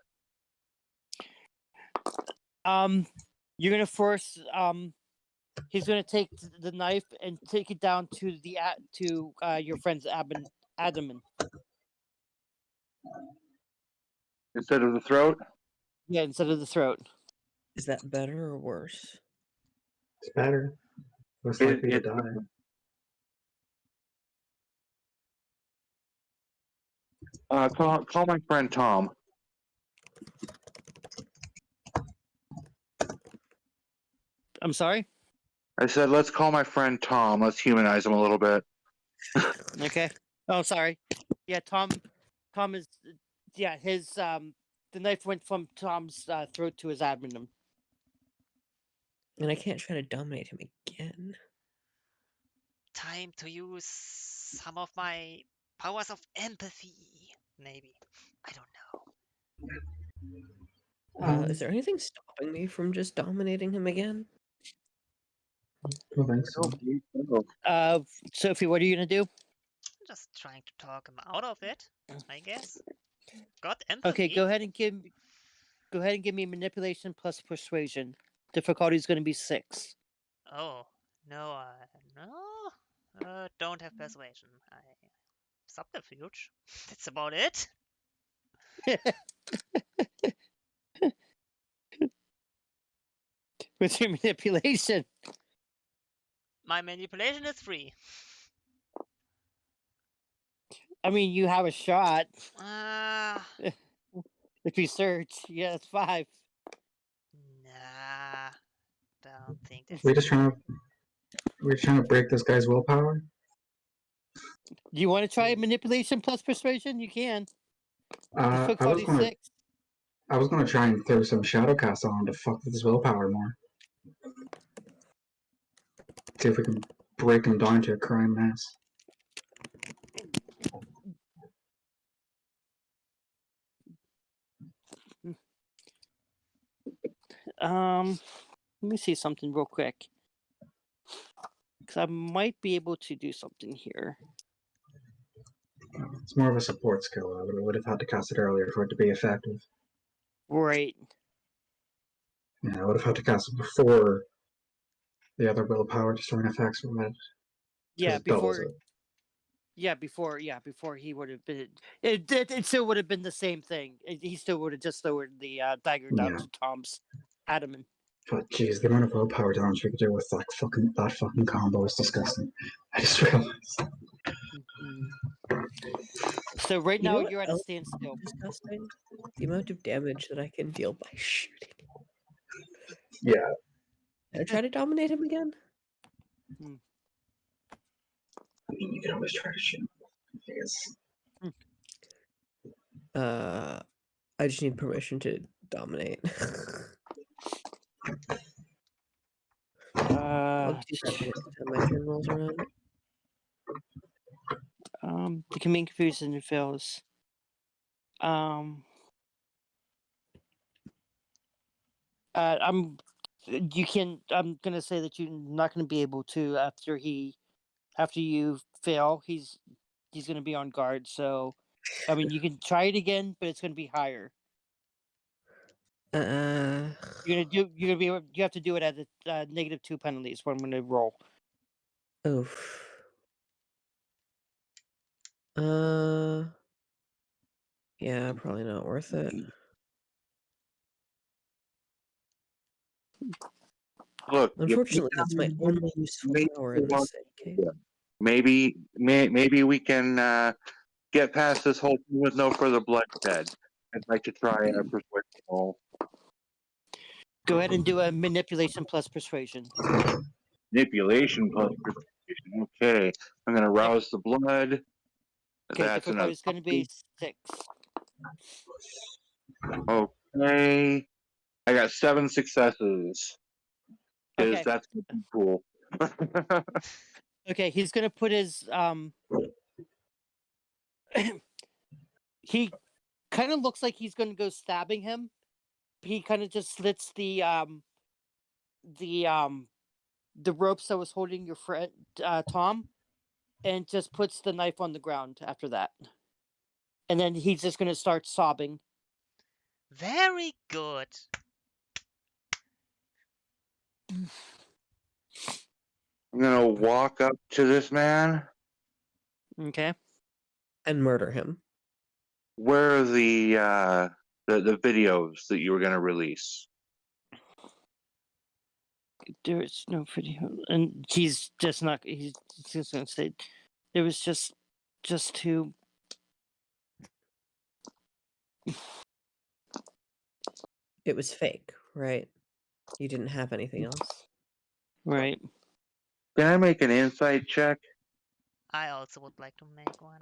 You're gonna force he's gonna take the knife and take it down to the your friend's abdomen. Instead of the throat? Yeah, instead of the throat. Is that better or worse? It's better. Less It, likely to it, die. call my friend Tom. I'm sorry? I said, let's call my friend Tom. Let's humanize him a little bit. Okay. Oh, sorry. Yeah, Tom is yeah, his the knife went from Tom's throat to his abdomen. And I can't try to dominate him again. Time to use some of my powers of empathy. Maybe. I don't know. Is there anything stopping me from just dominating him again? I don't think so. Sophie, what are you gonna do? I'm just trying to talk him out of it, I guess. Got empathy. Okay, go ahead and give me manipulation plus persuasion. Difficulty is gonna be 6. Oh, no, don't have persuasion. I subterfuge. That's about it. With your manipulation. My manipulation is free. I mean, you have a shot. If you search, yeah, it's 5. Nah, don't think that's We're just trying to break this guy's willpower. Do you want to try manipulation plus persuasion? You can. Just I put was quality gonna 6. try and throw some shadow cast on him to fuck with his willpower more. See if we can break him down to a crime mass. Let me see something real quick. Because I might be able to do something here. It's more of a support skill. I would have had to cast it earlier for it to be effective. Right. Yeah, I would have had to cast it before the other willpower destroying effects were met. Yeah, It doubles before. it. Yeah, before he would have been. It still would have been the same thing. He still would have just lowered the dagger down Yeah. to Tom's adamant. But jeez, the amount of willpower damage we could do with that fucking combo is disgusting. I just realized. Mhm. So right You know now what you're at a else is standstill. disgusting? The amount of damage that I can deal by shooting. Yeah. Can I try to dominate him again? I mean, you can always try to shoot. I guess. I just need permission to dominate. I'll do that the next time my turn rolls around. The command confusion fails. I'm. You can. I'm gonna say that you're not gonna be able to after you fail. He's gonna be on guard. So, I mean, you can try it again, but it's gonna be higher. Uh, You have to do it at the -2 penalties when I'm gonna roll. oof. Yeah, probably not worth it. Look, Unfortunately, that's my only useful maybe power in this case. maybe we can get past this whole thing with no further bloodshed. I'd like to try a persuasion roll. Go ahead and do a manipulation plus persuasion. Manipulation plus persuasion. Okay, I'm gonna rouse the blood. Okay, That's difficulty another. is going to be 6. Okay, I got 7 successes. Because Okay. that's cool. Okay, he's going to put his he kind of looks like he's going to go stabbing him. He kind of just slits the ropes that was holding your friend Tom, and just puts the knife on the ground after that. And then he's just going to start sobbing. very good. I'm gonna walk up to this man. Okay. And murder him. Where are the videos that you were gonna release? There is no video, and he's just not. He's just going to say there was just 2. It was fake, right? You didn't have anything else. Right. Can I make an insight check? I also would like to make one.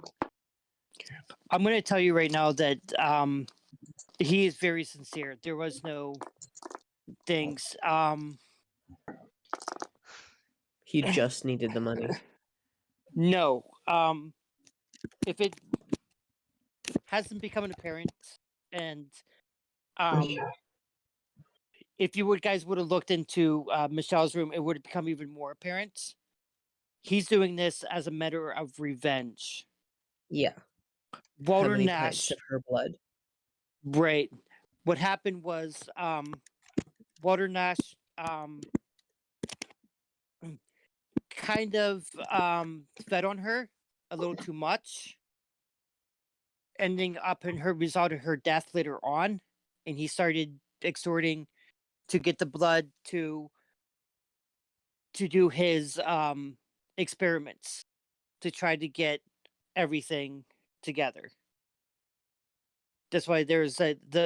I'm going to tell you right now that he is very sincere. There was no things. He just needed the money. No. If it hasn't become apparent, and if you guys would have looked into Michelle's room, it would have become even more apparent. He's doing this as a matter of revenge. Yeah. How Walter many Nash. pints of her blood? Right. What happened was Walter Nash kind of fed on her a little too much, ending up in her result of her death later on, and he started extorting to get the blood to do his experiments to try to get everything together. That's why there's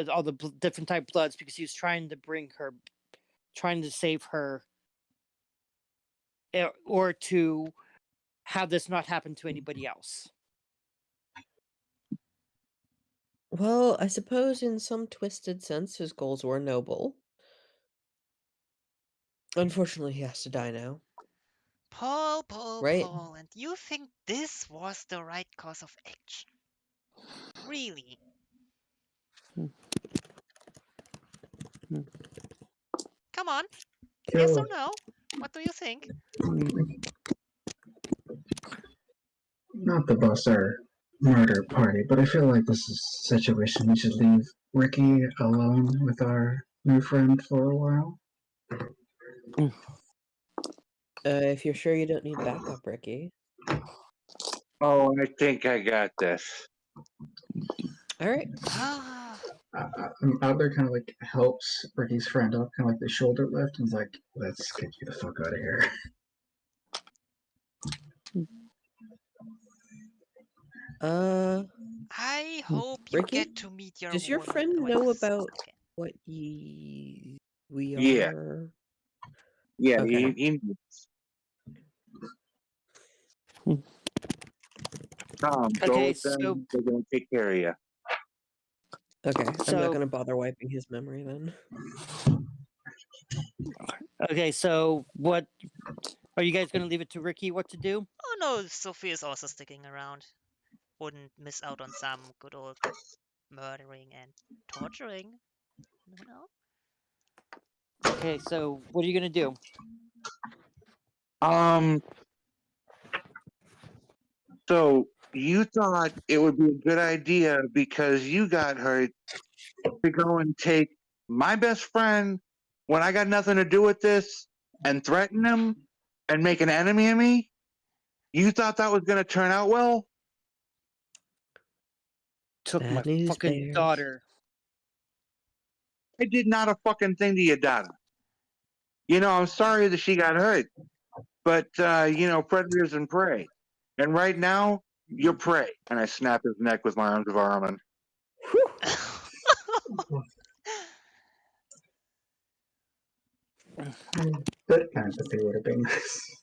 all the different type of bloods, because he was trying to save her, or to have this not happen to anybody else. Well, I suppose in some twisted sense his goals were noble. Unfortunately, he has to die now. Paul, Right? and you think this was the right course of action? Really? Come on, yes Kill or no? What do you think? not the bust our murder party, but I feel like this is a situation we should leave Ricky alone with our new friend for a while. If you're sure you don't need backup, Ricky. Oh, I think I got this. All right. Ah, Adler kind of like helps Ricky's friend up, kind of like the shoulder lift, and is like, "Let's get you the fuck out of here." I hope you Ricky, get to meet your does your woman. friend Wait, know this is about again. what we Yeah. are? Yeah, Okay. Tom, go Okay, with them. so They're gonna take care of you. Okay, I'm not So- gonna bother wiping his memory then. okay, so what are you guys going to leave it to Ricky what to do? Oh no, Sophie is also sticking around. Wouldn't miss out on some good old murdering and torturing. No. Okay, so what are you going to do? So you thought it would be a good idea because you got hurt to go and take my best friend when I got nothing to do with this and threaten him and make an enemy of me? You thought that was going to turn out well? Took my Bad news fucking bears. daughter. I did not a fucking thing to your daughter. You know, I'm sorry that she got hurt, but, you know, predators and prey. And right now, you're prey. And I snap his neck with my arms of Armin. Bit of empathy would have been nice.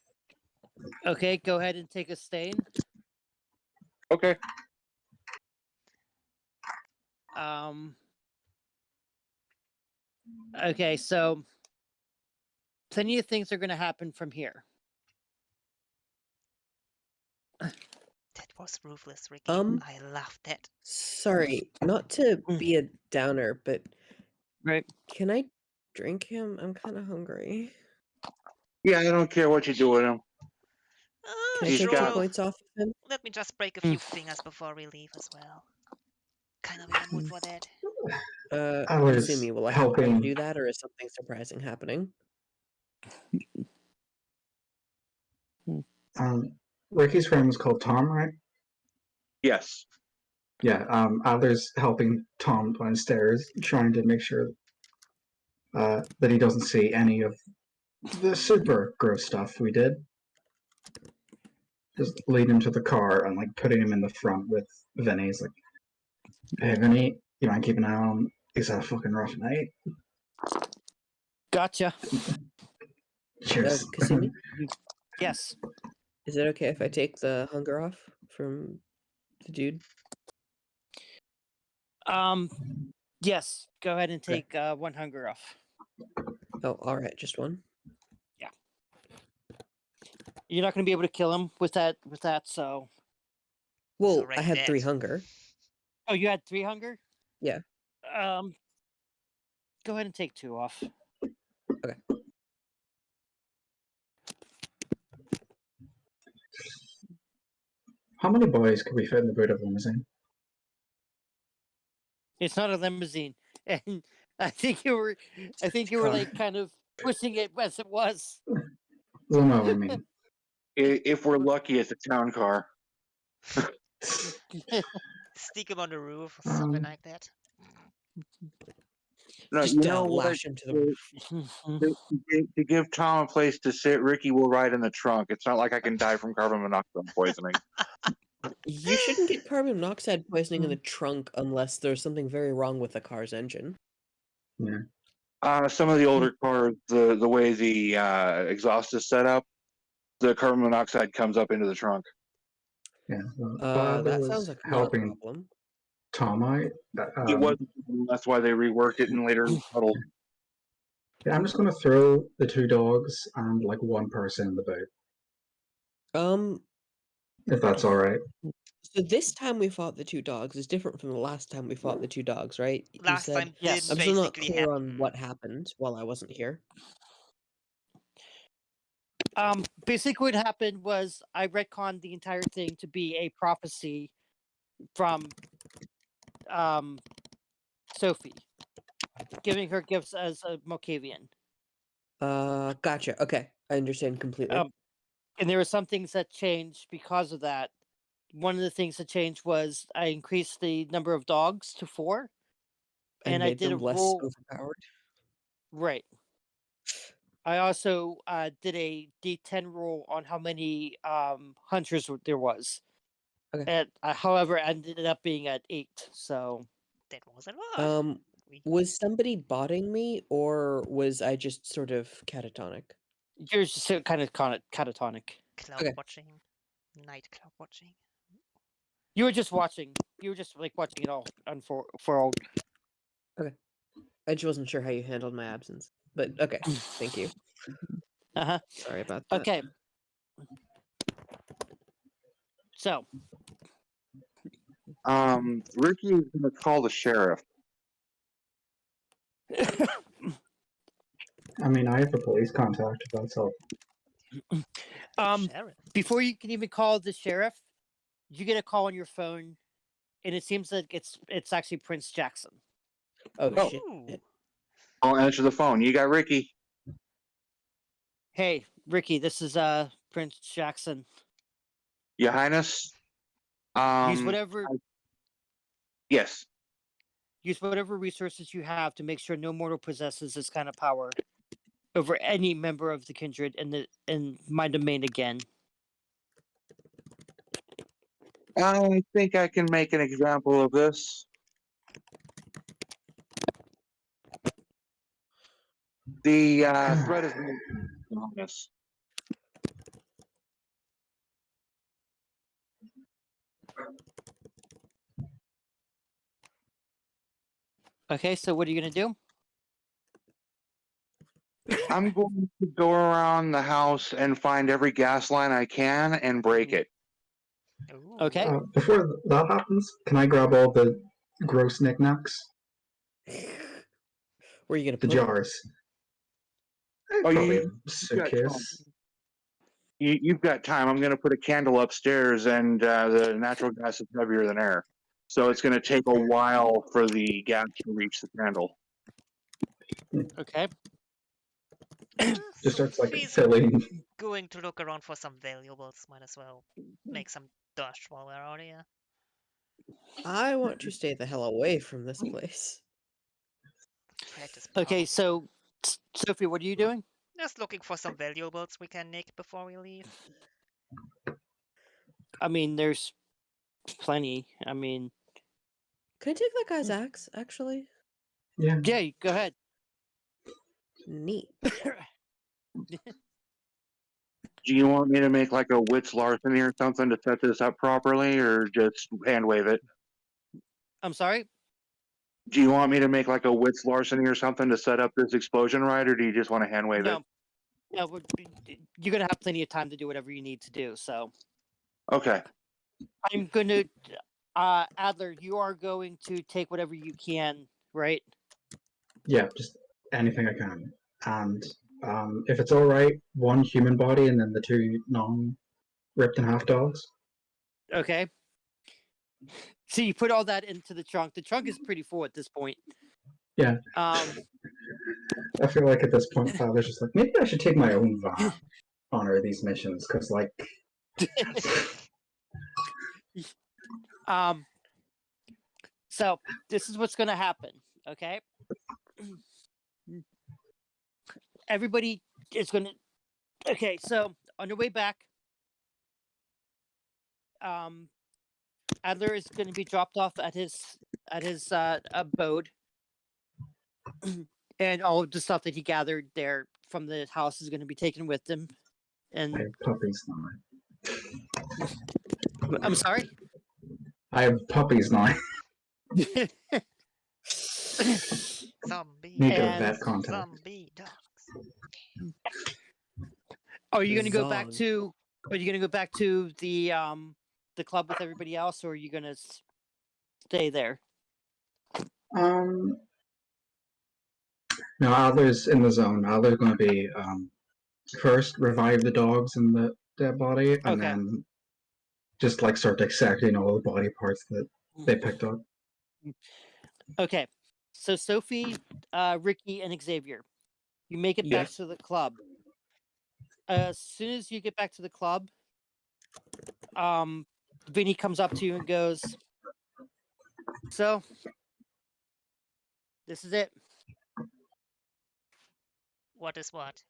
Okay, go ahead and take a stain. Okay. Okay, so plenty of things are going to happen from here. That was ruthless, Ricky. Um, I loved that. Sorry, not to be a downer, but Right. can I drink him? I'm kind of hungry. Yeah, I don't care what you do with him. Can I He's take got 2 it. points off of him? Let me just break a few fingers before we leave as well. Kind of in the mood for that. I was Kasumi, will I have time to helping. do that, or is something surprising happening? Ricky's friend was called Tom, right? Yes. Yeah. Adler's helping Tom downstairs, trying to make sure that he doesn't see any of the super gross stuff we did. Just lead him to the car and like putting him in the front with Vinny. He's like, "Hey, Vinny, you mind keeping an eye on him? He's had a fucking rough night." Gotcha. Cheers. Kasumi, Yes. is it okay if I take the hunger off from the dude? Yes. Go ahead and take one hunger off. Oh, all right, just one. You're not going to be able to kill him with that. So. Well, So I had 3 that. hunger. Oh, you had 3 hunger? Yeah. Go ahead and take 2 off. Okay. How many boys could we fit in the boot of a limousine? It's not a limousine, and I think you were like kind of pushing it as it was. Well, no, I mean, If we're lucky, it's a town car. Stick him on the roof or something like that. No, Just you know what? lash him to the To give Tom a place to sit, Ricky will ride in the trunk. It's not like I can die from carbon monoxide poisoning. You shouldn't get carbon monoxide poisoning in the trunk unless there's something very wrong with the car's engine. Some of the older cars, the way the exhaust is set up, the carbon monoxide comes up into the trunk. Yeah. Bob That was sounds like not a helping problem. Tom out. It wasn't. That's why they reworked it and later model. Yeah, I'm just gonna throw the 2 dogs and like 1 person in the boat, if that's all right. So this time we fought the 2 dogs is different from the last time we fought the 2 dogs, right? You Last said time Yes. didn't I'm still not basically clear happen. on what happened while I wasn't here. Basically, what happened was I retconned the entire thing to be a prophecy from Sophie, giving her gifts as a Mokavian. Gotcha. Okay, I understand completely. And there were some things that changed because of that. One of the things that changed was I increased the number of dogs to 4, and and I made did a them less roll. overpowered. Right. I also did a D10 roll on how many hunters there was. Okay. And however, it ended up being at 8. So That was a lot. Was somebody botting me, or was I just sort of catatonic? you're just kind of catatonic. Cloud Okay. watching, night cloud watching. You were just watching. You were just like watching it all unfold. I just wasn't sure how you handled my absence, but okay, thank you. Uh-huh. Sorry about that. Okay. So Ricky is going to call the sheriff. I mean, I have a police contact, if that's all. Sheriff. before you can even call the sheriff, you get a call on your phone, and it seems like it's actually Prince Jackson. Oh shit. Ooh. I'll answer the phone. You got Ricky. Hey, Ricky, this is Prince Jackson. Your Highness. Use whatever Yes. use whatever resources you have to make sure no mortal possesses this kind of power over any member of the kindred in my domain again. I think I can make an example of this. The threat is anonymous. Okay, so what are you gonna do? I'm going to go around the house and find every gas line I can and break it. Ooh. Okay. Before that happens, can I grab all the gross knickknacks? Where are you gonna The put it? jars. Oh, Probably a got time. suitcase. You've got time. I'm going to put a candle upstairs, and the natural gas is heavier than air. So it's going to take a while for the gas to reach the candle. Okay. Just starts like Sophie's filling. going to look around for some valuables. Might as well make some dust while we're out here. I want to stay the hell away from this place. Threat is Okay, palpable. so Sophie, what are you doing? Just looking for some valuables we can nick before we leave. I mean, there's plenty. I mean, Can I take that guy's axe, actually? Yeah. yeah, go ahead. Neat. Do you want me to make like a wits larceny or something to set this up properly, or just hand wave it? I'm sorry. Do you want me to make like a wits larceny or something to set up this explosion right, or do you just want to hand wave it? No, you're gonna have plenty of time to do whatever you need to do. So Okay. I'm gonna, Adler, you are going to take whatever you can, right? Yeah, just anything I can. And if it's all right, 1 human body and then the 2 non-ripped in half dogs. Okay. So you put all that into the trunk. The trunk is pretty full at this point. Yeah. Um. I feel like at this point, Father's just like, maybe I should take my own van on honor these missions, because like. So this is what's gonna happen. Okay. Everybody is gonna. Okay, so on your way back, Adler is going to be dropped off at his abode, and all of the stuff that he gathered there from the house is going to be taken with him. I And have puppies now. I'm sorry. I have puppies now. Zombie Need a And- vet contact. zombie dogs. Are you going to go back Zong. to? Are you going to go back to the club with everybody else, or are you going to stay there? No, Adler's in the zone. Adler's going to be first revive the dogs in the dead body, and Okay. then just like start dissecting all the body parts that they picked up. Okay. So Sophie, Ricky, and Xavier, you make it back Yes. to the club. As soon as you get back to the club, Vinny comes up to you and goes, "So, this is it." What is what?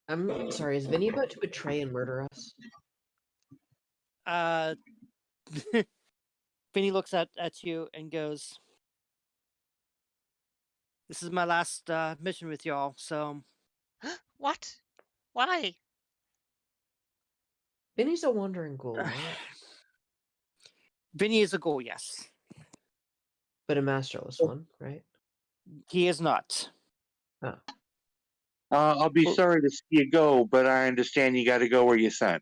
I'm sorry, is Vinny about to betray and murder us? Vinny looks at you and goes, "This is my last mission with y'all. So, What? Why? Vinny's a wandering ghoul, right? Vinny is a ghoul, yes. But a masterless one, right? He is not." I'll be Well- sorry to see you go, but I understand you got to go where you sent.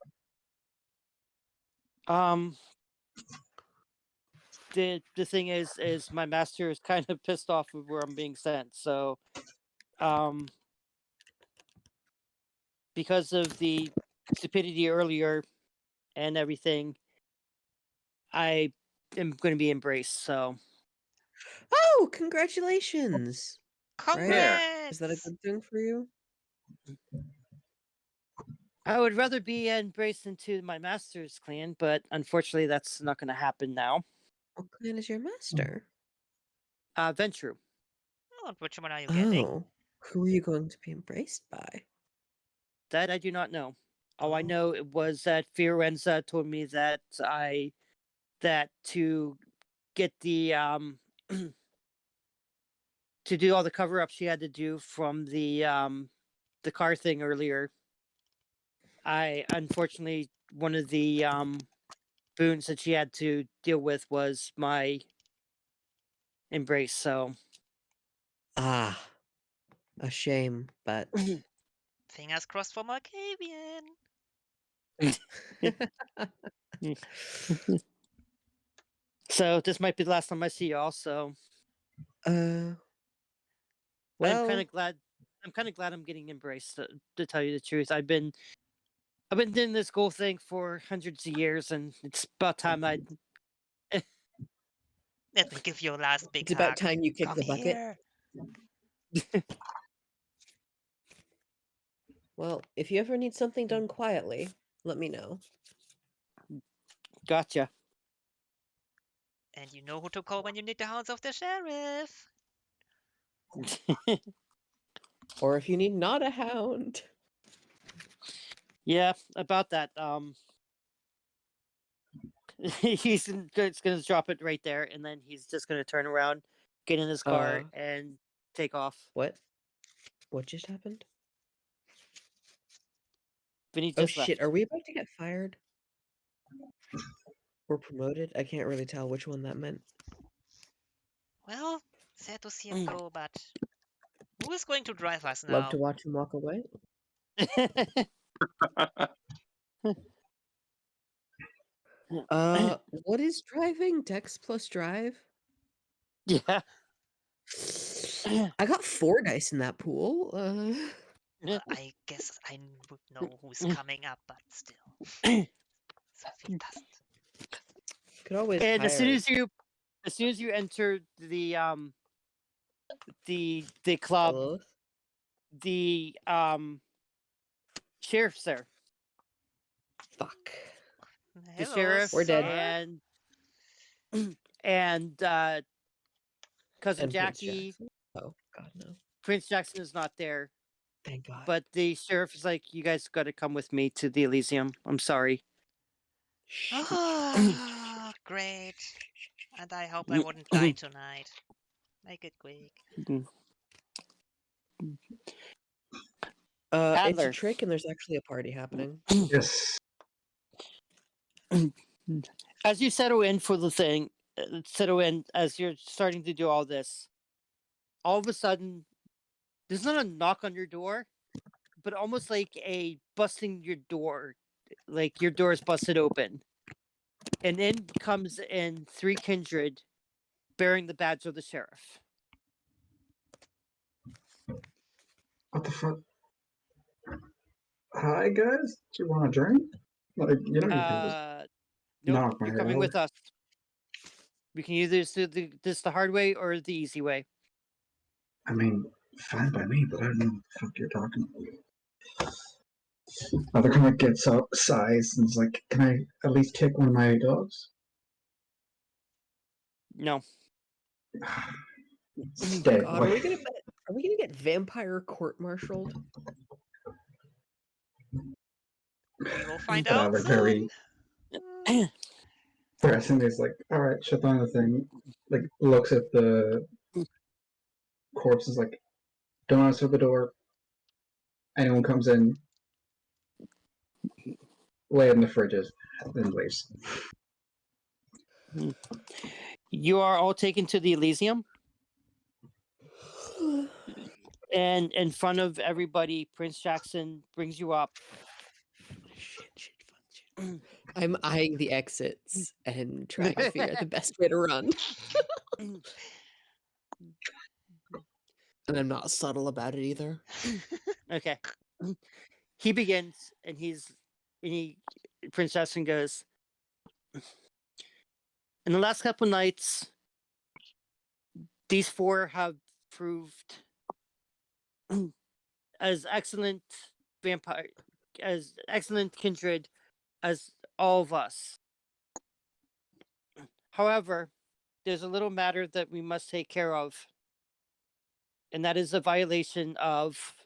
The thing is my master is kind of pissed off with where I'm being sent. So, because of the stupidity earlier and everything, I am going to be embraced. So, Oh, congratulations! Congrats! Is that a good thing for you? I would rather be embraced into my master's clan, but unfortunately, that's not going to happen now. What clan is your master? Ventru. Oh, and which one are you getting? Oh, who are you going to be embraced by? That I do not know. All I Oh. know it was that Fiorenza told me that to get the to do all the cover up she had to do from the car thing earlier. I unfortunately one of the boons that she had to deal with was my embrace. So Ah, a shame, but Fingers crossed for Markavian. so this might be the last time I see y'all. So I'm well, kind of glad. I'm kind of glad I'm getting embraced. To tell you the truth, I've been doing this goal thing for hundreds of years, and it's about time I. Let me give you a last big it's about hug. time you kick Come the bucket. here. Well, if you ever need something done quietly, let me know. Gotcha. And you know who to call when you need the hounds of the sheriff. Or if you need not a hound. Yeah, about that. He's gonna drop it right there, and then he's just gonna turn around, get in his car, and take off. What? What just happened? Vinny Oh just shit, left. are we about to get fired? Or promoted? I can't really tell which one that meant. Well, sad to see him go, but who is going to drive us now? Love to watch him walk away. What is driving? Dex plus drive? Yeah. I got 4 dice in that pool. I guess I would know who's coming up, but still. Sophie doesn't. Could always And as soon hire as you enter the club, Lilith. the sheriff's there. Fuck. The Hello, sheriff We're dead. sir. and cousin And Prince Jackie. Jackson. Oh god no. Prince Jackson is not there, Thank god. but the sheriff is like, "You guys got to come with me to the Elysium. I'm sorry." Shoot. Great. And I hope I wouldn't die tonight. Make it quick. It's a Adler. trick, and there's actually a party happening. Yes. As you settle in for the thing, as you're starting to do all this, all of a sudden, there's not a knock on your door, but almost like a busting your door, like your door is busted open. And in comes in 3 kindred bearing the badge of the sheriff. What the fuck? Hi guys. Do you want a drink? Like, you know, you can just Nope, knock my you're head coming out. with us. We can either do this the hard way or the easy way. I mean, fine by me, but I don't know what the fuck you're talking about. Other comic gets up, sighs, and is like, "Can I at least take one of my dogs?" No. Stay God, are we away. gonna get vampire court-martialed? We will find But out Adler very soon. pressing is like, "All right, shut down the thing." Like, looks at the corpse, is like, "Don't answer the door. Anyone comes in, lay it in the fridges," then leaves. You are all taken to the Elysium, and in front of everybody, Prince Jackson brings you up. Shit. I'm eyeing the exits and trying to figure out the best way to run. And I'm not subtle about it either. Okay. He begins, and Prince Jackson goes, in the last couple nights, these 4 have proved as excellent kindred as all of us. However, there's a little matter that we must take care of, and that is a violation of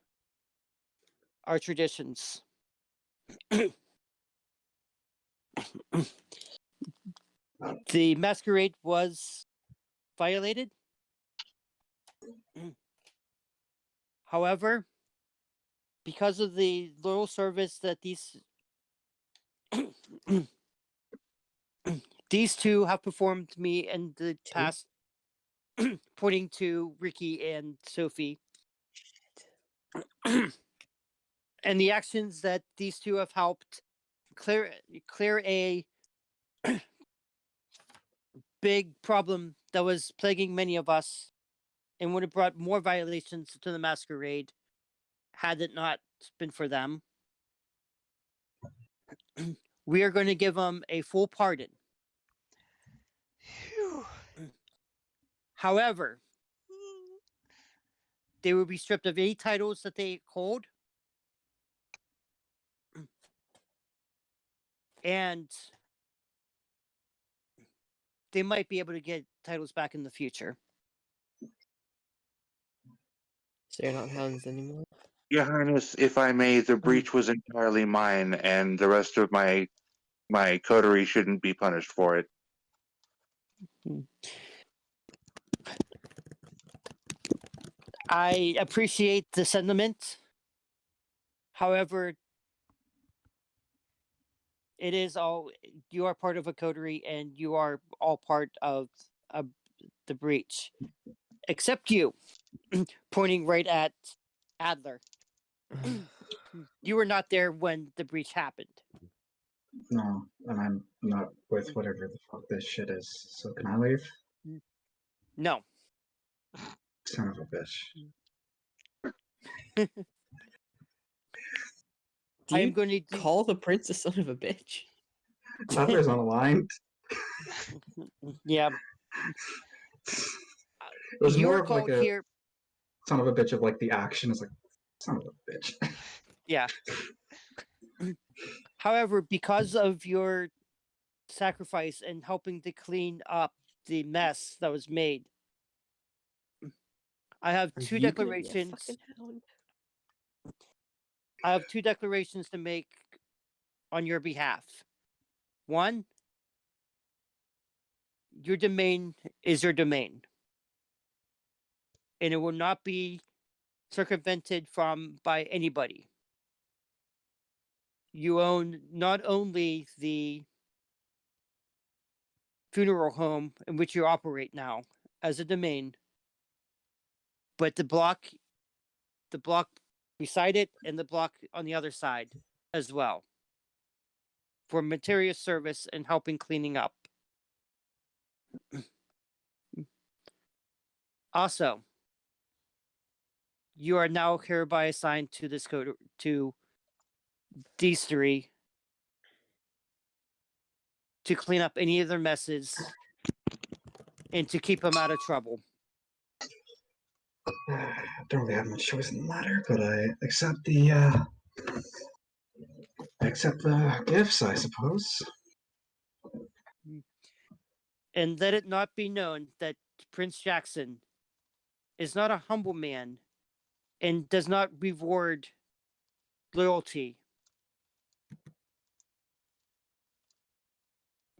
our traditions. The masquerade was violated. However, because of the loyal service that these 2 have performed me in the past, pointing to Ricky and Sophie, and the actions that these 2 have helped clear a big problem that was plaguing many of us, and would have brought more violations to the masquerade had it not been for them. We are going to give them a full pardon. Phew. However, they will be stripped of any titles that they hold, and they might be able to get titles back in the future. So you're not hounds anymore? Your Highness, if I may, the breach was entirely mine, and the rest of my coterie shouldn't be punished for it. I appreciate the sentiment. However, it is all, you are part of a coterie, and you are all part of the breach, except you, pointing right at Adler. You were not there when the breach happened. No, and I'm not with whatever the fuck this shit is. So can I leave? No. Son of a bitch. Do I you am going to call the prince a son of a bitch? Adler's unaligned. Yeah. It was You more are of like called a here. son of a bitch of like the action is like son of a bitch. Yeah. However, because of your sacrifice and helping to clean up the mess that was made, I have Are 2 you gonna be a declarations. fucking hound? I have 2 declarations to make on your behalf. One, your domain is your domain, and it will not be circumvented from by anybody. You own not only the funeral home in which you operate now as a domain, but the block beside it and the block on the other side as well, for material service and helping cleaning up. Also, you are now hereby assigned to this code to D3 to clean up any of their messes and to keep them out of trouble. I don't really have much choice in the matter, but I accept the gifts, I suppose. And let it not be known that Prince Jackson is not a humble man and does not reward loyalty.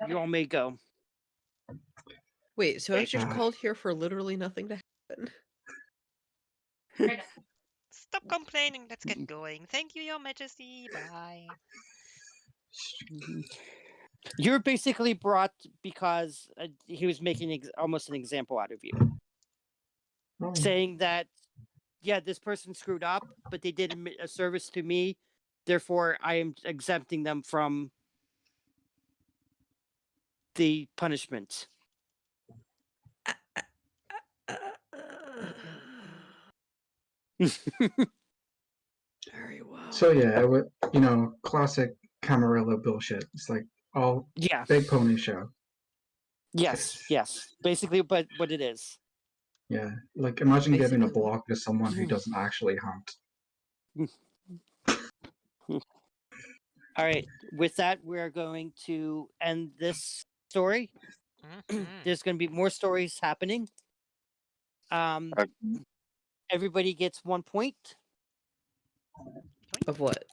You all may go. Wait, so I was just Uh, called here for literally nothing to happen? Stop complaining. Let's get going. Thank you, Your Majesty. Bye. You're basically brought because he was making almost an example out of you, oh, saying that, yeah, this person screwed up, but they did a service to me. Therefore, I am exempting them from the punishment. Very well. So yeah, it would, classic Camarilla bullshit. It's like all Yeah. big pony show. Yes. Basically, but what it is. Yeah, like imagine giving a Basically, block to someone who doesn't actually hunt. All right. With that, we're going to end this story. Mhm. There's going to be more stories happening. Everybody gets 1 point. of what?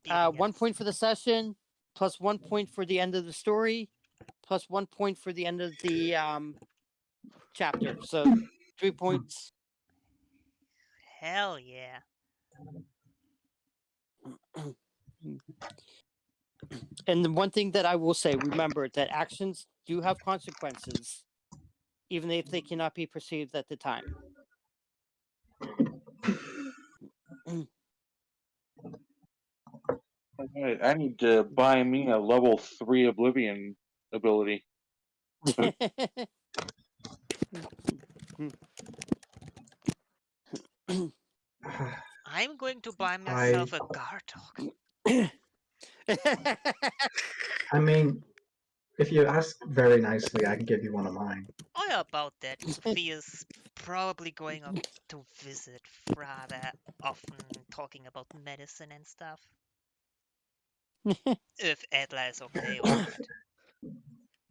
1 point for the session, plus 1 point for the end of the story, plus 1 point for the end of the chapter. So 3 points. Hell yeah. And the one thing that I will say, remember that actions do have consequences, even if they cannot be perceived at the time. Alright, I need to buy me a level 3 Oblivion ability. I'm going to buy myself a guard dog. I mean, if you ask very nicely, I can give you one of mine. Oh, yeah, about that. Sophia's probably going up to visit rather often, talking about medicine and stuff. If Adla is okay with that.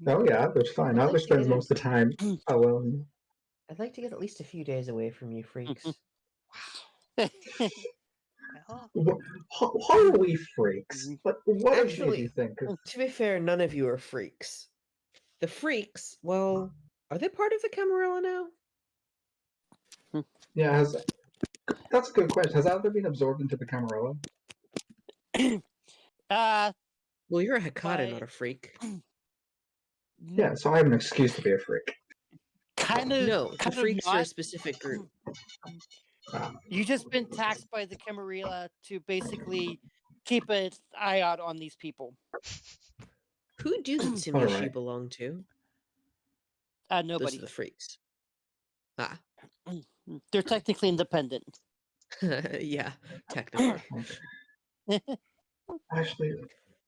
Oh yeah, that's fine. I'd Adler like to spends get most of the time alone. I'd like to get at least a few days away from you freaks. Well, How are we freaks? What of you do you Actually, think? to be fair, none of you are freaks. The freaks, well, are they part of the Camarilla now? Yeah, that's a good question. Has Adler been absorbed into the Camarilla? Well, you're a Hekata, But- not a freak. Yeah, so I have an excuse to be a freak. Kind of. No, the kind of freaks are a not. specific group. You've just been taxed by the Camarilla to basically keep an eye out on these people. Who do the Tsumishi Alright. belong to? Those Nobody. are the freaks. Ah, They're technically independent. yeah, technically. Actually,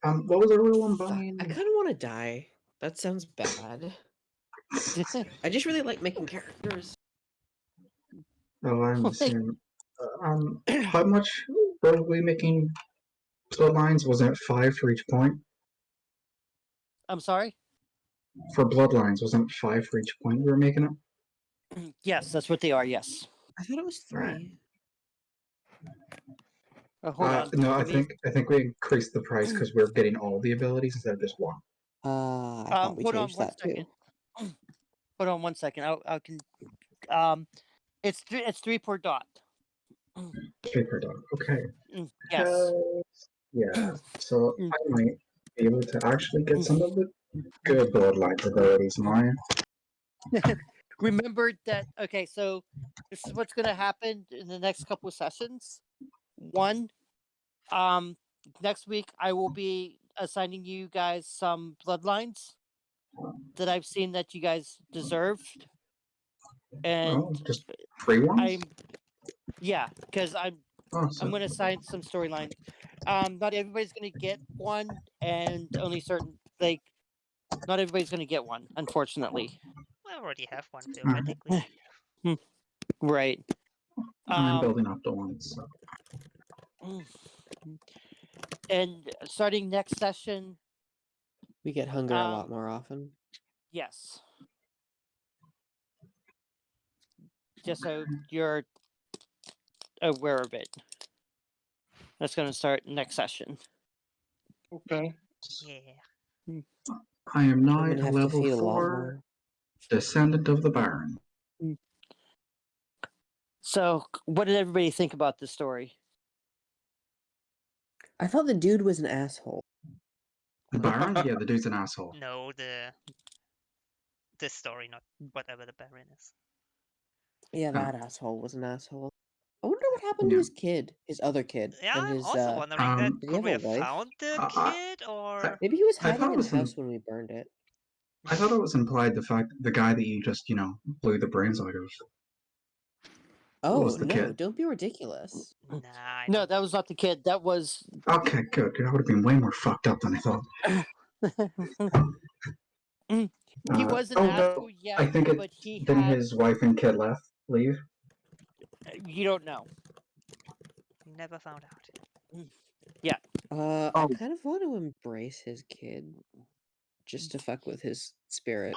what was the rule on Fuck, buying? I kind of want to die. That sounds bad. I just really like making characters. Oh, I'm the same. How much were we making Bloodlines? Wasn't it 5 for each point? I'm sorry? For Bloodlines, wasn't it 5 for each point we were making it? Yes, that's what they are, yes. I thought it was 3. Right. Hold on. No, I Let me- think we increased the price because we're getting all the abilities instead of just one. I thought we hold on changed one that second. too. Hold on 1 second. I can. It's 3 per dot. Paper dog. Okay. Yes. Yeah. So Mm. I might be able to actually get some of the good bloodline abilities mine. Remember that. Okay, so this is what's going to happen in the next couple of sessions. One, next week I will be assigning you guys some bloodlines that I've seen that you guys deserved, and Oh, just free ones? because I'm So going to assign some storylines. Not everybody's going to get one, and only certain not everybody's going to get one, unfortunately. I already have one Alright. theoretically. Right. I'm building up the ones. So. And starting next session, We get hunger a lot more often. yes. Just so you're aware of it. That's going to start next session. Okay. Yeah. I am now I'm gonna have level to feed a lot 4 more. descendant of the Baron. So, what did everybody think about this story? I thought the dude was an asshole. The Baron? Yeah, the dude's an asshole. No, the story, not whatever the Baron is. Yeah, Oh. that asshole was an asshole. I wonder what happened to Yeah. his kid, his other kid. Yeah, and I'm his, also wondering that. did he Could have we a have wife? found the I- kid, or Maybe he was I thought hiding it in was the house when we burned it. I thought it was implied the fact the guy that you just, blew the brains out of. Oh, was the no, kid? don't be ridiculous. nah? I No, don't that was not the kid. That was. Okay, good. That would have been way more fucked up than I thought. He was an no, asshole, yes, I think but he didn't had. his wife and kid leave? You don't know. We never found out. I Oh. kind of want to embrace his kid. Just to fuck with his spirit.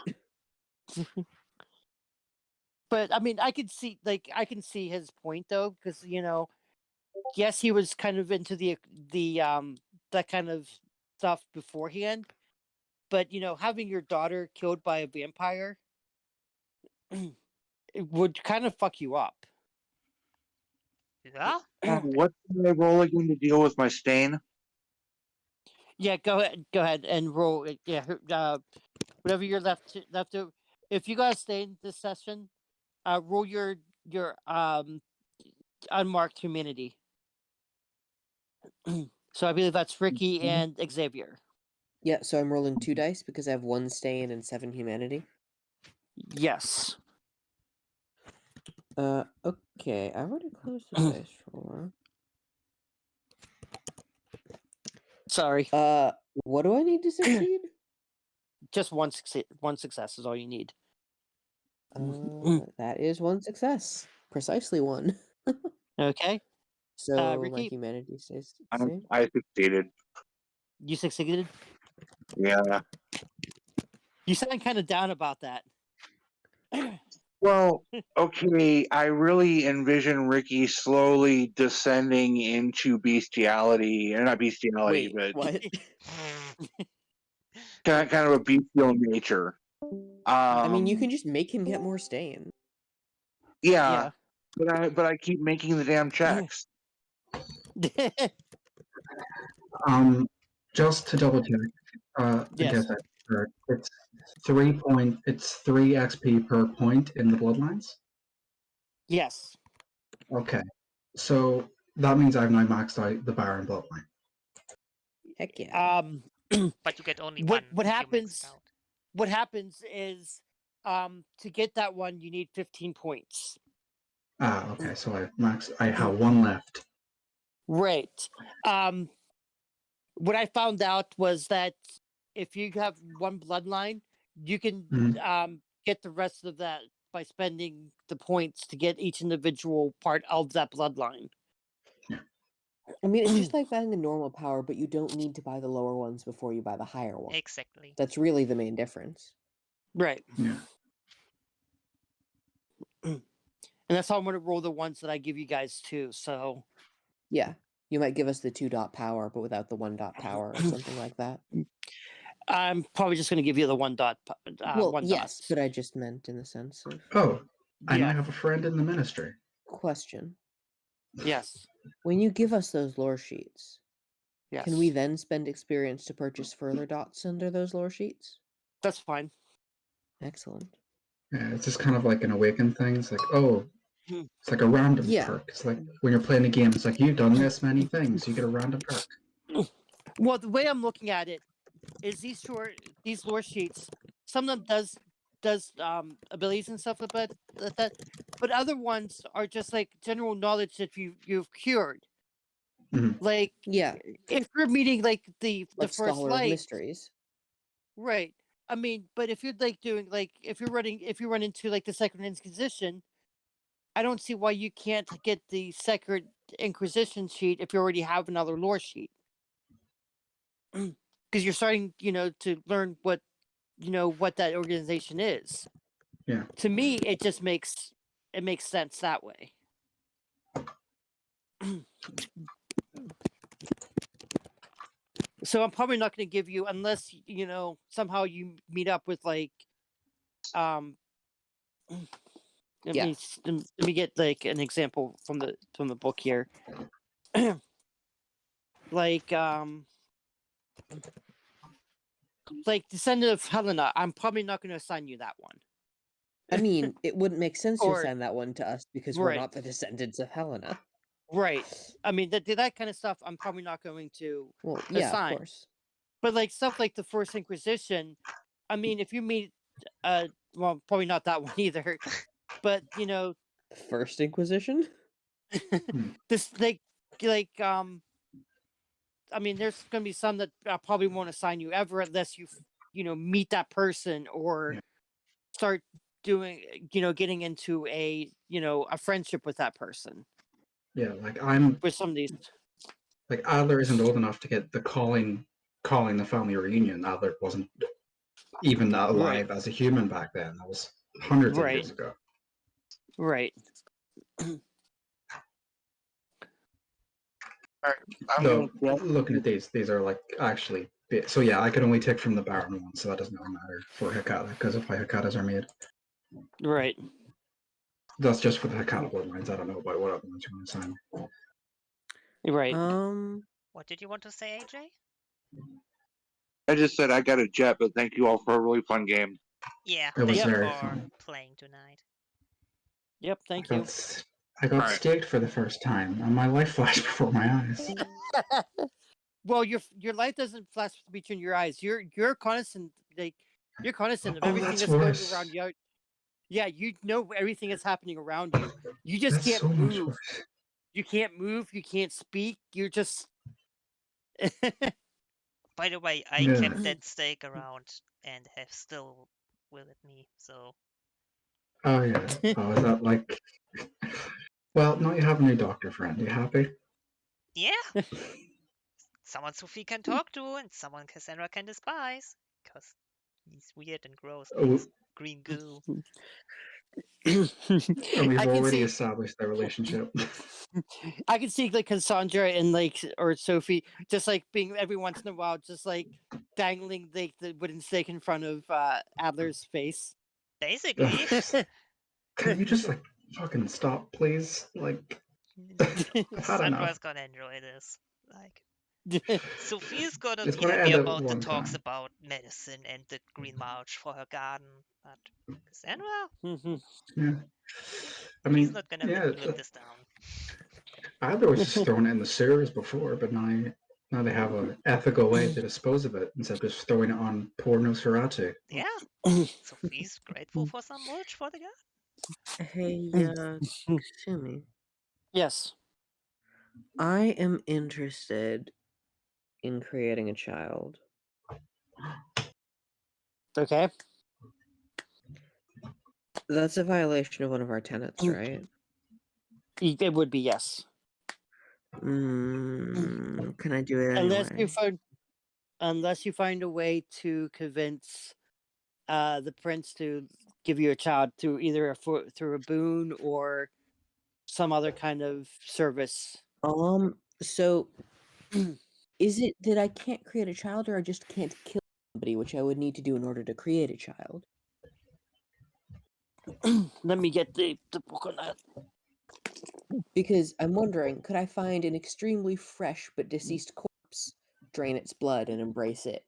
But I mean, I can see his point though, because yes, he was kind of into the that kind of stuff beforehand, but having your daughter killed by a vampire, it would kind of fuck you up. Yeah. What did I roll again to deal with my stain? Yeah, go ahead and roll it. Yeah, whatever you're left to. If you guys stay in this session, roll your unmarked humanity. So I believe that's Ricky and Xavier. Yeah, so I'm rolling 2 dice because I have 1 stain and 7 humanity. Yes. Okay, I already closed the dice roller. Sorry. What do I need to succeed? Just one success is all you need. That is 1 success. Precisely 1. Okay. So my Ricky, humanity stays the same. I succeeded. you succeeded. Yeah. You sound kind of down about that. Well, okay, I really envision Ricky slowly descending into bestiality, or not bestiality, Wait, but what? kind of a bestial nature. I mean, you can just make him get more stain. Yeah, but I keep making the damn checks. Just to double check, to Yes. get that correct, it's 3 XP per point in the bloodlines. Yes. Okay, so that means I've now maxed out the Baron bloodline. Heck yeah. But you get only What one. if you maxed happens? out. What happens is, to get that one, you need 15 points. Okay, so I have 1 left. Right. What I found out was that if you have 1 bloodline, you can get the rest of that by spending the points to get each individual part of that bloodline. I mean, it's just like buying a normal power, but you don't need to buy the lower ones before you buy the higher one. Exactly. That's really the main difference. Right. Yeah. And that's how I'm going to roll the ones that I give you guys too. So Yeah, you might give us the 2 dot power, but without the 1 dot power or something like that. I'm probably just going to give you the one dot. Well, one yes, dot. but I just meant in the sense of Oh, I Yeah. might have a friend in the ministry. question. Yes. When you give us those lore sheets, Yes. can we then spend experience to purchase further dots under those lore sheets? That's fine. Excellent. Yeah, it's just kind of like an awaken thing. It's like, oh, Hmm. it's like a random Yeah. perk. It's like when you're playing a game, it's like you've done this many things, you get a random perk. Well, the way I'm looking at it is these lore sheets. Some of them does abilities and stuff like that, but other ones are just like general knowledge that you've cured. Mhm. Like Yeah, if you're meeting like the like first Scholar of light, Mysteries. right? I mean, but if you're like doing like if you run into like the Second Inquisition, I don't see why you can't get the Second Inquisition sheet if you already have another lore sheet. Because you're starting, to learn what that organization is. Yeah. To me, it just makes sense that way. So I'm probably not going to give you unless somehow you meet up with like let Yeah. me let me get like an example from the book here. Like Descendant of Helena, I'm probably not going to assign you that one. I mean, it wouldn't make sense to Or- assign that one to us because we're Right. not the descendants of Helena. Right. I mean that kind of stuff I'm probably not going to Well, yeah, assign. of course. But like stuff like the First Inquisition, I mean, if you meet, well, probably not that one either, but First Inquisition? this I mean, there's gonna be some that I probably won't assign you ever unless you meet that person or Yeah. start doing getting into a a friendship with that person. Yeah, like With some of these, like Adler isn't old enough to get the calling the family reunion. Adler wasn't even alive as a human back then. That was hundreds of years ago. right. I'm Though gonna looking at these are like actually so yeah, I could only take from the Baron one, so that doesn't really matter for Hekata because of how Hekatas are made. Right. That's just for the Hekata bloodlines. I don't know about what other ones you want to sign. Right. What did you want to say, AJ? I just said I got a jet, but thank you all for a really fun game. Yeah, It was thank you very for fun. playing tonight. Yep. Thank you. I got Alright. staked for the first time, and my life flashed before my eyes. Well, your life doesn't flash between your eyes. You're cognizant, you're cognizant of Oh, everything that's that's going worse. around you. Yeah, you know everything that's happening around you. You just That's can't so much move. worse. You can't move. You can't speak. You're just. By the way, I Yeah. kept that stake around and have still with me, so Oh yeah. Oh, is that like? Well, now you have a new doctor friend. You happy? yeah. Someone Sophie can talk to and someone Cassandra can despise. Because he's weird and gross and Oh, he's green goo. and we've I can already see. established their relationship. I can see like Cassandra and or Sophie just like being every once in a while just like dangling the wooden stake in front of Adler's face. Basically. Can you just like fucking stop, please? Like, I've had enough. Sandra's gonna enjoy this. Like, Sophie's gonna It's be gonna happy end at about the one talks time. about medicine and the green march for her garden, but Cassandra, Yeah. I she's mean, not gonna yeah. live this down. Adler was just throwing it in the sewers before, but now they have an ethical way to dispose of it instead of just throwing it on poor Nosferatu. Yeah, Sophie's grateful for some mulch for the garden. Hey, Sumi. Yes. I am interested in creating a child. Okay. That's a violation of one of our tenets, right? It would be yes. Can I do it Unless anyway? you find a way to convince the prince to give you a child through either through a boon or some other kind of service. So is it that I can't create a child or I just can't kill somebody ability, which I would need to do in order to create a child. Let me get the book on that. Because I'm wondering, could I find an extremely fresh but deceased corpse, drain its blood, and embrace it?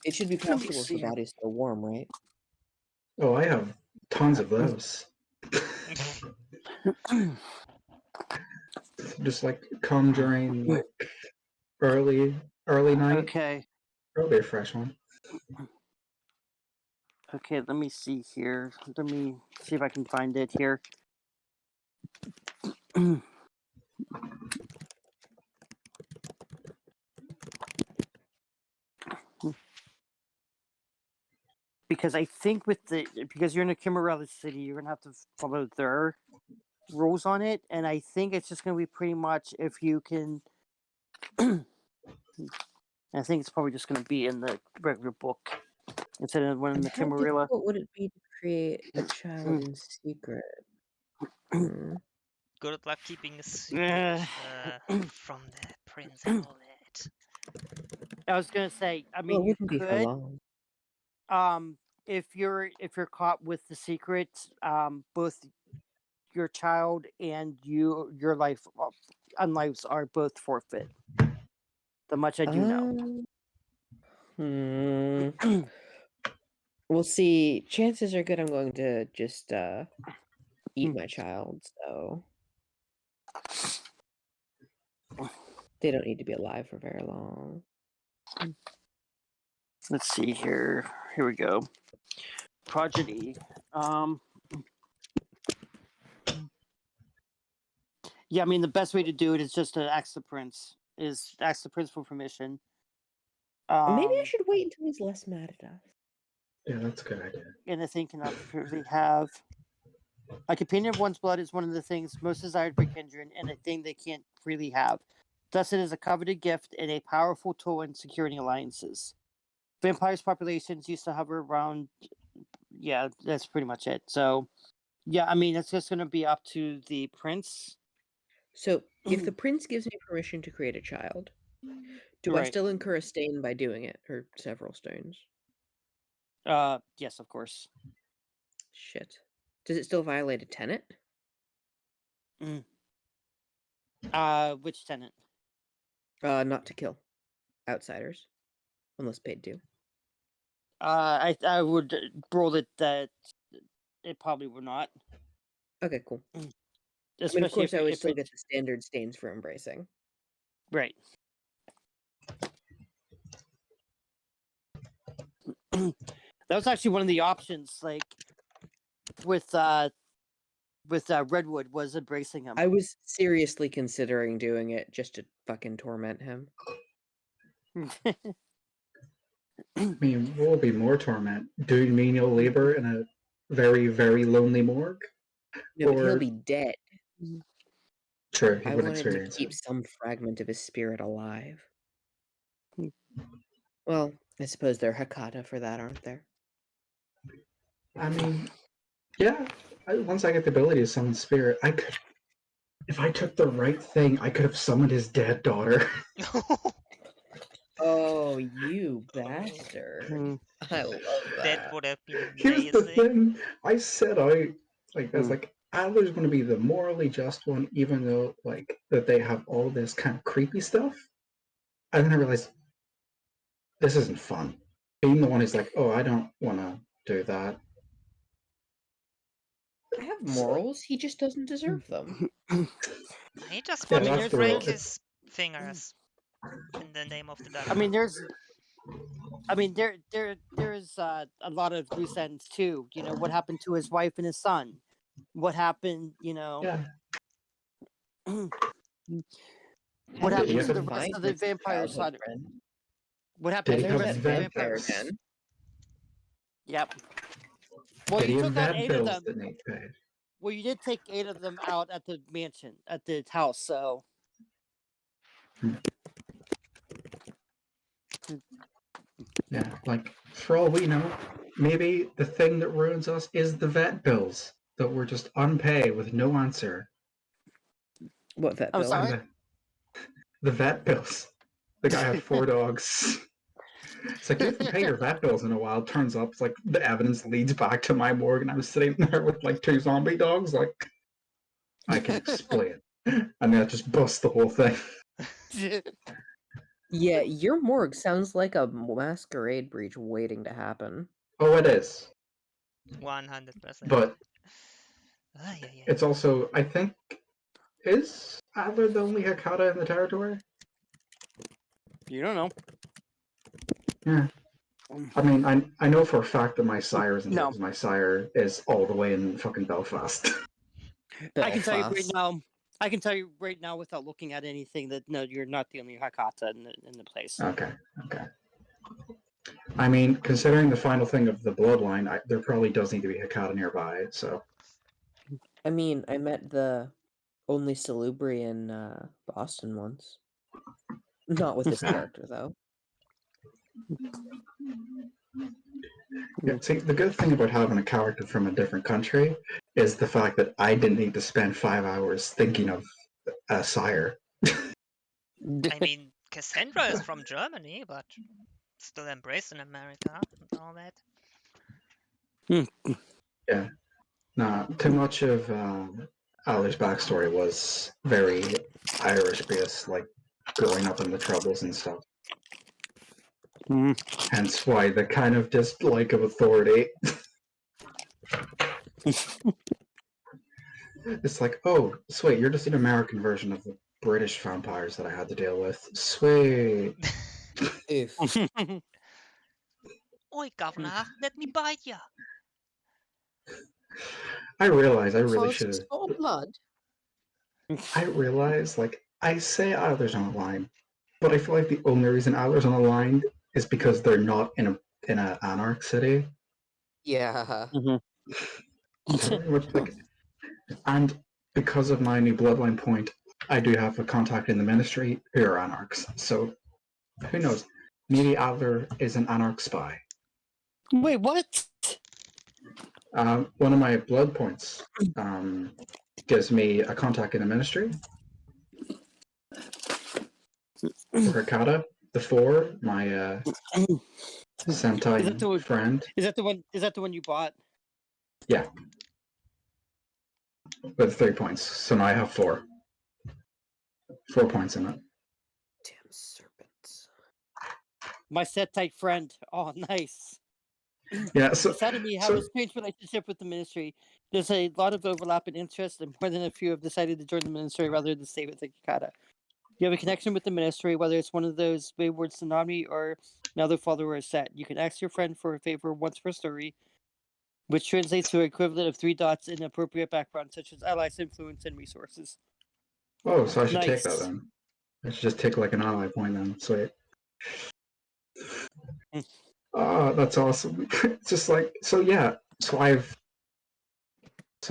It should be Let me possible if see the here. body's still warm, right? Oh, I have tons of those. Just like come during like early night. Okay. Probably a fresh one. Okay, let me see here. Let me see if I can find it here. Because I think because you're in a Kimmerella city, you're gonna have to follow their rules on it, and I think it's just gonna be pretty much if you can. I think it's probably just gonna be in the regular book instead of one in And the how Kimmerella. difficult would it be to create a child in secret? Hmm. Good luck keeping a secret from the prince and all that. I was gonna say, I Well, mean, it you wouldn't be for could, long. if you're caught with the secret, both your child and your life and lives are both forfeit. The much I do know. We'll see. Chances are good I'm going to just eat my child, so they don't need to be alive for very long. Let's see here. Here we go. Progeny. Yeah, I mean the best way to do it is just to ask the prince. Is ask the prince for permission. Maybe I should wait until he's less mad at us. Yeah, that's a good idea. And I think enough really have. A companion of one's blood is one of the things most desired by kindred, and a thing they can't freely have. Thus, it is a coveted gift and a powerful tool in securing alliances. Vampires' populations used to hover around. Yeah, that's pretty much it. So, yeah, I mean, it's just going to be up to the prince. So, if the prince gives me permission to create a child, do I Right. still incur a stain by doing it, or several stains? Yes, of course. Shit. Does it still violate a tenet? Which tenant? Not to kill outsiders, unless paid to. I would roll it that it probably would not. Okay, cool. Especially I mean, of course, I always if still it, get the standard stains for embracing. right. That was actually one of the options, like with Redwood, was embracing him. I was seriously considering doing it just to fucking torment him. I mean, what will be more torment? Doing menial labor in a very, very lonely morgue? No, but he'll Or- be dead. Sure, he I would wanted to experience keep it. some fragment of his spirit alive. Hmm. Well, I suppose they're Hakata for that, aren't there? I mean, yeah. Once I get the ability to summon spirit, I could. If I took the right thing, I could have summoned his dead daughter. Oh, you bastard. Hmm. I love That that. would have been Here's the amazing. thing. I said I was Hmm. like, Adler's going to be the morally just one, even though like that they have all this kind of creepy stuff. And then I realized this isn't fun. Being the one who's like, oh, I don't want to do that. I have morals, he just doesn't deserve them. He just Yeah, wanted mean, to that's the break rule. his fingers in the name of the dark. I mean, there's a lot of loose ends too. You know, what happened to his wife and his son? What happened? You know, Yeah. what How Did he happened have to a- the rest of the vampire side? What happened Did to he the have rest of the vet vampire vampires? again? Yep. Well, Did he you have took out vet 8 of bills them. that Nate paid? Well, you did take 8 of them out at the mansion, at the house. So Yeah, like for all we know, maybe the thing that ruins us is the vet bills that we're just unpaid with no answer. What vet I'm bill? sorry. And the vet bills. The guy had 4 dogs. It's like you have to pay your vet bills in a while. Turns up, it's like the evidence leads back to my morgue, and I'm sitting there with like 2 zombie dogs. Like I can explain, and that just busts the whole thing. Yeah, your morgue sounds like a masquerade breach waiting to happen. Oh, it is, 100%. but Yeah. it's also, I think, is Adler the only Hakata in the territory? You don't know. Yeah. I mean, I know for a fact that my sire isn't No. because my sire is all the way in fucking Belfast. I can tell you right Belfast. now. I can tell you right now without looking at anything that no, you're not the only Hakata in the place. Okay. I mean, considering the final thing of the bloodline, there probably does need to be Hakata nearby. So I mean, I met the only Salubri in Boston once. Not with this character, though. yeah, see, the good thing about having a character from a different country is the fact that I didn't need to spend 5 hours thinking of a sire. I mean, Cassandra is from Germany, but still embraced in America and all that. Yeah. Nah, too much of Adler's backstory was very Irish-based, like growing up in the Troubles and stuff. Mhm. Hence why the kind of dislike of authority. It's like, oh, sweet, you're just an American version of the British vampires that I had to deal with. Sweet. Oof. Oi, governor, let me bite ya. I realize I really For should have. small blood. I realize, like, I say Adler's on the line, but I feel like the only reason Adler's on the line is because they're not in a anarch city. Yeah. Like, and because of my new bloodline point, I do have a contact in the ministry who are anarchs. So who knows? Maybe Adler is an anarch spy. Wait, what? One of my blood points gives me a contact in the ministry. For Hakata, the 4, my Sentai Is that the one? friend. Is that the one? Is that the one you bought? Yeah. With 3 points. So now I have 4. 4 points in it. Damn serpents. My set type friend. Oh, nice. Yeah, so The side of me have a strange relationship with the ministry. There's a lot of overlap in interest, and more than a few have decided to join the ministry rather than stay with the Kikata. You have a connection with the ministry, whether it's one of those wayward tsunami or another follower is set. You can ask your friend for a favor once per story, which translates to an equivalent of 3 dots in appropriate background, such as allies, influence, and resources. oh, so I should take that Nice. then. I should just take like an ally point then. Sweet. Oh, that's awesome. It's just like, so yeah. So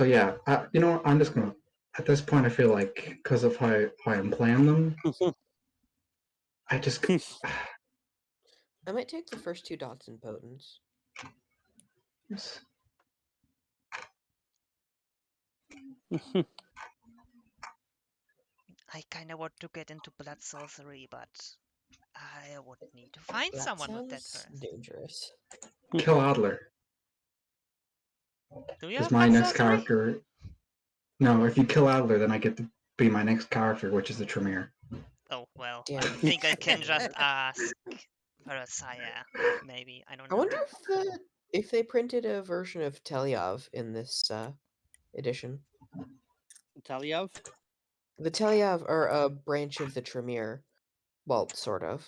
yeah, you know what? I'm just gonna. At this point, I feel like because of how I'm playing them, I just. I might take the first 2 dots in potence. I kinda want to get into blood sorcery, but I would need to find That someone with that sounds first. dangerous. Kill Adler Do you is have my blood next sorcery? character. No, if you kill Adler, then I get to be my next character, which is the Tremere. Oh, well, Damn. I think I can just ask for a sire, maybe. I don't I know. wonder if they printed a version of Telyav in this edition. Taliev? The Telyav are a branch of the Tremere. Well, sort of.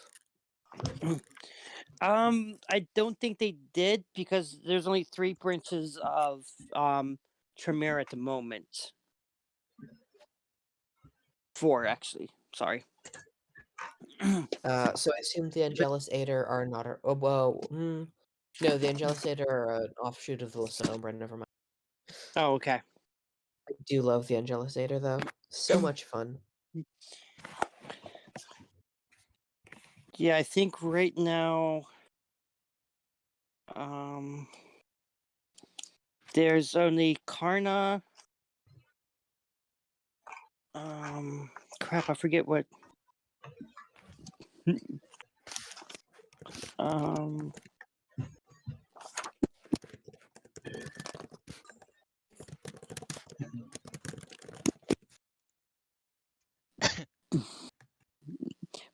I don't think they did because there's only 3 branches of Tremere at the moment. 4 actually. Sorry. So I assume the Angelus Ader are not. No, the Angelus Ader are an offshoot of the Lasombra. Never mind. Oh, okay. I do love the Angelus Ader though. So much fun. Yeah, I think right now there's only Karna. Crap, I forget what. Um.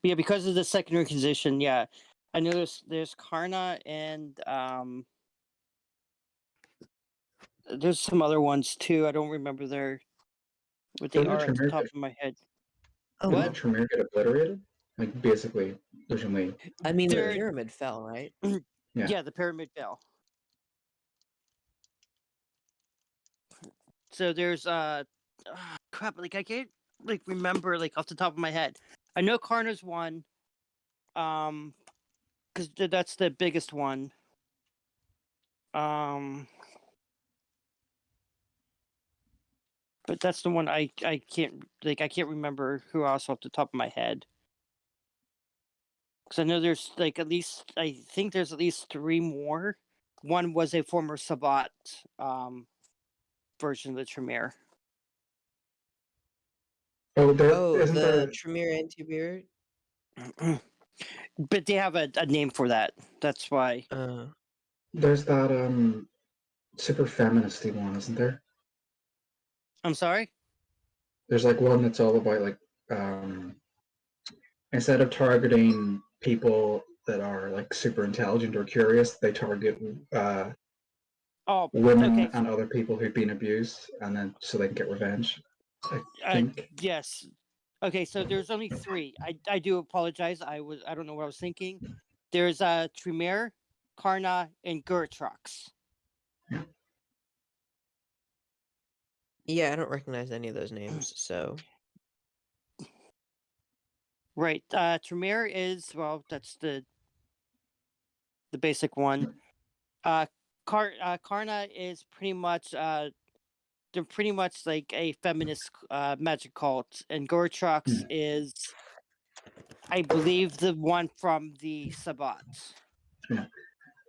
Yeah, because of the secondary condition, yeah. I know there's Karna and there's some other ones too. I don't remember what they Doesn't are at the Tremere top get, of my head. Oh, doesn't What? Tremere get obliterated? Like basically, there's only I mean, the They're- pyramid fell, right? Yeah. Yeah, the pyramid fell. So there's crap, like I can't like remember like off the top of my head. I know Karna's one, because that's the biggest one. But that's the one I can't remember who else off the top of my head. Because I know there's like at least I think there's at least 3 more. One was a former Sabat version of the Tremere. Oh, there Oh, isn't the there. Tremere Anti-Beard? But they have a name for that. That's why. There's that super feministy one, isn't there? I'm sorry. There's like one that's all about like instead of targeting people that are like super intelligent or curious, they target Oh, women okay. and other people who've been abused, and then so they can get revenge. I think. Yes. Okay, so there's only 3. I do apologize. I don't know what I was thinking. There's Tremere, Karna, and Gurtrox. Yeah, I don't recognize any of those names, so Right. Tremere is that's the basic one. Karna is pretty much they're pretty much like a feminist magic cult, and Gurtrox is, I believe, the one from the Sabbat. Yeah.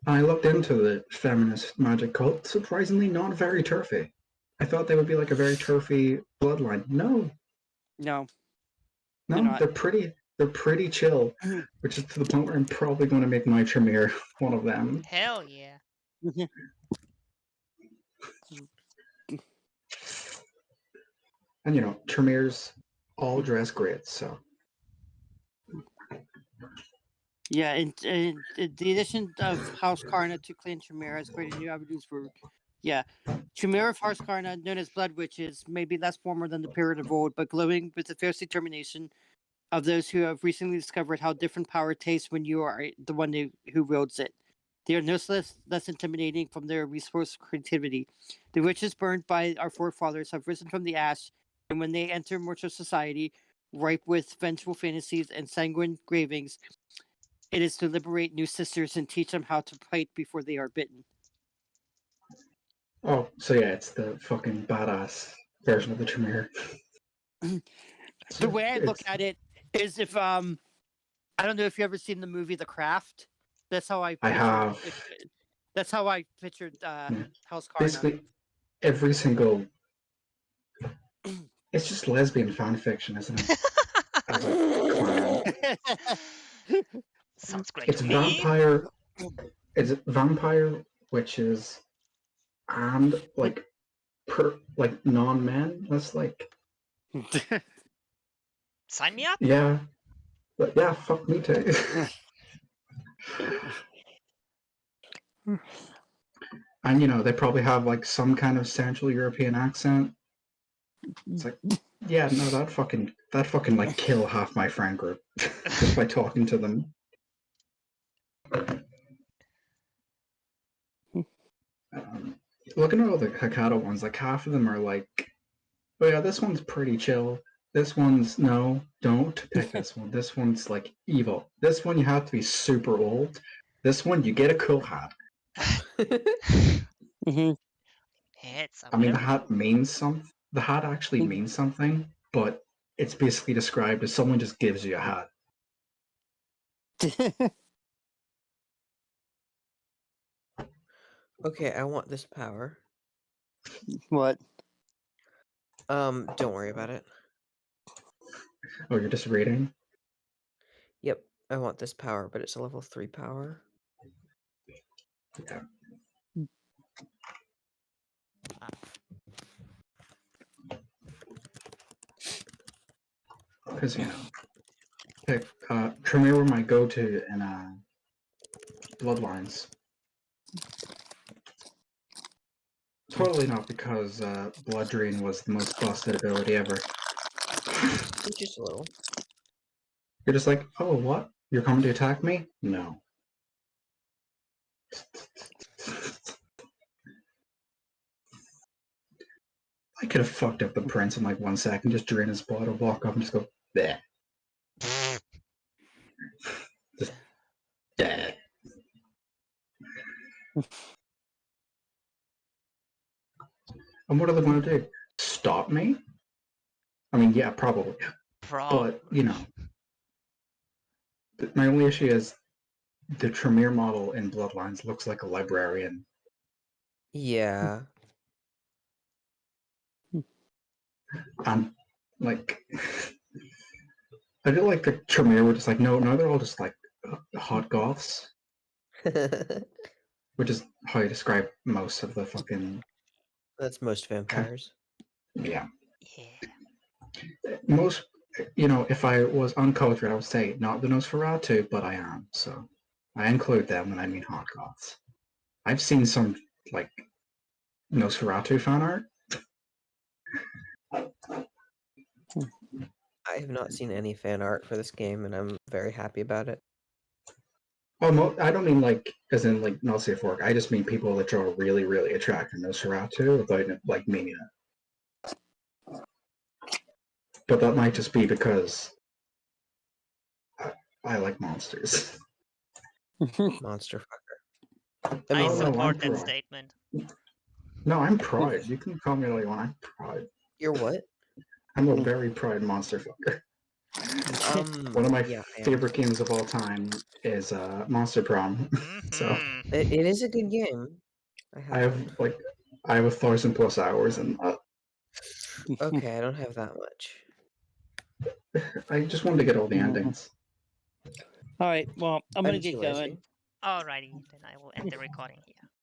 I looked into the feminist magic cult. Surprisingly, not very turfy. I thought they would be like a very turfy bloodline. No, No, no, they're not. they're pretty. They're pretty chill, which is to the point where I'm probably going to make my Tremere one of them. Hell yeah. And Tremere's all dress great, so Yeah, and the addition of House Karna to Clan Tremere has created new avenues for, Tremere of House Karna, known as Blood Witches, may be less formal than the period of old, but glowing with the fierce determination of those who have recently discovered how different power tastes when you are the one who wields it. They are no less intimidating from their resource creativity. The witches burned by our forefathers have risen from the ash, and when they enter mortal society, ripe with vengeful fantasies and sanguine cravings, it is to liberate new sisters and teach them how to fight before they are bitten. oh, so yeah, it's the fucking badass version of the Tremere. The way I look at it is if I don't know if you ever seen the movie The Craft. That's how I I pictured have that's how I pictured House Karna. basically every single. It's just lesbian fan fiction, isn't it? As a clan. Sounds great It's to me. vampire. It's vampire witches and like non-men. That's like Sign me up. yeah, but yeah, fuck me too. And they probably have like some kind of Central European accent. It's like, yeah, no, that fucking like kill half my friend group just by talking to them. Looking at all the Hakata ones, like half of them are like, oh yeah, this one's pretty chill. This one's no, don't pick this one. This one's like evil. This one you have to be super old. This one you get a cool hat. Mm-hmm. It's I mean, the very hat cool. means something. The hat actually means something, but it's basically described as someone just gives you a hat. okay, I want this power. What? Don't worry about it. Oh, you're just reading? Yep. I want this power, but it's a level 3 power. Yeah. Because, Tremere were my go-to in Bloodlines. Totally not because Blood Drain was the most busted ability ever. Just a little. You're just like, oh, what? You're coming to attack me? No. I could have fucked up the prince in like 1 second, just drain his blood or walk up and just go, bleh. Just, bleh. And what are they going to do? Stop me? I mean, yeah, probably. But, my only issue is the Tremere model in Bloodlines looks like a librarian. Yeah. And, like, I feel like the Tremere were just like, no, they're all just like hot goths, which is how you describe most of the fucking, That's most vampires. yeah. Yeah. Most, if I was uncultured, I would say not the Nosferatu, but I am, so I include them when I mean hot goths. I've seen some, like, Nosferatu fan art. I have not seen any fan art for this game, and I'm very happy about it. Oh, I don't mean like, as in like not safe work. I just mean people that are really, really attracted to Nosferatu without like meaning it. But that might just be because I like monsters. Monster fucker. I Oh, no, I'm support that proud. statement. No, I'm proud. You can call me all you want. I'm proud. You're what? I'm a very proud monster fucker. One of my yeah, I am. favorite games of all time is Monster Prom. So Mhm. It is a good game. I have 1,000+ hours, and Okay, I don't have that much. I just wanted to get all the endings. All right. Well, I'm gonna I'm get too going. lazy. Alrighty, then I will end the recording here.